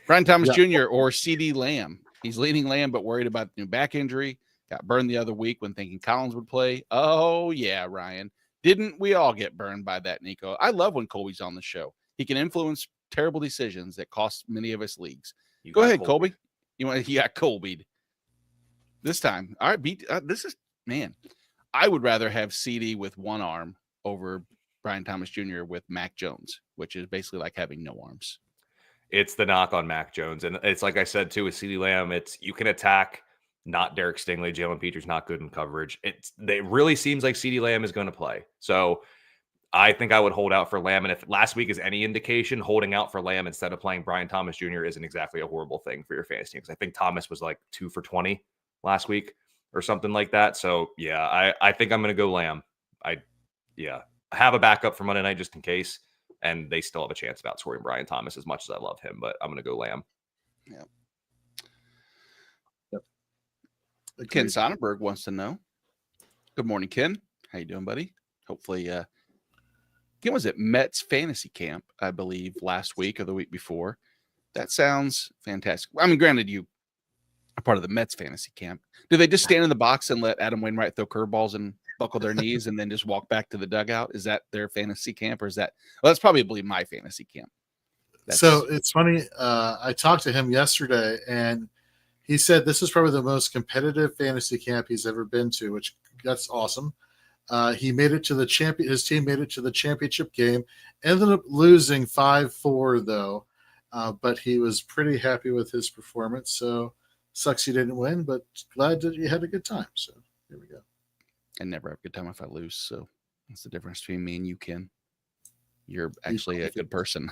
Brian Thomas Jr. or CD Lamb. He's leading Lamb, but worried about the new back injury. Got burned the other week when thinking Collins would play. Oh, yeah, Ryan. Didn't we all get burned by that, Nico? I love when Colby's on the show. He can influence terrible decisions that cost many of us leagues. Go ahead, Colby. You got Colby this time. All right, this is, man, I would rather have CD with one arm over Brian Thomas Jr. with Mac Jones, which is basically like having no arms. It's the knock on Mac Jones. And it's like I said, too, with CeeDee Lamb, you can attack. Not Derek Stingley. Jalen Peters not good in coverage. It really seems like CeeDee Lamb is going to play. So I think I would hold out for Lamb. And if last week is any indication, holding out for Lamb instead of playing Brian Thomas Jr. isn't exactly a horrible thing for your fantasy team. Because I think Thomas was like 2 for 20 last week or something like that. So yeah, I think I'm going to go Lamb. I have a backup for Monday night just in case. And they still have a chance of outscoring Brian Thomas as much as I love him. But I'm going to go Lamb. Yeah. Ken Sonnenberg wants to know. Good morning, Ken. How you doing, buddy? Hopefully, Ken was at Mets Fantasy Camp, I believe, last week or the week before. That sounds fantastic. I mean, granted, you are part of the Mets Fantasy Camp. Do they just stand in the box and let Adam Wainwright throw curveballs and buckle their knees and then just walk back to the dugout? Is that their fantasy camp, or is that? Well, that's probably my fantasy camp. So it's funny. I talked to him yesterday, and he said this is probably the most competitive fantasy camp he's ever been to, which that's awesome. He made it to the champion. His team made it to the championship game. Ended up losing 5-4 though, but he was pretty happy with his performance. So sucks you didn't win, but glad that you had a good time. So here we go. I never have a good time if I lose. So that's the difference between me and you, Ken. You're actually a good person.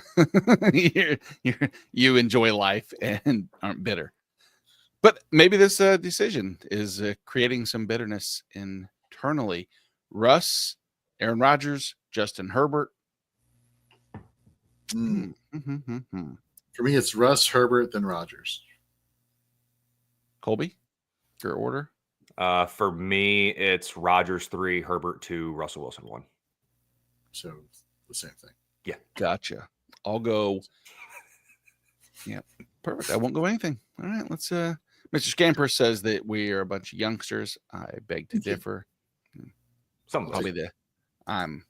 You enjoy life and aren't bitter. But maybe this decision is creating some bitterness internally. Russ, Aaron Rodgers, Justin Herbert. For me, it's Russ, Herbert, then Rodgers. Colby, your order? For me, it's Rodgers 3, Herbert 2, Russell Wilson 1. So the same thing. Gotcha. I'll go. Yeah, perfect. I won't go anything. All right, let's. Mr. Scamper says that we are a bunch of youngsters. I beg to differ. Probably I'm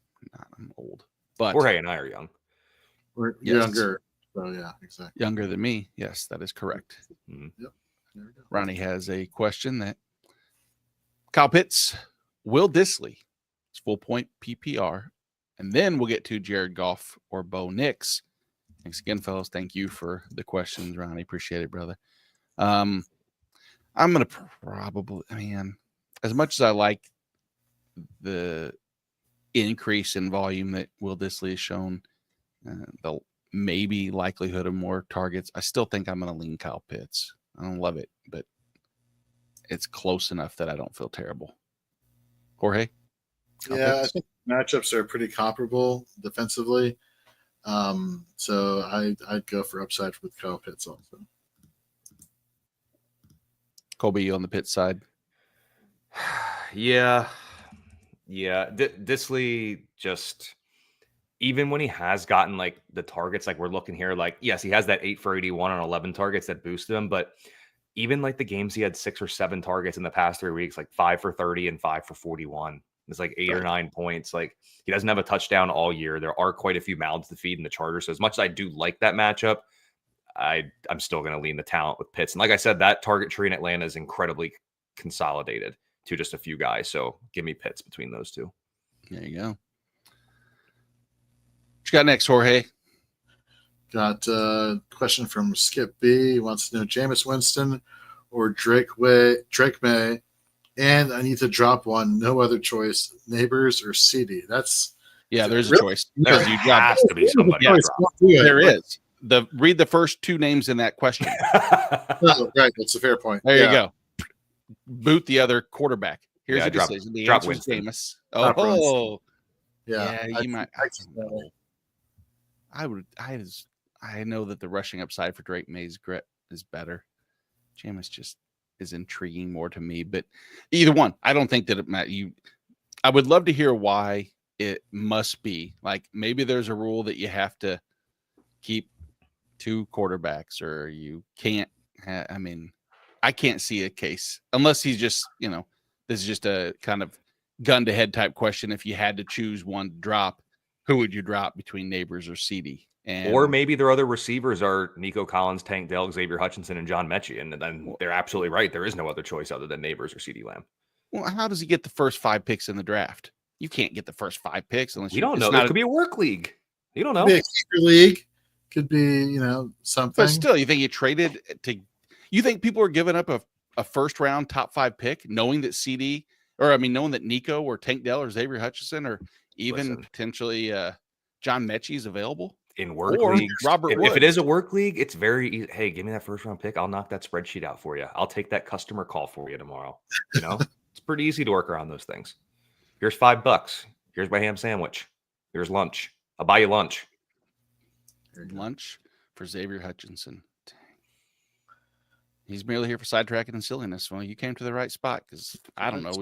old, but Jorge and I are young. We're Yes. younger. So yeah, exactly. younger than me. Yes, that is correct. Mhm. Yep. There we go. Ronnie has a question that Kyle Pitts, Will Disley, it's full point PPR, and then we'll get to Jared Goff or Bo Nix. Thanks again, fellas. Thank you for the questions, Ronnie. Appreciate it, brother. I'm gonna probably, man, as much as I like the increase in volume that Will Disley has shown, the maybe likelihood of more targets, I still think I'm gonna lean Kyle Pitts. I don't love it, but it's close enough that I don't feel terrible. Jorge? Kyle Yeah, I Pitts? think matchups are pretty comparable defensively. So I'd go for upside with Kyle Pitts also. Colby, you on the Pitts side? Yeah. Disley just, even when he has gotten like the targets, like we're looking here, like, yes, he has that 8 for 81 on 11 targets that boosted him. But even like the games he had 6 or 7 targets in the past 3 weeks, like 5 for 30 and 5 for 41. It's like 8 or 9 points. Like he doesn't have a touchdown all year. There are quite a few mouths to feed in the Chargers. So as much as I do like that matchup, I'm still going to lean the talent with Pitts. And like I said, that target tree in Atlanta is incredibly consolidated to just a few guys. So give me Pitts between those two. There you go. What you got next, Jorge? Got a question from Skip B. He wants to know Jameis Winston or Drake May. And I need to drop one. No other choice. Neighbors or CD. That's There's a really? choice. Because you got has to be somebody. Yeah, Yeah, there is. Read the first 2 names in that question. Oh, right, that's a fair point. There you go. Boot the other quarterback. Here's Yeah, a drop- decision. The drop answer is Winston. Jameis. Drop Oh, Yeah, you might. I know that the rushing upside for Drake May's grit is better. Jameis just is intriguing more to me, but either one, I don't think that I would love to hear why it must be like, maybe there's a rule that you have to keep 2 quarterbacks or you can't I can't see a case unless he's just, this is just a kind of gun to head type question. If you had to choose one to drop, who would you drop between Neighbors or CD? Or maybe their other receivers are Nico Collins, Tank Dell, Xavier Hutchinson, and John Mechie. And then they're absolutely right. There is no other choice other than Neighbors or CD Lamb. Well, how does he get the first 5 picks in the draft? You can't get the first 5 picks unless We don't know. It could be a work league. You don't know. Could be a keeper league. Could be, something. But still, you think you traded to? You think people are giving up a first round top 5 pick, knowing that knowing that Nico or Tank Dell or Xavier Hutchinson or even potentially John Mechie is available In work or leagues, Robert if Woods. it is a work league, it's very easy. Hey, give me that first round pick. I'll knock that spreadsheet out for you. I'll take that customer call for you tomorrow. It's pretty easy to work around those things. Here's $5. Here's my ham sandwich. Here's lunch. I'll buy you lunch. Lunch for Xavier Hutchinson. Dang. He's merely here for sidetracking and silliness. Well, you came to the right spot because I don't know.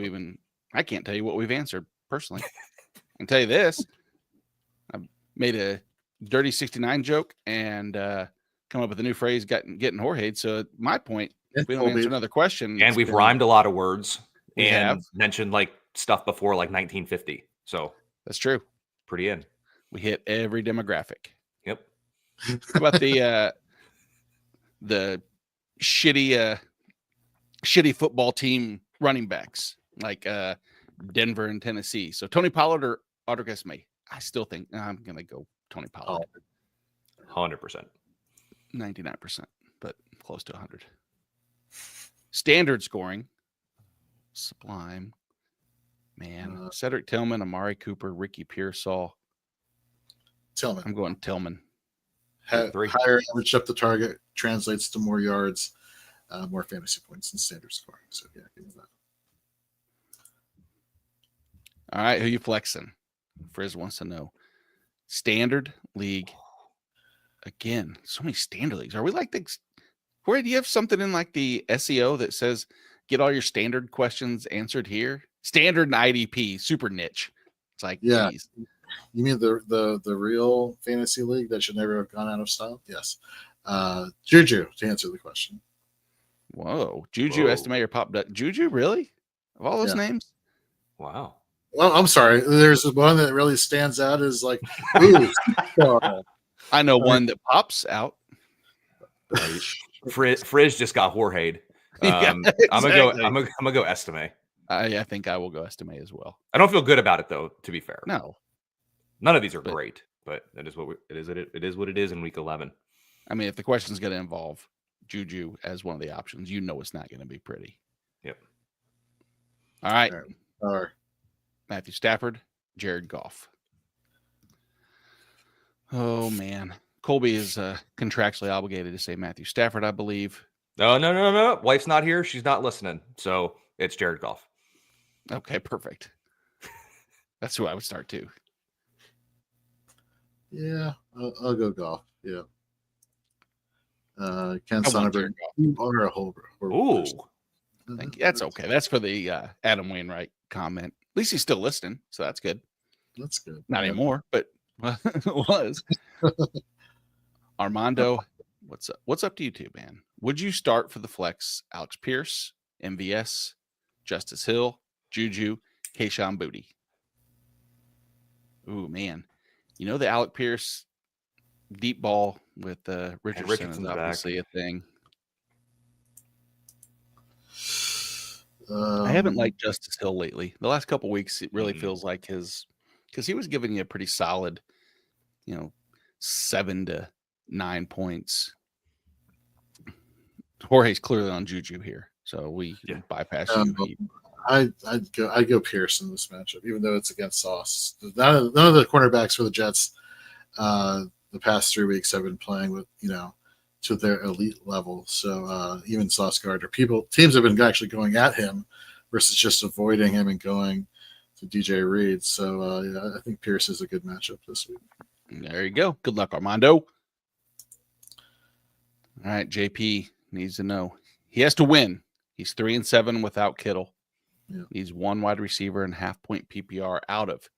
I can't tell you what we've answered personally. I can tell you this. I made a dirty 69 joke and come up with a new phrase, getting Jorge. So at my point, if we don't answer another question. And we've rhymed a lot of words We and have. mentioned like stuff before like 1950. So That's true. pretty in. We hit every demographic. Yep. How about the shitty football team running backs like Denver and Tennessee? So Tony Pollard or Audric Esme? I still think I'm gonna go Tony Pollard. 100%. 99%, but close to 100. Standard scoring. Sublime. Man. Cedric Tillman, Amari Cooper, Ricky Pearsall. Tillman. I'm going Tillman. Higher average up the target translates to more yards, more fantasy points, and standard scoring. So yeah, give me that. All right, who you flexing? Frizz wants to know. Standard league. Again, so many standard leagues. Are we like the? Where do you have something in like the SEO that says get all your standard questions answered here. Standard and IDP, super niche. It's like, Yeah. geez. You mean the real fantasy league that should never have gone out of style? Yes. Juju, to answer the question. Whoa. Juju estimator popped up. Juju, really? Of all those names? Wow. Well, I'm sorry. There's one that really stands out is like, ooh, I know one that pops out. Frizz just got Jorge'd. Yeah, I'm gonna go estimate. I think I will go estimate as well. I don't feel good about it though. To be fair, No, none of these are great, but it is what it is what it is in week 11. I mean, if the question is going to involve Juju as one of the options, you know it's not going to be pretty. Yep. All right. All right. Matthew Stafford, Jared Goff. Oh man, Colby is contractually obligated to say Matthew Stafford, I believe. No. Wife's not here. She's not listening. So it's Jared Goff. Okay, perfect. That's who I would start too. Yeah, I'll go Goff. Yeah. Ken Sonnenberg, you are a whole. Ooh. Thank you. That's okay. That's for the Adam Wainwright comment. At least he's still listening, so that's good. That's good. Not anymore, but was. Armando, what's up? What's up to you two, man? Would you start for the flex Alex Pierce, MVS, Justice Hill, Juju, Kayshon Boutte? Ooh, man. You know the Alec Pierce deep ball with Richardson is obviously a thing. I haven't liked Justice Hill lately. The last couple weeks, it really feels like because he was giving you a pretty solid, 7 to 9 points. Jorge's clearly on Juju here, so we bypass you. I'd go Pierce in this matchup, even though it's against Sauce. None of the cornerbacks for the Jets the past 3 weeks have been playing with to their elite level. So even Sauce Gardner, teams have been actually going at him versus just avoiding him and going to DJ Reed. So I think Pierce is a good matchup this week. There you go. Good luck, Armando. All right, JP needs to know. He has to win. He's 3-7 without Kittle. Yeah. He's one wide receiver and half-point PPR out of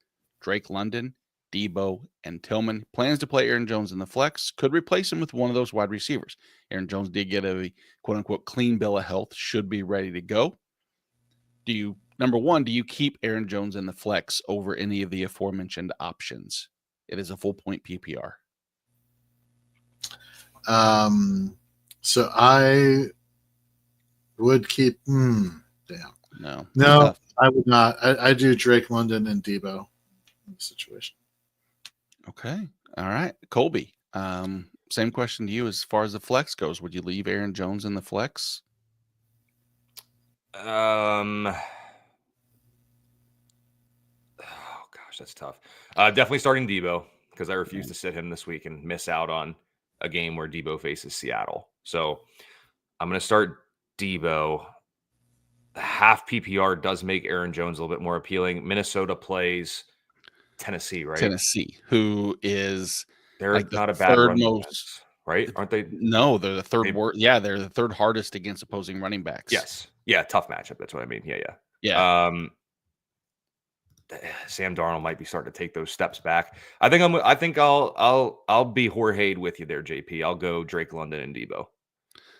Drake London, Debo, and Tillman. Plans to play Aaron Jones in the flex. Could replace him with one of those wide receivers. Aaron Jones did get a quote-unquote clean bill of health. Should be ready to go. Number one, do you keep Aaron Jones in the flex over any of the aforementioned options? It is a full-point PPR. So I would keep. Damn. No, I would not. I do Drake London and Debo in this situation. Okay. All right. Colby, same question to you as far as the flex goes. Would you leave Aaron Jones in the flex? Oh gosh, that's tough. Definitely starting Debo because I refuse to sit him this week and miss out on a game where Debo faces Seattle. So I'm going to start Debo. The half PPR does make Aaron Jones a little bit more appealing. Minnesota plays Tennessee, right? Tennessee, who is they're like not the a bad third run most, defense, right? Aren't they? No, they're the third worst. Yeah, they're the third hardest against opposing running backs. Yes. Yeah, tough matchup. That's what I mean. Yeah. Sam Darnold might be starting to take those steps back. I think I'll be Jorge'd with you there, JP. I'll go Drake London and Debo.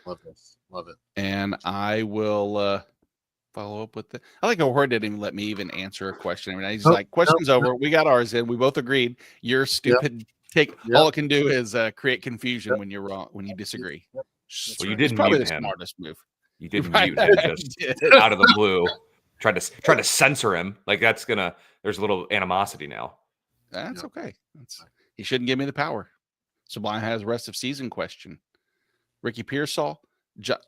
Love this. Love it. And I will follow up with the. I like how Jorge didn't even let me even answer a question. I mean, he's like, "Question's over. We got ours in. We both agreed. You're stupid. All it can do is create confusion when you're wrong, when you disagree." Yep. Well, you didn't probably mute the him. Smartest move. You didn't mute him just out of the blue. Tried to censor him. Like there's a little animosity now. That's okay. He shouldn't give me the power. Sublime has rest of season question. Ricky Pearsall, John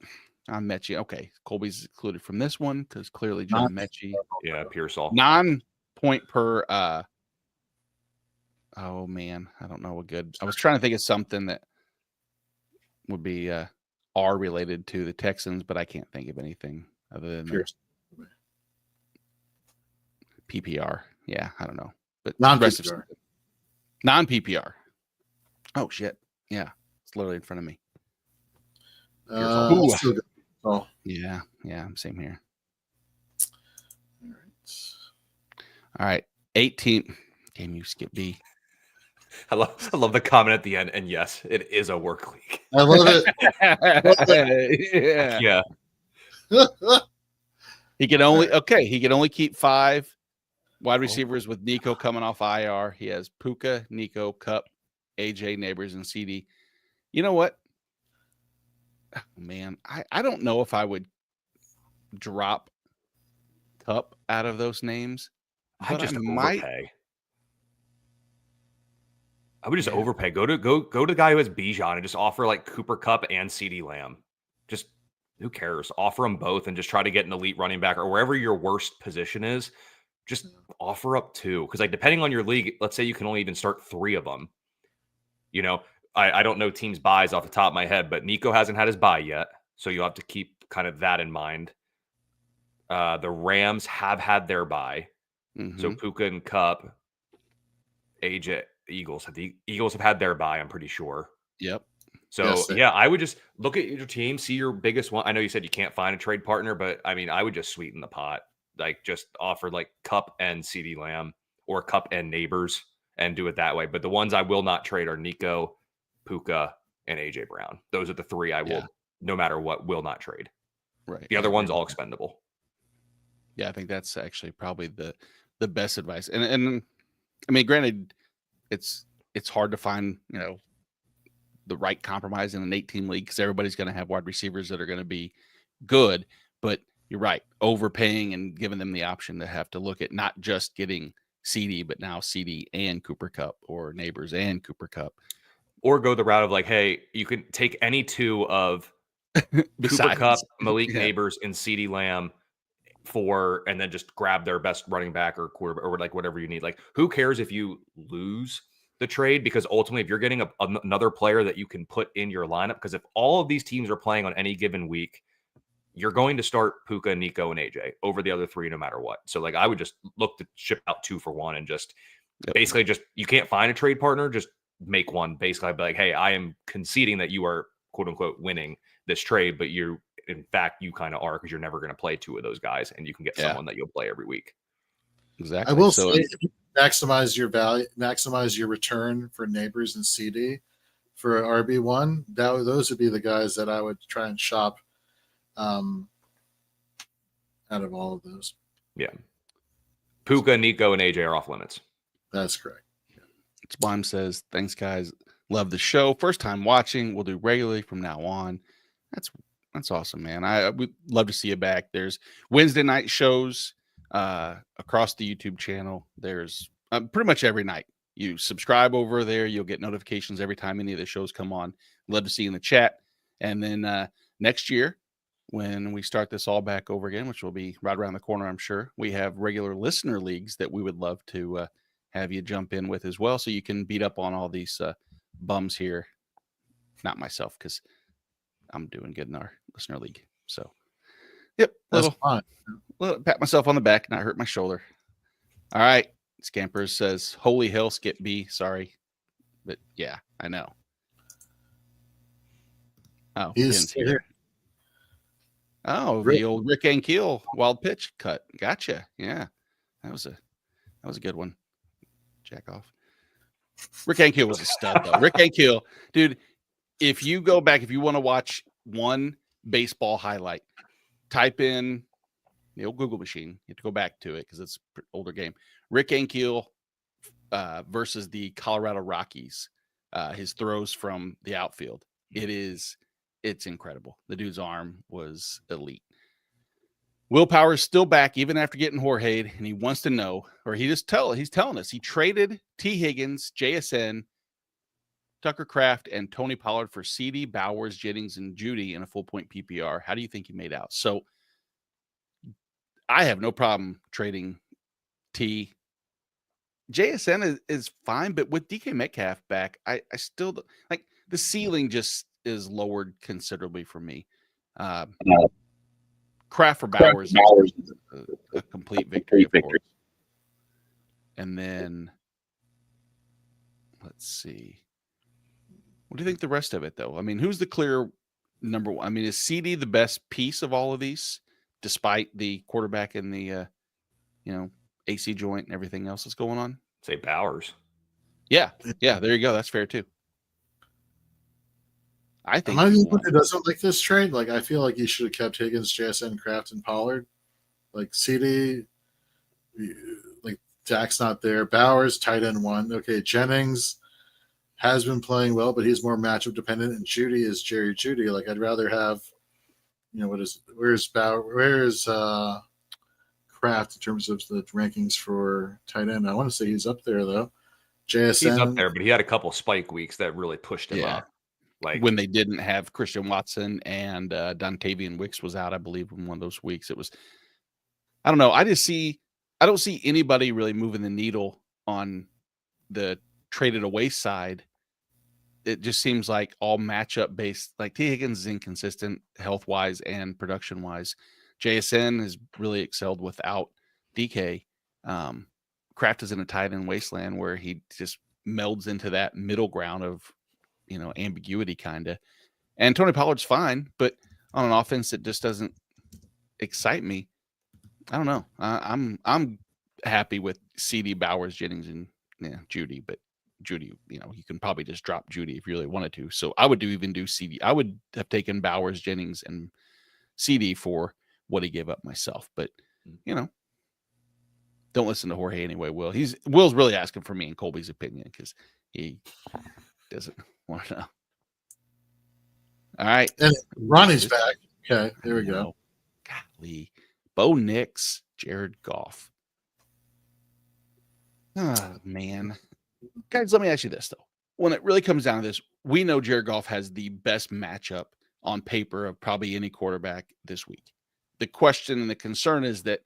Mechie. Okay, Colby's included from this one because clearly John Mechie. Yeah, Pearsall. 9 point per. Oh man, I don't know I was trying to think of something that would be R related to the Texans, but I can't think of anything other than PPR. Yeah, I don't know. But non-PPR. Non-PPR. Oh shit. Yeah, it's literally in front of me. Yeah, same here. All right. All right, 18. Game you skip B. I love the comment at the end. And yes, it is a work league. I love Yeah. it. He can only keep 5 wide receivers with Nico coming off IR. He has Puka, Nico, Cup, AJ, Neighbors, and CD. You know what? Oh, man, I don't know if I would drop Cup out of those names. I just might. overpay. I would just overpay. Go to the guy who has Bijan and just offer like Cooper Cup and CD Lamb. Just who cares? Offer them both and just try to get an elite running back or wherever your worst position is. Just offer up 2 because like depending on your league, let's say you can only even start 3 of them. You know, I don't know teams' buys off the top of my head, but Nico hasn't had his buy yet, so you'll have to keep kind of that in mind. The Rams have had their buy, so Puka and Cup, AJ. Eagles have had their buy, I'm pretty sure. Yep. So yeah, I would just look at your team, see your biggest one. I know you said you can't find a trade partner, but I mean, I would just sweeten the pot. Like just offer like Cup and CD Lamb or Cup and Neighbors and do it that way. But the ones I will not trade are Nico, Puka, and AJ Brown. Those are the 3 I will, no matter what, will not trade. Right. The other one's all expendable. Yeah, I think that's actually probably the best advice. And I mean, granted, it's hard to find, the right compromise in an 8-team league because everybody's going to have wide receivers that are going to be good. But you're right, overpaying and giving them the option to have to look at not just getting CD, but now CD and Cooper Cup or Neighbors and Cooper Cup. Or go the route of like, hey, you can take any 2 of Cooper Cup, Malik Neighbors, and CD Lamb and then just grab their best running back or quarterback or like whatever you need. Like, who cares if you lose the trade? Because ultimately, if you're getting another player that you can put in your lineup, because if all of these teams are playing on any given week, you're going to start Puka, Nico, and AJ over the other 3 no matter what. So like, I would just look to ship out 2 for 1 and just basically just, you can't find a trade partner, just make one. Basically, I'd be like, hey, I am conceding that you are quote unquote winning this trade, but in fact, you kind of are because you're never going to play 2 of those guys, and you can get someone that you'll play every week. Exactly. I will say, if you maximize your value, maximize your return for Neighbors and CD for RB1. Those would be the guys that I would try and shop out of all of those. Yeah. Puka, Nico, and AJ are off limits. That's correct. Spime says, thanks, guys. Love the show. First time watching. We'll do regularly from now on. That's awesome, man. I would love to see you back. There's Wednesday night shows across the YouTube channel. There's pretty much every night. You subscribe over there. You'll get notifications every time any of the shows come on. Love to see you in the chat. And then next year, when we start this all back over again, which will be right around the corner, I'm sure, we have regular listener leagues that we would love to have you jump in with as well. So you can beat up on all these bums here. Not myself, because I'm doing good in our listener league. So, yep. That's fine. Little pat myself on the back, not hurt my shoulder. All right. Scampers says, holy hell, skip B. Sorry. But yeah, I know. Oh, He's here. Oh, the old Rick Ankiel wild pitch cut. Gotcha. Yeah. That was a good one. Jack off. Rick Ankiel was a stud, though. Rick Ankiel, dude, if you go back, if you want to watch one baseball highlight, type in the old Google machine. You have to go back to it because it's an older game. Rick Ankiel versus the Colorado Rockies. His throws from the outfield. It's incredible. The dude's arm was elite. Willpower is still back even after getting Jorge'd, and he wants to know, or he's telling us he traded T. Higgins, JSN, Tucker Kraft, and Tony Pollard for CD, Bowers, Jennings, and Judy in a full point PPR. How do you think he made out? So I have no problem trading T. JSN is fine, but with DK Metcalf back, I still like the ceiling just is lowered considerably for me. Kraft for Bowers is a complete victory, of course. And then let's see. What do you think the rest of it, though? I mean, who's the clear number one. I mean, is CD the best piece of all of these, despite the quarterback and the AC joint and everything else that's going on? Say Bowers. Yeah, there you go. That's fair too. I think. Am I the one who doesn't like this trade? Like, I feel like you should have kept Higgins, JSN, Kraft, and Pollard. Like CD, like Dak's not there. Bowers, tight end 1. Okay, Jennings has been playing well, but he's more matchup dependent. And Judy is Jerry Judy. Like, I'd rather have, where's Bauer? Where's Kraft in terms of the rankings for tight end? I want to say he's up there though. JSN, he's up there, but he had a couple spike weeks that really pushed him up. Like when they didn't have Christian Watson and Dontavian Wicks was out, I believe, in one of those weeks. It was, I don't know. I don't see anybody really moving the needle on the traded away side. It just seems like all matchup based. Like T. Higgins is inconsistent health wise and production wise. JSN has really excelled without DK. Kraft is in a tight end wasteland where he just melds into that middle ground of, ambiguity kind of. And Tony Pollard's fine, but on an offense that just doesn't excite me. I don't know. I'm happy with CD, Bowers, Jennings, and Judy, but Judy, you can probably just drop Judy if you really wanted to. So I would do CD. I would have taken Bowers, Jennings, and CD for what he gave up myself. But don't listen to Jorge anyway. Will's really asking for me and Colby's opinion because he doesn't want to know. All right, and Ronnie's back. Okay, there we go. Golly, Bo Nix, Jared Goff. Oh man, guys, let me ask you this though. When it really comes down to this, we know Jared Goff has the best matchup on paper of probably any quarterback this week. The question and the concern is that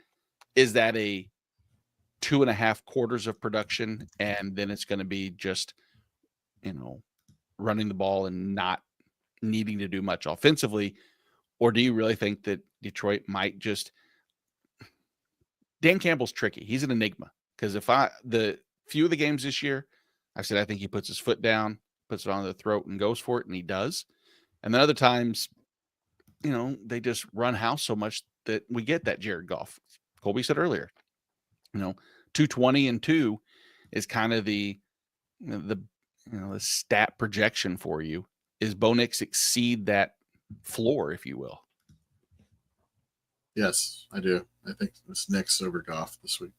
a 2.5 quarters of production, and then it's going to be just, running the ball and not needing to do much offensively? Or do you really think that Detroit might just – Dan Campbell's tricky. He's an enigma because the few of the games this year, I said I think he puts his foot down, puts it on the throat and goes for it, and he does. And then other times, they just run house so much that we get that Jared Goff. Colby said earlier, 220 and 2 is kind of the stat projection for you. Is Bo Nix exceed that floor, if you will? Yes, I do. I think it's Nix over Goff this week.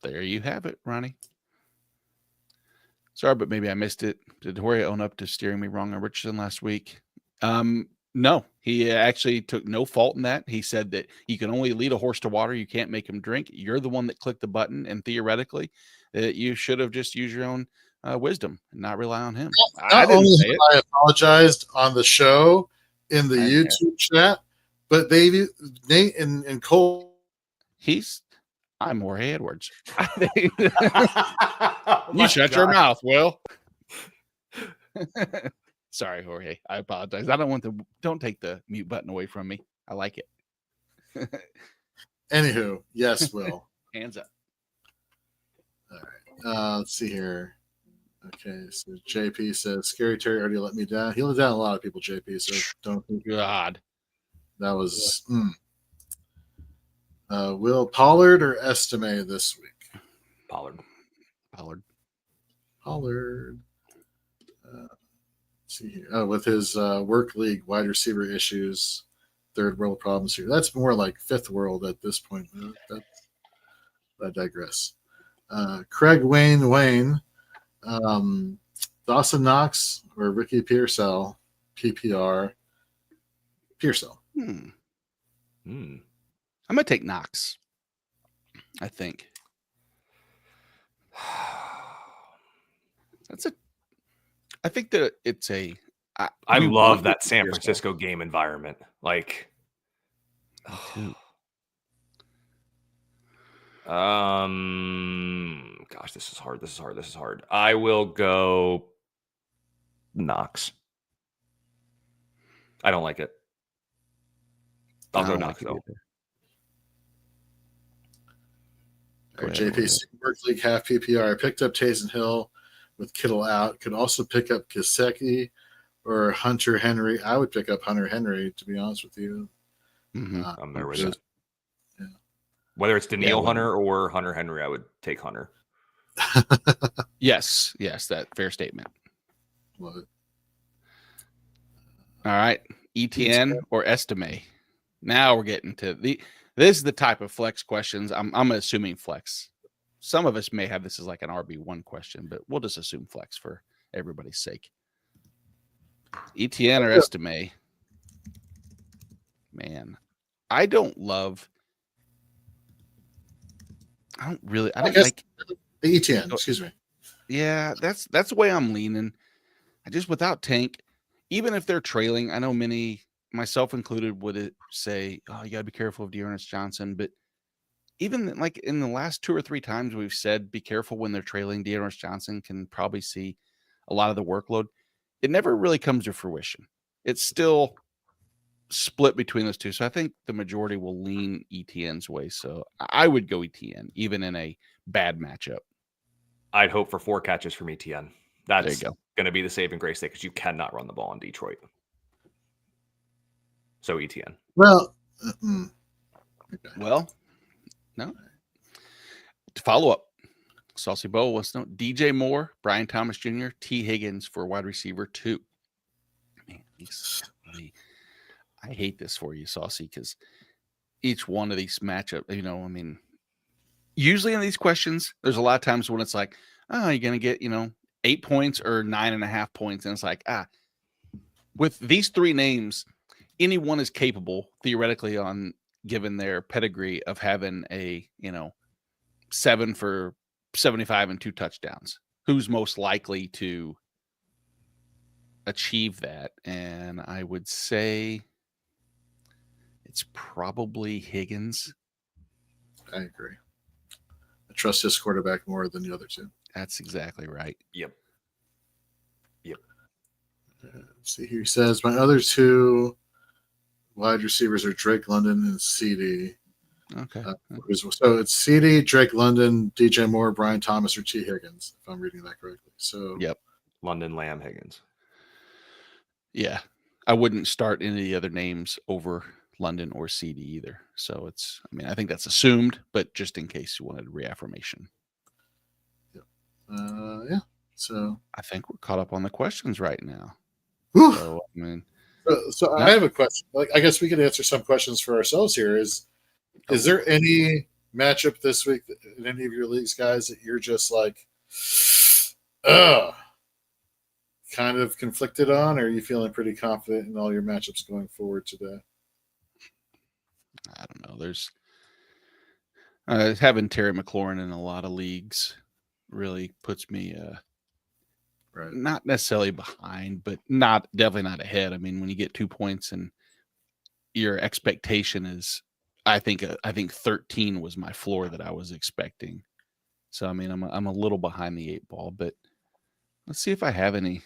There you have it, Ronnie. Sorry, but maybe I missed it. Did Jorge own up to steering me wrong on Richardson last week? No, he actually took no fault in that. He said that you can only lead a horse to water. You can't make him drink. You're the one that clicked the button, and theoretically, you should have just used your own wisdom and not rely on him. I apologized on the show in the YouTube chat, but Nate and Cole. I'm Jorge Edwards. You shut your mouth, Will. Sorry, Jorge. I apologize. Don't take the mute button away from me. I like it. Anywho, yes, Will. Hands up. All right. Let's see here. Okay, so JP says Scary Terry already let me down. He let down a lot of people, JP. So don't think God. That was Will Pollard or Estime this week? Pollard. Let's see here. with his work league wide receiver issues, third world problems here. That's more like fifth world at this point. I digress. Craig Wayne. Dawson Knox or Ricky Pearsall, PPR. Pearsall. I'm gonna take Knox. I think I think that it's a. I love that San Francisco game environment. Like, gosh, this is hard. I will go Knox. I don't like it. I'll go Knox though. JP Work League half PPR. I picked up Taysom Hill with Kittle out. Could also pick up Gesicki or Hunter Henry. I would pick up Hunter Henry, to be honest with you. Mhm. I'm there with just- you. yeah. Whether it's Daniil well- Hunter or Hunter Henry, I would take Hunter. Yes, that fair statement. Love it. All right, ETN or Estime. Now we're getting to this is the type of flex questions. I'm assuming flex. Some of us may have this as like an RB1 question, but we'll just assume flex for everybody's sake. ETN or Estime. Man, I don't really. I don't guess- like. The ETN, excuse me. Yeah, that's the way I'm leaning. I just without Tank, even if they're trailing, I know many, myself included, would say, "Oh, you got to be careful of Dearness Johnson." But even like in the last 2 or 3 times we've said, "Be careful when they're trailing." Dearness Johnson can probably see a lot of the workload. It never really comes to fruition. It's still split between those two. So I think the majority will lean ETN's way. So I would go ETN, even in a bad matchup. I'd hope for 4 catches from ETN. That's go. going to be the saving grace there because you cannot run the ball in Detroit. So ETN. Well, okay. Well, no. To follow up, Saucy Bo wants to know DJ Moore, Brian Thomas Jr., T. Higgins for wide receiver 2. Man, I hate this for you, Saucy, because each one of these matchup, usually in these questions, there's a lot of times when it's like, oh, you're going to get, 8 points or 9.5 points. And it's like, with these 3 names, anyone is capable theoretically on given their pedigree of having a, 7 for 75 and 2 touchdowns. Who's most likely to achieve that? And I would say it's probably Higgins. I agree. I trust this quarterback more than the other 2. That's exactly right. Yep. Let's see here. He says, my other 2 wide receivers are Drake London and CD. Okay. So it's CD, Drake London, DJ Moore, Brian Thomas, or T. Higgins, if I'm reading that correctly. So Yep. London, Lamb, Higgins. Yeah. I wouldn't start any of the other names over London or CD either. So I think that's assumed, but just in case you wanted reaffirmation. yeah. So I think we're caught up on the questions right now. whew. So, So I have a question. Like, I guess we could answer some questions for ourselves here. Is there any matchup this week in any of your leagues, guys, that you're just like, kind of conflicted on, or are you feeling pretty confident in all your matchups going forward today? I don't know. There's having Terry McLaurin in a lot of leagues really puts me Right. not necessarily behind, but definitely not ahead. I mean, when you get 2 points and your expectation is, I think 13 was my floor that I was expecting. So I mean, I'm a little behind the 8 ball, but let's see if I have any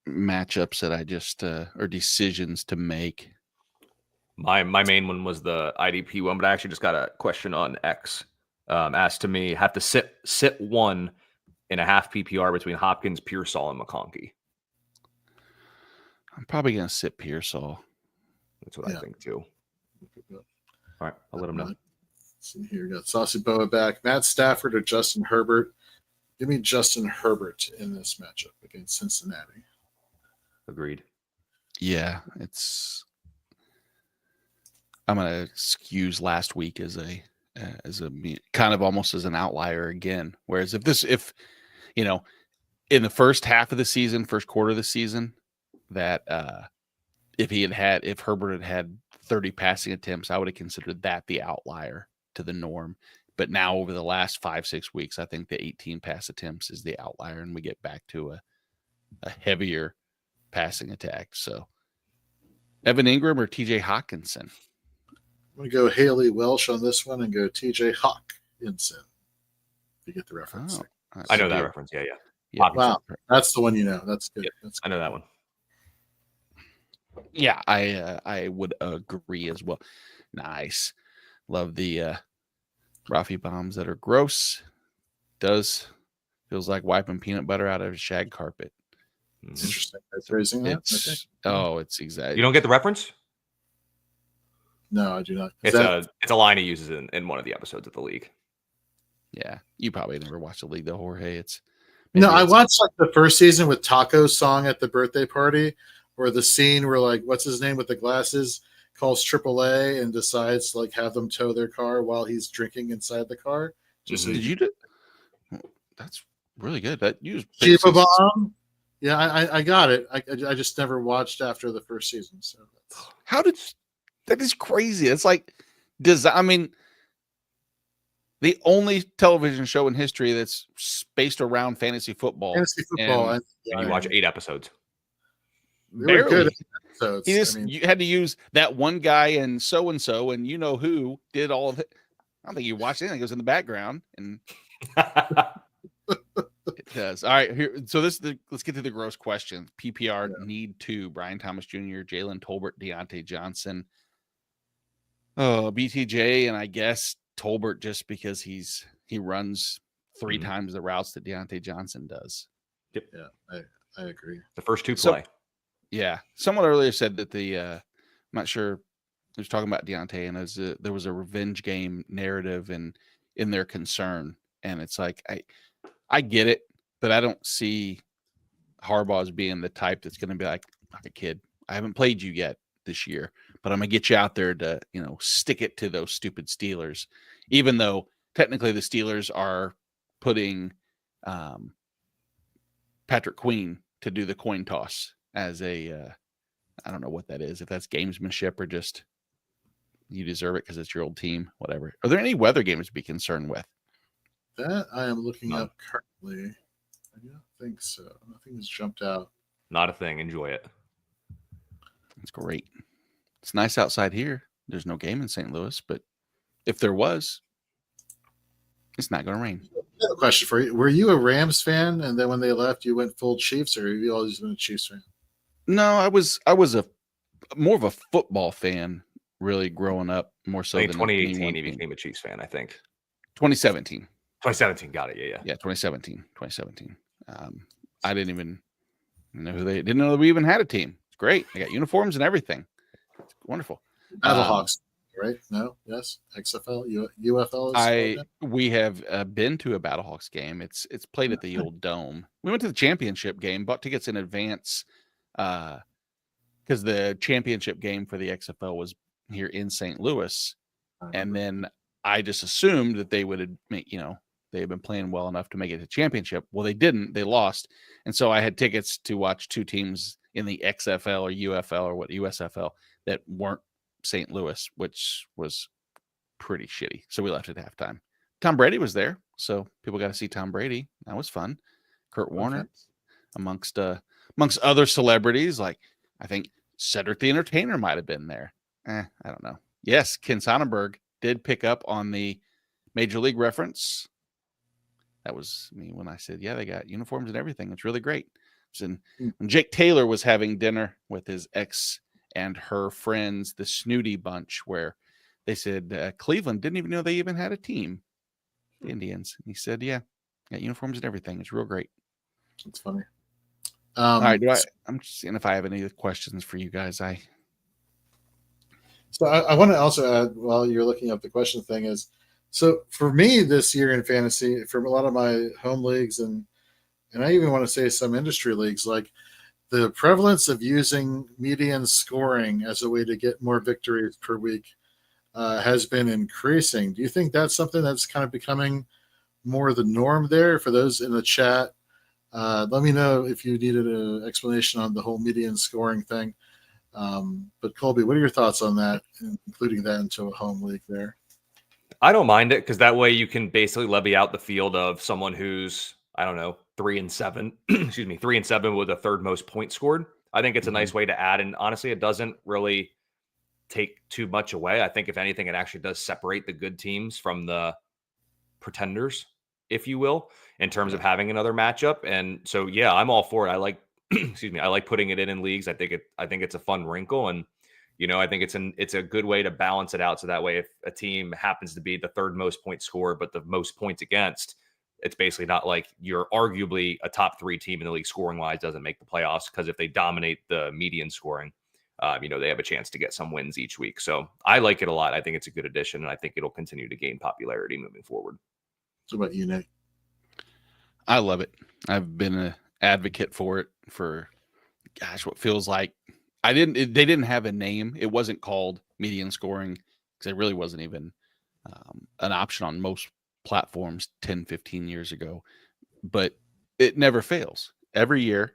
matchups that I just or decisions to make. My main one was the IDP one, but I actually just got a question on X. Asked to me, have to sit 1 in a half PPR between Hopkins, Pearsall, and McConkey. I'm probably going to sit Pearsall. That's what I think too. All right, I'll let him know. Let's see here, we got Saucy Boa back. Matt Stafford or Justin Herbert? Give me Justin Herbert in this matchup against Cincinnati. Agreed. Yeah, I'm going to excuse last week as a kind of almost as an outlier again. Whereas if in the first half of the season, first quarter of the season, that if Herbert had 30 passing attempts, I would have considered that the outlier to the norm. But now over the last 5-6 weeks, I think the 18 pass attempts is the outlier, and we get back to a heavier passing attack. So Evan Ingram or TJ Hawkinson? I'm going to go Haley Welsh on this one and go TJ Hawkinson. If you get the reference. Oh, I know that reference. Yeah. Yeah. Wow. That's the one you know. That's good. Yep. That's I know that one. Yeah, I would agree as well. Nice. Love the Rafi bombs that are gross. Feels like wiping peanut butter out of a shag carpet. It's interesting. Phrasing that. Okay. It's exactly. You don't get the reference? No, I do not. It's a line he uses in one of the episodes of the league. Yeah, you probably never watched the league though, Jorge. I watched like the first season with Taco's song at the birthday party, where the scene where like what's his name with the glasses calls AAA and decides to like have them tow their car while he's drinking inside the car. Did you do? That's really good. That you Keep a bomb. Yeah, I got it. I just never watched after the first season. So that is crazy. It's like I mean, the only television show in history that's based around fantasy football. Fantasy football. And you watch 8 episodes. Very good episodes. You had to use that one guy and so, and you know who did all of it. I don't think you watched anything. It was in the background. And it does. All right. So let's get to the gross question. PPR need 2. Brian Thomas Jr., Jalen Tolbert, Deontay Johnson. Oh, BTJ, and I guess Tolbert just because he runs 3 times the routes that Deontay Johnson does. Yep. Yeah, I agree. The first 2 play. Yeah. Someone earlier said that I'm not sure, he was talking about Deontay, and there was a revenge game narrative in their concern. And it's like, I get it, but I don't see Harbaugh as being the type that's going to be like a kid. I haven't played you yet this year, but I'm going to get you out there to, stick it to those stupid Steelers, even though technically the Steelers are putting Patrick Queen to do the coin toss as I don't know what that is, if that's gamesmanship or just you deserve it because it's your old team, whatever. Are there any weather games to be concerned with? That I am looking up currently. I don't think so. Nothing has jumped out. Not a thing. Enjoy it. It's great. It's nice outside here. There's no game in St. Louis, but if there was, it's not going to rain. I have a question for you. Were you a Rams fan, and then when they left, you went full Chiefs, or have you always been a Chiefs fan? No, I was a more of a football fan, really growing up, more so than 2018 he became a Chiefs fan, I think. 2017. 2017, got it. Yeah. 2017. I didn't even know didn't know that we even had a team. It's great. I got uniforms and everything. It's wonderful. Battlehawks, right? No, yes, XFL, UFL. We have been to a Battlehawks game. It's played at the old Dome. We went to the championship game, bought tickets in advance, because the championship game for the XFL was here in St. Louis, and then I just assumed that they would make, they had been playing well enough to make it to championship. Well, they didn't. They lost, and so I had tickets to watch 2 teams in the XFL or UFL or USFL that weren't St. Louis, which was pretty shitty. So we left at halftime. Tom Brady was there, so people got to see Tom Brady. That was fun. Kurt Warner, amongst other celebrities, like I think Cedric the Entertainer might have been there. I don't know. Yes, Ken Sonnenberg did pick up on the Major League reference. That was me when I said, yeah, they got uniforms and everything. It's really great. And when Jake Taylor was having dinner with his ex and her friends, the Snooty Bunch, where they said Cleveland didn't even know they even had a team, the Indians. And he said, yeah, got uniforms and everything. It's real great. It's funny. All right, I'm just seeing if I have any questions for you guys. So I want to also add, while you're looking up the question thing, is so for me this year in fantasy, from a lot of my home leagues and I even want to say some industry leagues, like the prevalence of using median scoring as a way to get more victories per week has been increasing. Do you think that's something that's kind of becoming more the norm there? For those in the chat, let me know if you needed an explanation on the whole median scoring thing. But Colby, what are your thoughts on that, including that into a home league there? I don't mind it because that way you can basically levy out the field of someone who's, I don't know, 3-7, 3-7 with the third most points scored. I think it's a nice way to add. And honestly, it doesn't really take too much away. I think if anything, it actually does separate the good teams from the pretenders, if you will, in terms of having another matchup. And so, yeah, I'm all for it. I like, I like putting it in leagues. I think it's a fun wrinkle. And, I think it's a good way to balance it out. So that way, if a team happens to be the third most points scored, but the most points against, it's basically not like you're arguably a top 3 team in the league scoring wise doesn't make the playoffs, because if they dominate the median scoring, they have a chance to get some wins each week. So I like it a lot. I think it's a good addition, and I think it'll continue to gain popularity moving forward. So about you, Nick? I love it. I've been an advocate for it for, what feels like they didn't have a name. It wasn't called median scoring because it really wasn't even an option on most platforms 10, 15 years ago, but it never fails. Every year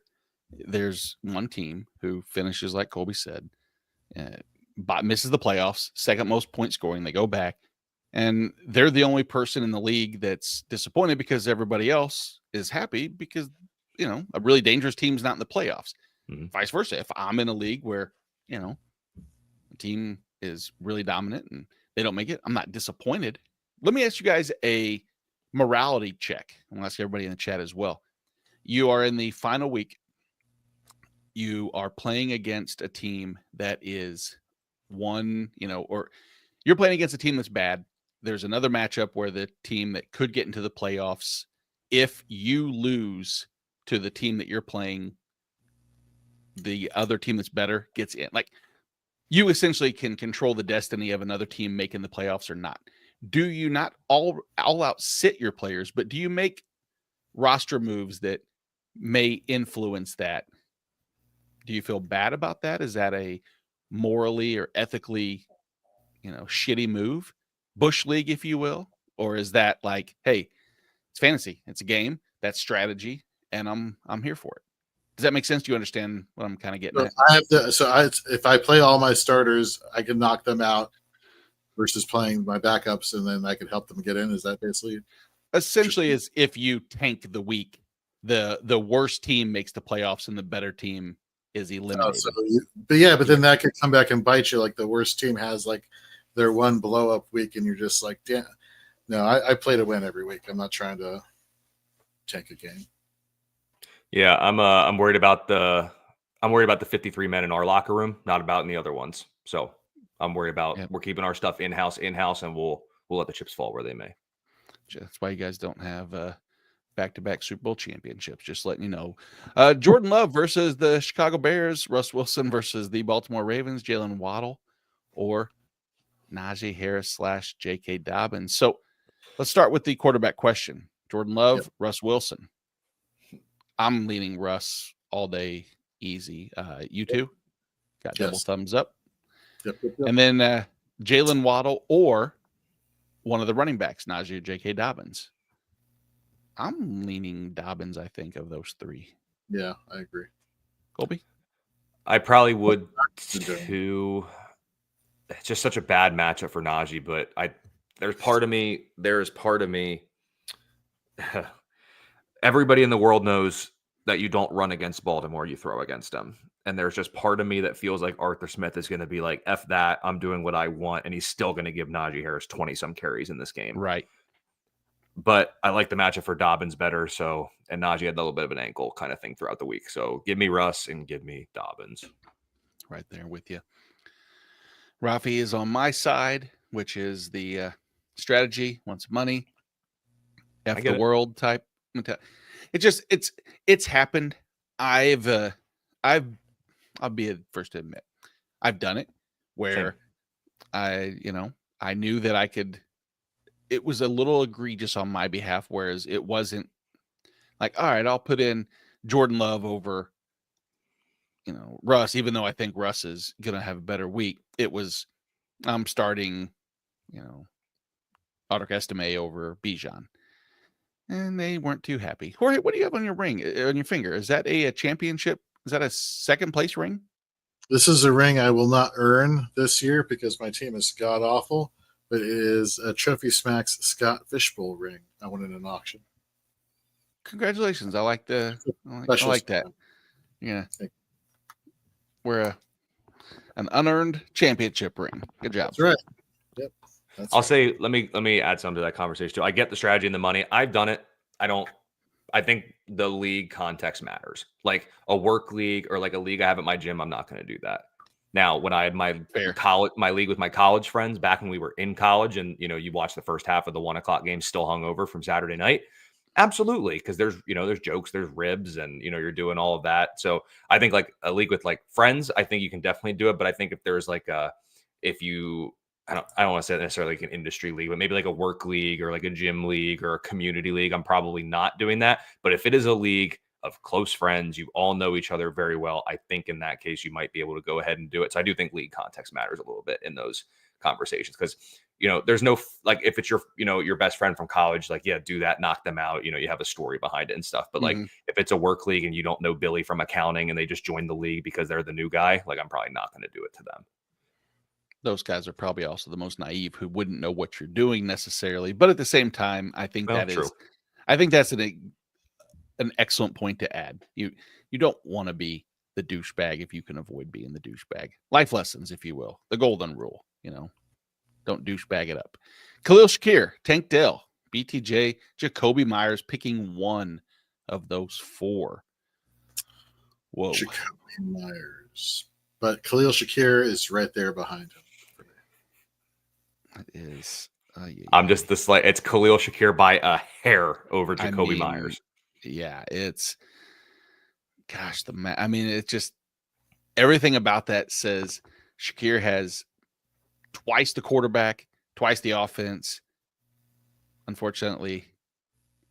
there's one team who finishes, like Colby said, misses the playoffs, second most point scoring. They go back, and they're the only person in the league that's disappointed because everybody else is happy because, a really dangerous team's not in the playoffs. Mm-hmm. Vice versa. If I'm in a league where, the team is really dominant and they don't make it, I'm not disappointed. Let me ask you guys a morality check. I'm going to ask everybody in the chat as well. You are in the final week. You are playing against a team that is or you're playing against a team that's bad. There's another matchup where the team that could get into the playoffs, if you lose to the team that you're playing, the other team that's better gets in. Like, you essentially can control the destiny of another team making the playoffs or not. Do you not all out sit your players, but do you make roster moves that may influence that? Do you feel bad about that? Is that a morally or ethically, shitty move? Bush League, if you will? Or is that like, hey, it's fantasy, it's a game, that's strategy, and I'm here for it? Does that make sense? Do you understand what I'm kind of getting at? If I play all my starters, I can knock them out versus playing my backups, and then I can help them get in. Is that basically? Essentially, is if you tank the week, the worst team makes the playoffs and the better team is eliminated. But then that could come back and bite you. Like the worst team has like their one blow up week, and you're just like, damn. No, I play to win every week. I'm not trying to tank a game. Yeah, I'm worried about the 53 men in our locker room, not about in the other ones. So I'm worried about we're keeping our stuff in-house, and we'll let the chips fall where they may. That's why you guys don't have back-to-back Super Bowl championships. Just letting you know. Jordan Love versus the Chicago Bears. Russ Wilson versus the Baltimore Ravens. Jalen Waddle or Najee Harris / J.K. Dobbins. So let's start with the quarterback question. Jordan Love, Russ Wilson. I'm leaning Russ all day, easy. You too? Got double thumbs up. Yep. And then Jalen Waddle or one of the running backs, Najee or J.K. Dobbins. I'm leaning Dobbins, I think, of those three. Yeah, I agree. Colby? I probably would too. It's just such a bad matchup for Najee, but there is part of me. Everybody in the world knows that you don't run against Baltimore, you throw against them. And there's just part of me that feels like Arthur Smith is going to be like, F that, I'm doing what I want. And he's still going to give Najee Harris 20-some carries in this game. Right. But I like the matchup for Dobbins better. So, and Najee had a little bit of an ankle kind of thing throughout the week. So give me Russ and give me Dobbins. Right there with you. Rafi is on my side, which is the strategy, wants money, F the world type. It's happened. I'll be the first to admit I've done it where I knew that I could. It was a little egregious on my behalf, whereas it wasn't like, all right, I'll put in Jordan Love over, Russ, even though I think Russ is going to have a better week. It was, I'm starting, Audric Estime over Bijan. And they weren't too happy. Jorge, what do you have on your finger? Is that a championship? Is that a second place ring? This is a ring I will not earn this year because my team is god awful. But it is a Trophy Smacks Scott Fishbowl ring. I won in an auction. Congratulations! I like that. Yeah, we're an unearned championship ring. Good job. That's right. Yep. I'll say, let me add something to that conversation too. I get the strategy and the money. I've done it. I think the league context matters. Like a work league or like a league I have at my gym, I'm not going to do that. Now, when I had my league with my college friends back when we were in college, and you watch the first half of the 1:00 game still hungover from Saturday night, Absolutely, because there's jokes, there's ribs, and you're doing all of that. So I think like a league with like friends, I think you can definitely do it. But I think if there's like I don't want to say necessarily like an industry league, but maybe like a work league or like a gym league or a community league, I'm probably not doing that. But if it is a league of close friends, you all know each other very well, I think in that case you might be able to go ahead and do it. So I do think league context matters a little bit in those conversations, because there's no like, if it's your best friend from college, like, yeah, do that, knock them out, you have a story behind it and stuff. But like if it's a work league and you don't know Billy from accounting and they just joined the league because they're the new guy, like I'm probably not going to do it to them. Those guys are probably also the most naive, who wouldn't know what you're doing necessarily. But at the same time, I think I think that's an excellent point to add. You don't want to be the douchebag if you can avoid being the douchebag. Life lessons, if you will, the golden rule. Don't douchebag it up. Khalil Shakir, Tank Dell, BTJ, Jacoby Myers, picking one of those four. Whoa. Jacoby Myers. But Khalil Shakir is right there behind him. It is. I'm just it's Khalil Shakir by a hair over Jacoby Myers. Yeah, it's it's just everything about that says Shakir has twice the quarterback, twice the offense. Unfortunately,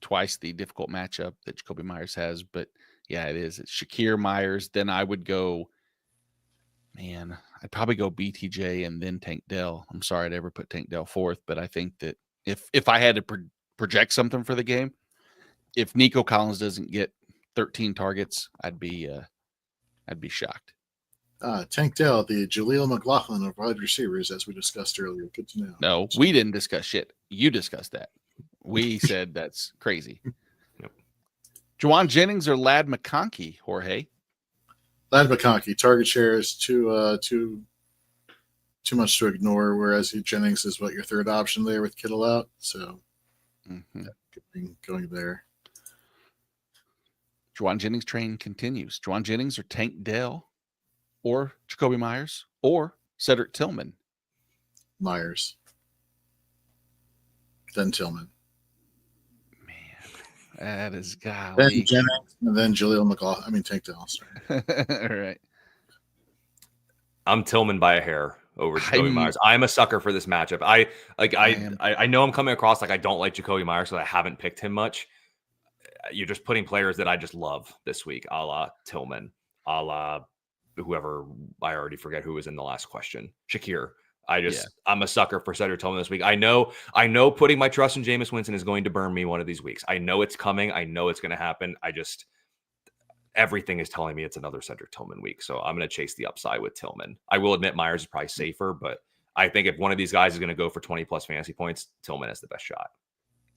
twice the difficult matchup that Jacoby Myers has. But yeah, it is. It's Shakir, Myers. Then I would go, I'd probably go BTJ and then Tank Dell. I'm sorry I'd ever put Tank Dell fourth, but I think that if I had to project something for the game, if Nico Collins doesn't get 13 targets, I'd be shocked. Tank Dell, the Jaleel McLaughlin of wide receivers, as we discussed earlier. Good to know. No, we didn't discuss shit. You discussed that. We said that's crazy. Yep. Juwan Jennings or Ladd McConkey, Jorge? Ladd McConkey. Target share is too much to ignore, whereas Jennings is your third option there with Kittle out. So going there. Juwan Jennings train continues. Juwan Jennings or Tank Dell or Jacoby Myers or Cedric Tillman? Myers. Then Tillman. Man, that is golly. Then Jennings and then Jaleel McLaughlin. Tank Dell. Sorry. All right. I'm Tillman by a hair over Jacoby Myers. I'm a sucker for this matchup. I know I'm coming across like I don't like Jacoby Myers, so I haven't picked him much. You're just putting players that I just love this week, a la Tillman, a la whoever, I already forget who was in the last question. Shakir. I'm a sucker for Cedric Tillman this week. I know putting my trust in Jameis Winston is going to burn me one of these weeks. I know it's coming. I know it's going to happen. Everything is telling me it's another Cedric Tillman week. So I'm going to chase the upside with Tillman. I will admit Myers is probably safer, but I think if one of these guys is going to go for 20 plus fantasy points, Tillman has the best shot.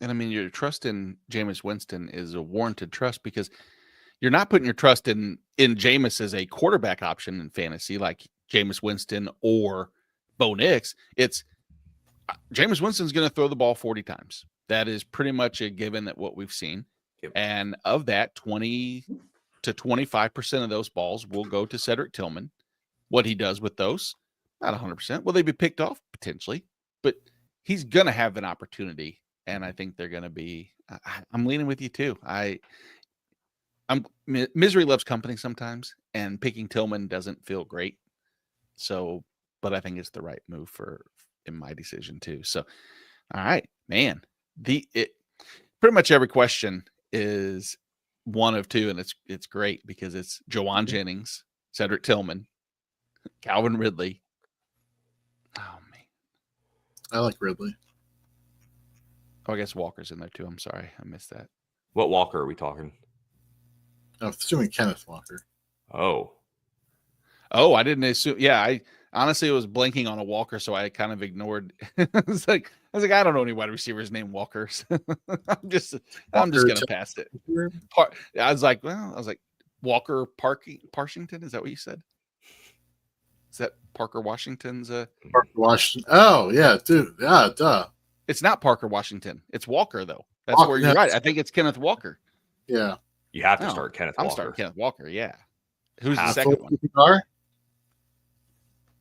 And your trust in Jameis Winston is a warranted trust, because you're not putting your trust in Jameis as a quarterback option in fantasy, like Jameis Winston or Bo Nix. It's Jameis Winston's going to throw the ball 40 times. That is pretty much a given that what we've seen. Yep. And of that, 20 to 25% of those balls will go to Cedric Tillman. What he does with those, not 100%. Will they be picked off? Potentially. But he's going to have an opportunity. And I think they're going to be, I'm leaning with you too. Misery loves company sometimes, and picking Tillman doesn't feel great. So, but I think it's the right move in my decision too. So, all right, man, pretty much every question is one of two, and it's great because it's Juwan Jennings, Cedric Tillman, Calvin Ridley. Oh man, I like Ridley. Oh, I guess Walker's in there too. I'm sorry, I missed that. What Walker are we talking? I'm assuming Kenneth Walker. Oh, I didn't assume. Yeah, I honestly was blanking on a Walker, so I kind of ignored. I was like, I don't know any wide receivers named Walkers. I'm just gonna pass it. I was like, Walker Parshington. Is that what you said? Is that Parker Washington's? Parker Washington. Oh yeah, dude. Yeah, duh. It's not Parker Washington. It's Walker though. That's Walker, where you're right. I think it's Kenneth Walker. Yeah. You have to start Kenneth Walker. I'm starting Kenneth Walker. Yeah. Who's the second one?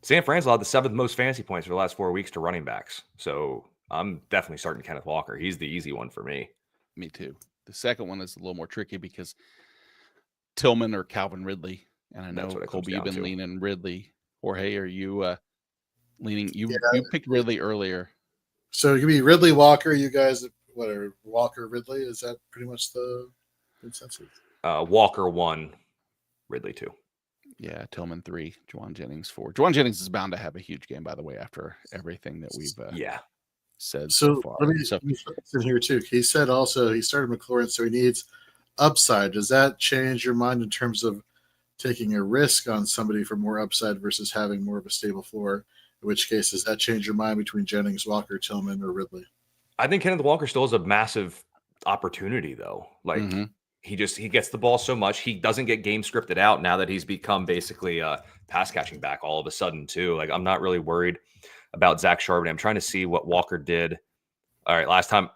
San Fran's allowed the 7th most fantasy points for the last 4 weeks to running backs. So I'm definitely starting Kenneth Walker. He's the easy one for me. Me too. The second one is a little more tricky because Tillman or Calvin Ridley, and I know That's what it comes Colby, you've down been to. leaning Ridley. Jorge, are you leaning? You Yeah. picked Ridley earlier. So it could be Ridley Walker. You guys, whatever, Walker Ridley. Is that pretty much the consensus? Walker 1, Ridley 2. Yeah, Tillman 3, Juwan Jennings 4. Juwan Jennings is bound to have a huge game, by the way, after everything that we've said so far. Let me in here too. He said also he started McLaurin, so he needs upside. Does that change your mind in terms of taking a risk on somebody for more upside versus having more of a stable floor? In which case, does that change your mind between Jennings, Walker, Tillman, or Ridley? I think Kenneth Walker still has a massive opportunity, though. Like he gets the ball so much. He doesn't get game scripted out now that he's become basically a pass catching back all of a sudden too. Like I'm not really worried about Zach Charbonnet. I'm trying to see what Walker did. All right,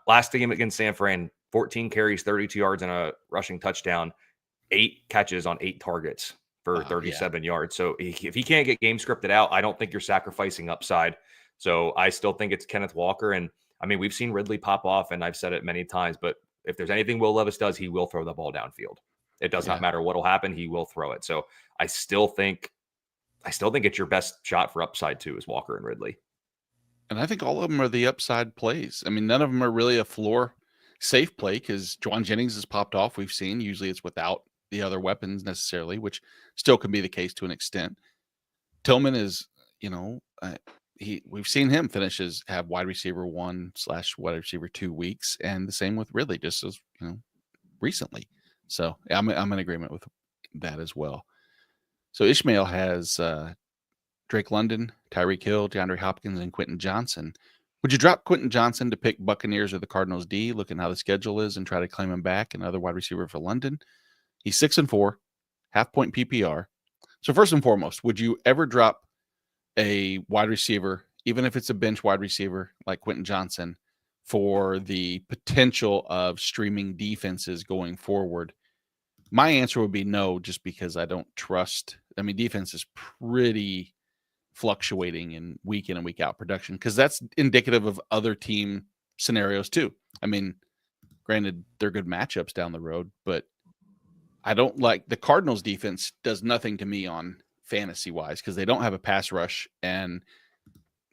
last game against San Fran, 14 carries, 32 yards, and a rushing touchdown, 8 catches on 8 targets for 37 yards. So if he can't get game scripted out, I don't think you're sacrificing upside. So I still think it's Kenneth Walker. And I mean, we've seen Ridley pop off, and I've said it many times, but if there's anything Will Levis does, he will throw the ball downfield. It does not matter what will happen. He will throw it. So I still think it's your best shot for upside too is Walker and Ridley. And I think all of them are the upside plays. I mean, none of them are really a floor safe play because Juwan Jennings has popped off. We've seen usually it's without the other weapons necessarily, which still can be the case to an extent. Tillman is, we've seen him have wide receiver 1/wide receiver 2 weeks, and the same with Ridley, just as recently. So I'm in agreement with that as well. So Ishmael has Drake London, Tyreek Hill, DeAndre Hopkins, and Quentin Johnson. Would you drop Quentin Johnson to pick Buccaneers or the Cardinals D, looking how the schedule is, and try to claim him back, another wide receiver for London? He's 6-4, half-point PPR. So first and foremost, would you ever drop a wide receiver, even if it's a bench wide receiver like Quentin Johnson, for the potential of streaming defenses going forward? My answer would be no, just because I don't trust. I mean, defense is pretty fluctuating in and week out production because that's indicative of other team scenarios too. I mean, granted, they're good matchups down the road, but I don't like the Cardinals defense does nothing to me on fantasy wise because they don't have a pass rush and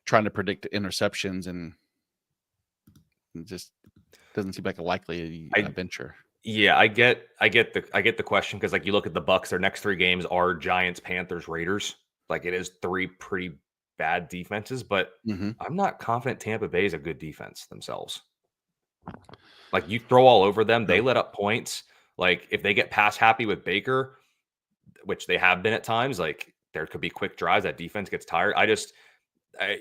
trying to predict interceptions and it just doesn't seem like a likely venture. Yeah, I get the question because like you look at the Bucs, their next 3 games are Giants, Panthers, Raiders. Like it is 3 pretty bad defenses, but I'm not confident Tampa Bay is a good defense themselves. Like you throw all over them, they let up points. Like if they get pass happy with Baker, which they have been at times, like there could be quick drives. That defense gets tired.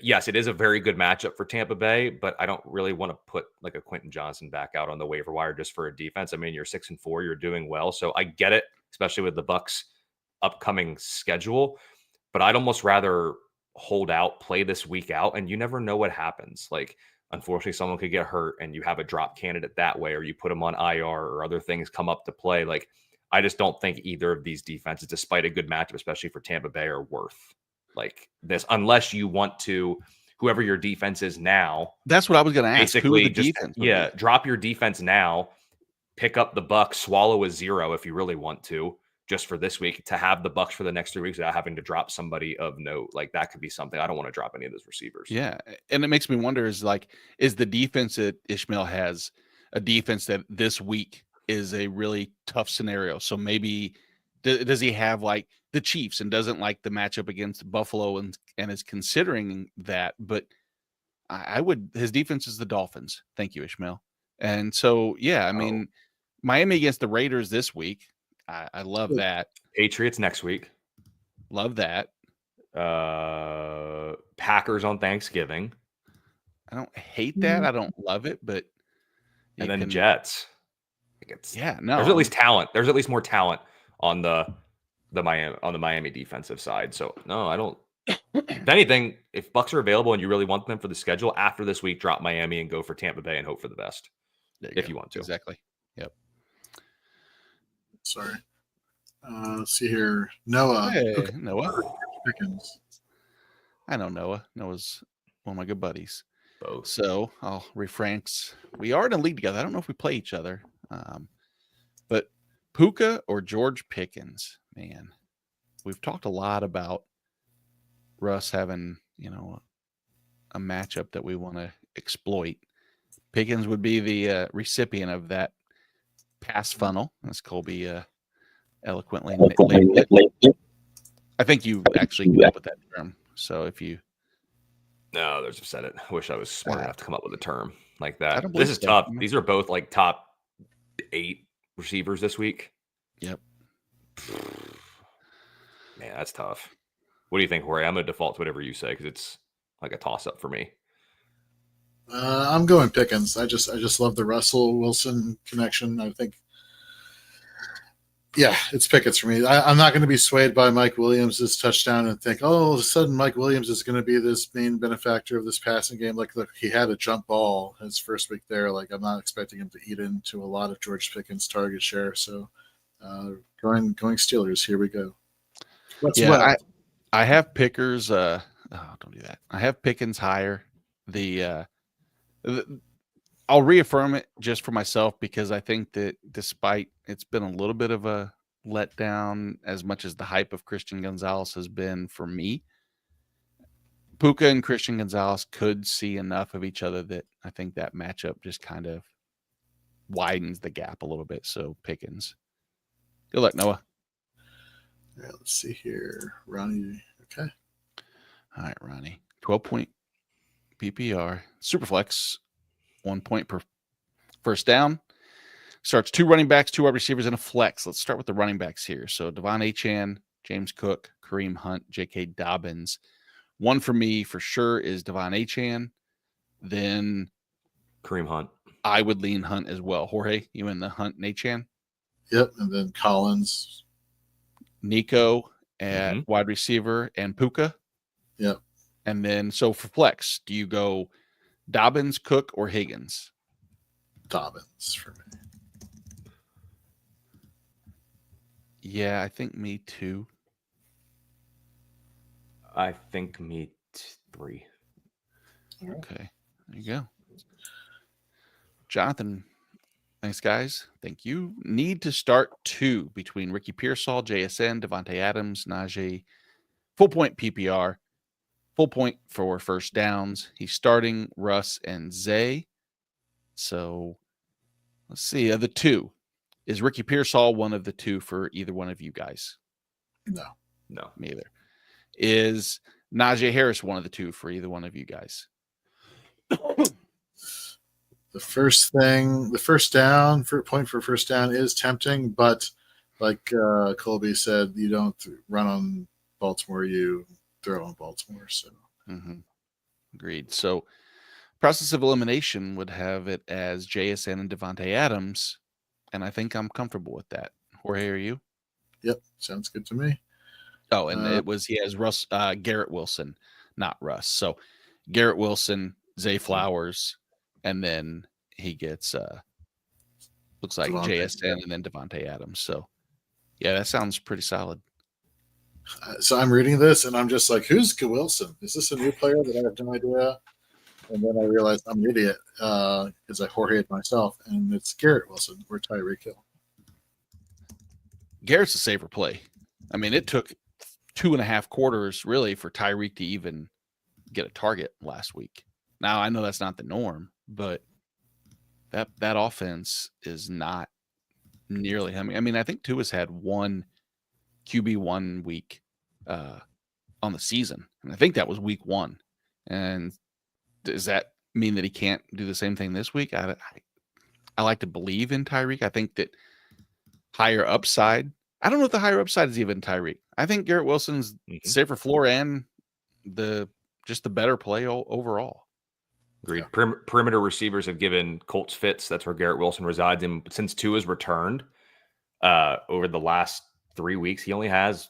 Yes, it is a very good matchup for Tampa Bay, but I don't really want to put like a Quentin Johnson back out on the waiver wire just for a defense. I mean, you're 6-4, you're doing well. So I get it, especially with the Bucs upcoming schedule, but I'd almost rather hold out, play this week out, and you never know what happens. Like, unfortunately, someone could get hurt and you have a drop candidate that way, or you put them on IR or other things come up to play. Like, I just don't think either of these defenses, despite a good matchup, especially for Tampa Bay, are worth like this, unless you want to, whoever your defense is now. That's what I was going to ask. Basically, drop your defense now, pick up the Bucs, swallow a 0 if you really want to, just for this week, to have the Bucs for the next 3 weeks without having to drop somebody of note. Like that could be something. I don't want to drop any of those receivers. Yeah. And it makes me wonder is the defense that Ishmael has a defense that this week is a really tough scenario? So maybe does he have like the Chiefs and doesn't like the matchup against Buffalo and is considering that? But his defense is the Dolphins. Thank you, Ishmael. And so, yeah, I mean, Miami against the Raiders this week. I love that. Patriots next week. Love that. Packers on Thanksgiving. I don't hate that. I don't love it, but and then Jets. There's at least talent. There's at least more talent on the Miami defensive side. So no, I don't. If anything, if Bucs are available and you really want them for the schedule after this week, drop Miami and go for Tampa Bay and hope for the best. If you want to. Exactly. Yep. Sorry. Let's see here. Noah. Hey, okay. Noah. Pickens. I know Noah. Noah's one of my good buddies. Both. So I'll refrank. We are in a league together. I don't know if we play each other. But Puka or George Pickens, man, we've talked a lot about Russ having, a matchup that we want to exploit. Pickens would be the recipient of that pass funnel, as Colby eloquently labeled it. I think you actually came up with that term. So if you... No, there's just said it. I wish I was smart enough to come up with a term like that. This is tough. These are both like top 8 receivers this week. Yep. Man, that's tough. What do you think, Jorge? I'm going to default to whatever you say because it's like a toss-up for me. I'm going Pickens. I just love the Russell Wilson connection. I think, yeah, it's Pickens for me. I'm not going to be swayed by Mike Williams' touchdown and think, oh, all of a sudden Mike Williams is going to be this main benefactor of this passing game. Like, look, he had a jump ball his first week there. Like, I'm not expecting him to eat into a lot of George Pickens' target share. So, going Steelers. Here we go. I have Pickers. Don't do that. I have Pickens higher. I'll reaffirm it just for myself because I think that despite it's been a little bit of a letdown as much as the hype of Christian Gonzalez has been for me, Puka and Christian Gonzalez could see enough of each other that I think that matchup just kind of widens the gap a little bit. So Pickens. Good luck, Noah. Yeah, let's see here. Ronnie. Okay. All right, Ronnie. 12-point PPR. Superflex. 1 point per first down. Starts 2 running backs, 2 wide receivers, and a flex. Let's start with the running backs here. So Devon Achane, James Cook, Kareem Hunt, J.K. Dobbins. One for me for sure is Devon Achane. Then Kareem Hunt. I would lean Hunt as well. Jorge, you in the Hunt and Achane? Yep, and then Collins. Nico at wide receiver and Puka. Yep. And then, so for flex, do you go Dobbins, Cook, or Higgins? Dobbins for me. Yeah, I think me too. I think me 3. Okay, there you go. Jonathan, thanks, guys. Thank you. Need to start 2 between Ricky Pearsall, JSN, Devontae Adams, Najee. Full point PPR. Full point for first downs. He's starting Russ and Zay. So let's see. Of the 2, is Ricky Pearsall one of the 2 for either one of you guys? No. Me either. Is Najee Harris one of the 2 for either one of you guys? The first down, point for first down is tempting, but like Colby said, you don't run on Baltimore, you throw on Baltimore. So Agreed. So process of elimination would have it as JSN and Devontae Adams, and I think I'm comfortable with that. Jorge, are you? Yep, sounds good to me. Oh, and he has Garrett Wilson, not Russ. So Garrett Wilson, Zay Flowers, and then he gets looks like JSN and then Devontae Adams. So yeah, that sounds pretty solid. So I'm reading this and I'm just like, who's Wilson? Is this a new player that I have no idea? And then I realized I'm an idiot because I Jorge'd myself, and it's Garrett Wilson or Tyreek Hill. Garrett's a safer play. I mean, it took 2.5 quarters really for Tyreek to even get a target last week. Now I know that's not the norm, but that offense is not nearly. I mean, I think Tua's had 1 QB1 week on the season, and I think that was week 1. And does that mean that he can't do the same thing this week? I like to believe in Tyreek. I think that higher upside. I don't know if the higher upside is even Tyreek. I think Garrett Wilson's safer floor and the better play overall. Agreed. Yeah. Perimeter receivers have given Colts fits. That's where Garrett Wilson resides. And since Tua's returned over the last 3 weeks, he only has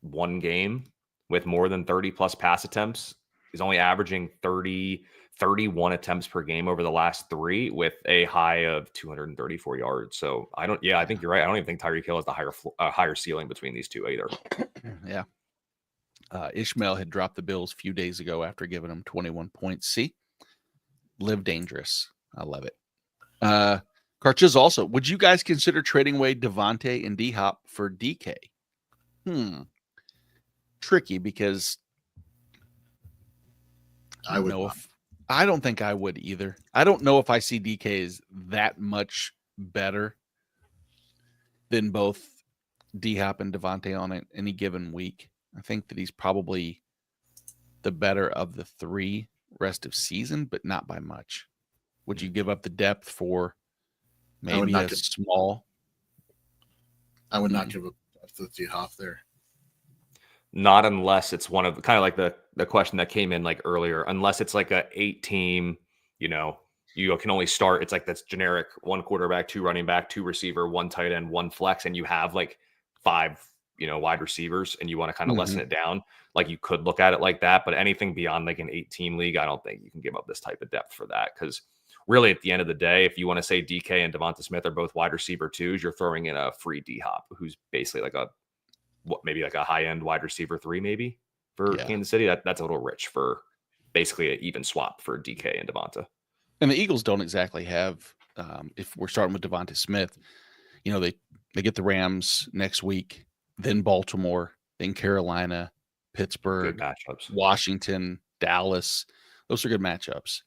1 game with more than 30 plus pass attempts. He's only averaging 31 attempts per game over the last 3 with a high of 234 yards. So I think you're right. I don't even think Tyreek Hill has the higher ceiling between these 2 either. Yeah. Ishmael had dropped the Bills a few days ago after giving them 21 points. See, live dangerous. I love it. Carches also. Would you guys consider trading away Devontae and D-Hop for DK? Tricky because I would know not. if I don't think I would either. I don't know if I see DK is that much better than both D-Hop and Devontae on any given week. I think that he's probably the better of the three rest of season, but not by much. Would you give up the depth for maybe a small? I would not give up the D-Hop there. Not unless it's one of kind of like the question that came in like earlier, unless it's like a 8-team, you can only start. It's like that's generic 1 quarterback, 2 running back, 2 receiver, 1 tight end, 1 flex. And you have like 5, wide receivers and you want to kind of lessen it down. Like you could look at it like that, but anything beyond like an 8-team league, I don't think you can give up this type of depth for that. Cause really at the end of the day, if you want to say DK and Devonta Smith are both wide receiver 2s, you're throwing in a free D-Hop who's basically like maybe like a high-end wide receiver 3 maybe for Kansas City. That's a little rich for basically an even swap for DK and Devonta. And the Eagles don't exactly have, if we're starting with Devonta Smith, they get the Rams next week, then Baltimore, then Carolina, Pittsburgh, good matchups. Washington, Dallas. Those are good matchups.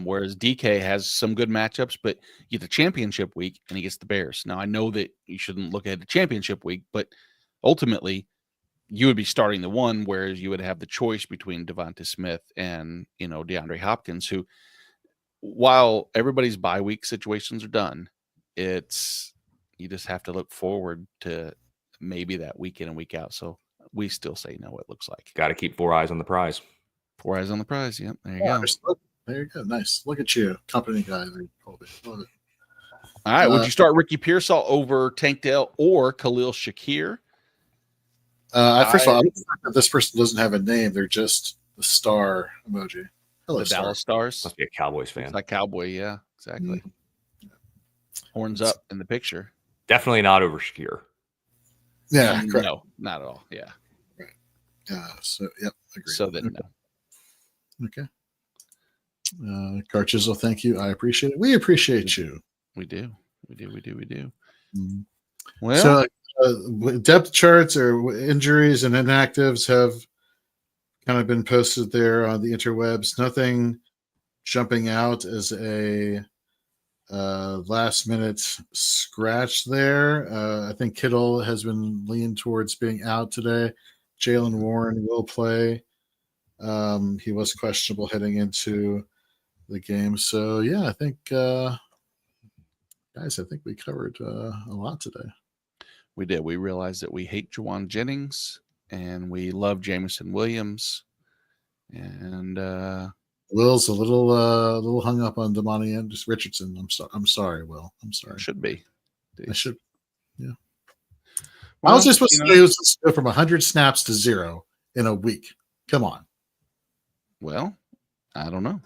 Whereas DK has some good matchups, but you get the championship week and he gets the Bears. Now, I know that you shouldn't look at the championship week, but ultimately, you would be starting the one, whereas you would have the choice between Devonta Smith and, DeAndre Hopkins, who, while everybody's bye week situations are done, you just have to look forward to maybe that week in and week out. So we still say no, it looks like. Got to keep 4 eyes on the prize. 4 eyes on the prize. Yep. There you go. There you go. Nice. Look at you. Company guy. Love it. All right. Would you start Ricky Pearsall over Tank Dell or Khalil Shakir? First of all, this person doesn't have a name. They're just the star emoji. Hello, the Dallas Stars. Must be a Cowboys fan. It's like Cowboy, yeah, exactly. Horns up in the picture. Definitely not over Shakir. Yeah, correct. No, not at all. Yeah. Right. So, yep, agreed. So then, no. Okay. Carchizzle, thank you. I appreciate it. We appreciate you. We do. Mm-hmm. Well, so depth charts or injuries and inactives have kind of been posted there on the interwebs. Nothing jumping out as a last minute scratch there. I think Kittle has been leaned towards being out today. Jalen Warren will play. He was questionable heading into the game. So yeah, I think guys, I think we covered a lot today. We did. We realized that we hate Juwan Jennings and we love Jameson Williams. And Will's a little hung up on Damani and just Richardson. I'm sorry, Will. I'm sorry. Should be. I should. Yeah. Well, I was just supposed to go from 100 snaps to 0 in a week. Come on. Well, I don't know.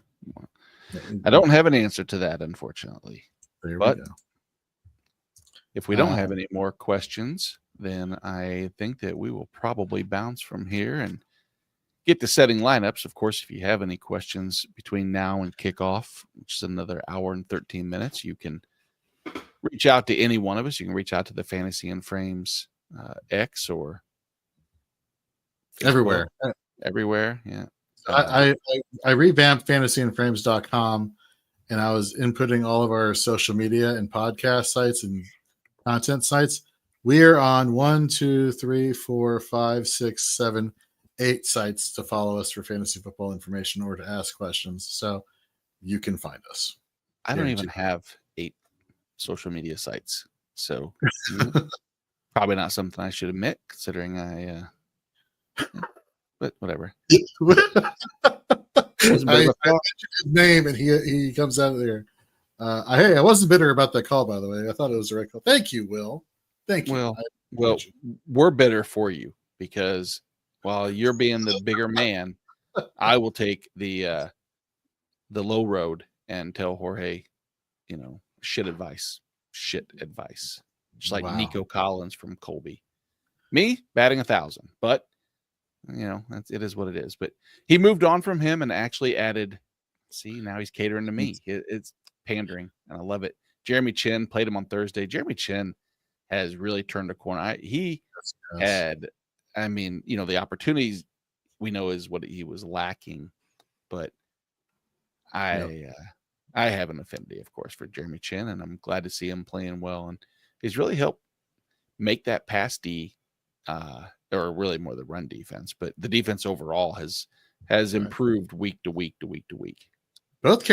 I don't have an answer to that, unfortunately. There but we go. If we don't have any more questions, then I think that we will probably bounce from here and get to setting lineups. Of course, if you have any questions between now and kickoff, which is another hour and 13 minutes, you can reach out to any one of us. You can reach out to the Fantasy and Frames X or everywhere. Everywhere, yeah. I revamped fantasyandframes.com and I was inputting all of our social media and podcast sites and content sites. We are on 1, 2, 3, 4, 5, 6, 7, 8 sites to follow us for fantasy football information or to ask questions. So you can find us. I don't even have 8 social media sites. So probably not something I should admit, considering but whatever. I mentioned his name and he comes out of there. Hey, I wasn't bitter about that call, by the way. I thought it was the right call. Thank you, Will. Thank you. Well, we're bitter for you because while you're being the bigger man, I will take the low road and tell Jorge, shit advice. Just like Nico Collins from Colby. Me batting 1,000, but it is what it is. But he moved on from him and actually added. See, now he's catering to me. It's pandering, and I love it. Jeremy Chin played him on Thursday. Jeremy Chin has really turned a corner. He had, I mean, you know, the opportunities we know is what he was lacking, but I have an affinity, of course, for Jeremy Chin, and I'm glad to see him playing well. And he's really helped make that pass D, or really more the run defense, but the defense overall has improved week to week to week to week. Both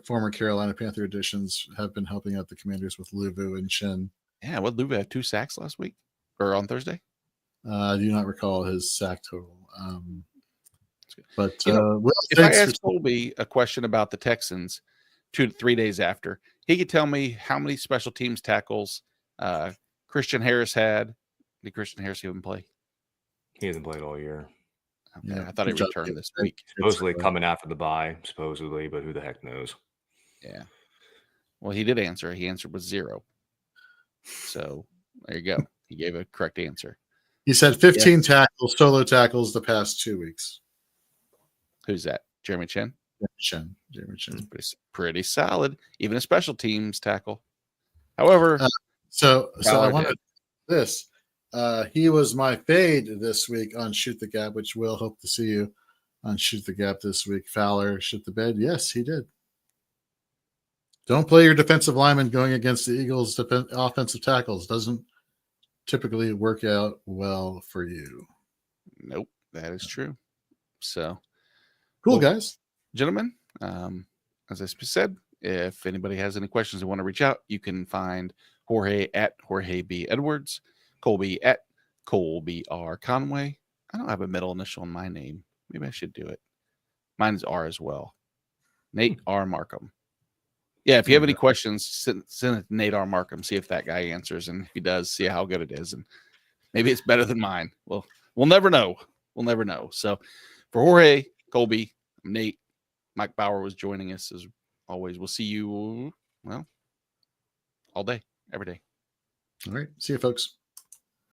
former Carolina Panther additions have been helping out the Commanders with Luvu and Chin. Yeah, what Luvu had 2 sacks last week or on Thursday? I do not recall his sack total. But if I asked Colby a question about the Texans 2 to 3 days after, he could tell me how many special teams tackles Christian Harris had. Did Christian Harris even play? He hasn't played all year. Okay. Yeah, I thought he returned this week. Supposedly coming after the bye, supposedly, but who the heck knows? Yeah. Well, he did answer. He answered with 0. So there you go. He gave a correct answer. He said 15 tackles, solo tackles the past 2 weeks. Who's that? Jeremy Chin? Jeremy Chin. Pretty solid. Even a special teams tackle. However, so I wanted this. He was my fade this week on Shoot the Gap, which we'll hope to see you on Shoot the Gap this week. Fowler shit the bed. Yes, he did. Don't play your defensive lineman going against the Eagles' offensive tackles. Doesn't typically work out well for you. Nope, that is true. So, cool, guys. Gentlemen, as I said, if anybody has any questions and want to reach out, you can find Jorge at Jorge B. Edwards, Colby at Colby R. Conway. I don't have a middle initial in my name. Maybe I should do it. Mine's R as well. Nate R. Markham. Yeah, if you have any questions, send it to Nate R. Markham. See if that guy answers, and if he does, see how good it is, and maybe it's better than mine. Well, we'll never know. We'll never know. So, for Jorge, Colby, Nate, Mike Bauer was joining us as always. We'll see you, all day, every day. All right. See you, folks.